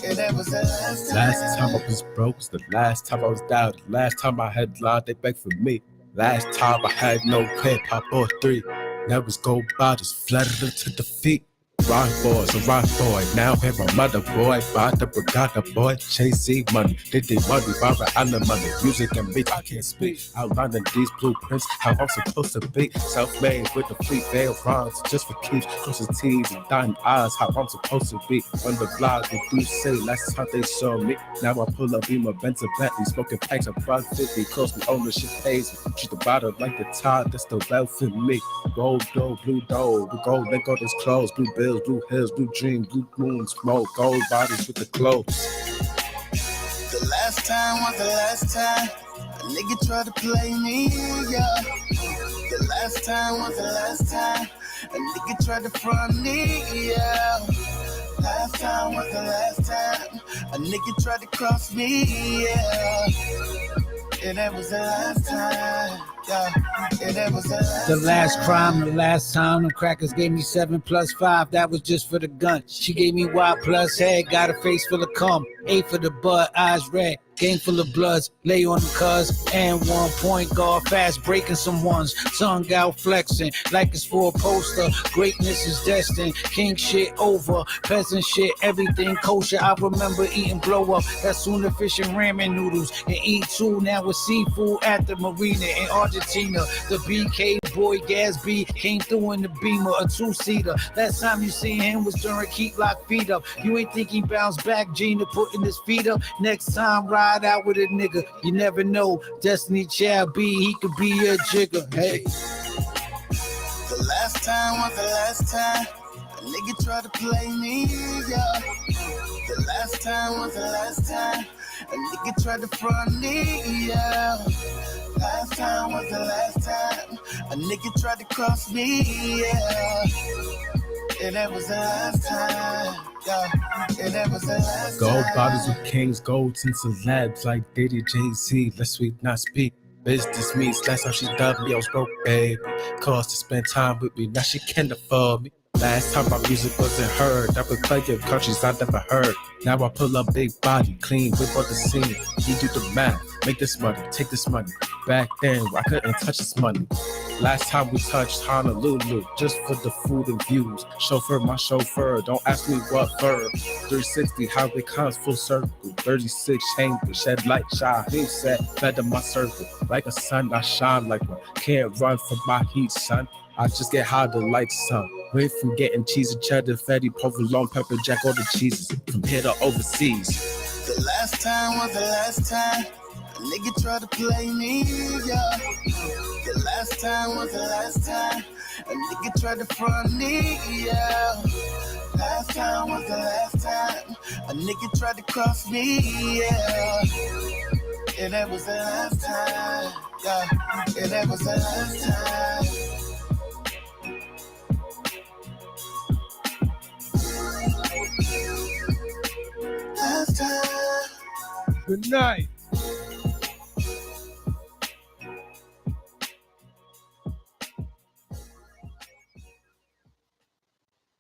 And that was the last time. Last time I was broke was the last time I was doubted. Last time I had lied, they begged for me. Last time I had no hip hop or 3. Now it's gold bottles flooded into defeat. Rock boys, a rock boy, now have my mother boy, buy the Brigada boy, chasing money, did they money, borrow on the money, music and beat, I can't speak, outlining these blueprints, how I'm supposed to be, self-made with the fleet, veil rhymes, just for keeps, crossing T's and dying eyes, how I'm supposed to be, on the vlog, they do say, last time they saw me, now I pull up, be my Benz and Bentley, smoking packs of Bud 50, close me ownership pays me, treat the bottle like the tide, that's the wealth in me, gold dough, blue dough, gold link on his clothes, blue bills, blue hills, blue dreams, blue moon, smoke, gold bodies with the clothes. The last time was the last time a nigga tried to play me, yeah. The last time was the last time a nigga tried to front me, yeah. Last time was the last time a nigga tried to cross me, yeah. And that was the last time. Yeah, and that was the last crime, the last time the crackers gave me 7 + 5, that was just for the gun. She gave me Y plus head, got a face full of cum, A for the bud, eyes red, game full of bloods, lay on the cuz, and 1 point guard fast breaking some ones, tongue out flexing like it's for a poster. Greatness is destined, king shit over, peasant shit, everything kosher. I remember eating blow up, that's tuna fish and ramen noodles, and eat too now with seafood at the marina in Argentina. The BK boy Gazbe came through in the Beamer, a 2-seater. Last time you seen him was during Keep Lock Feet Up. You ain't think he bounced back, Gina putting his feet up. Next time ride out with a nigga, you never know. Destiny Child B, he could be a jigger. Hey. The last time was the last time a nigga tried to play me, yeah. The last time was the last time a nigga tried to front me, yeah. Last time was the last time a nigga tried to cross me, yeah. And that was the last time, yeah. And that was the last Gold time. bottles with kings, gold and celebs like Diddy, Jay-Z, let's we not speak. Business meets, last time she dubbed me, I was broke, baby. Cost to spend time with me, now she can't afford me. Last time my music wasn't heard, I would play in countries I never heard. Now I pull up big body, clean, whip on the scene. You do the math, make this money, take this money. Back then, I couldn't touch this money. Last time we touched Honolulu, just for the food and views. Chauffeur, my chauffeur, don't ask me what verb. 360, how it comes full circle. 36 chambers, shed light, shine. He said, fed in my circle. Like a sun, I shine like one. Can't run from my heat, son. I just get high to light sun. Wait from getting cheese and cheddar, fatty, provolone, pepper jack, all the cheeses. From here to overseas. The last time was the last time a nigga tried to play me, yeah. The last time was the last time a nigga tried to front me, yeah. Last time was the last time a nigga tried to cross me, yeah. And that was the last time, yeah. And that was the last time. Last time. Good night.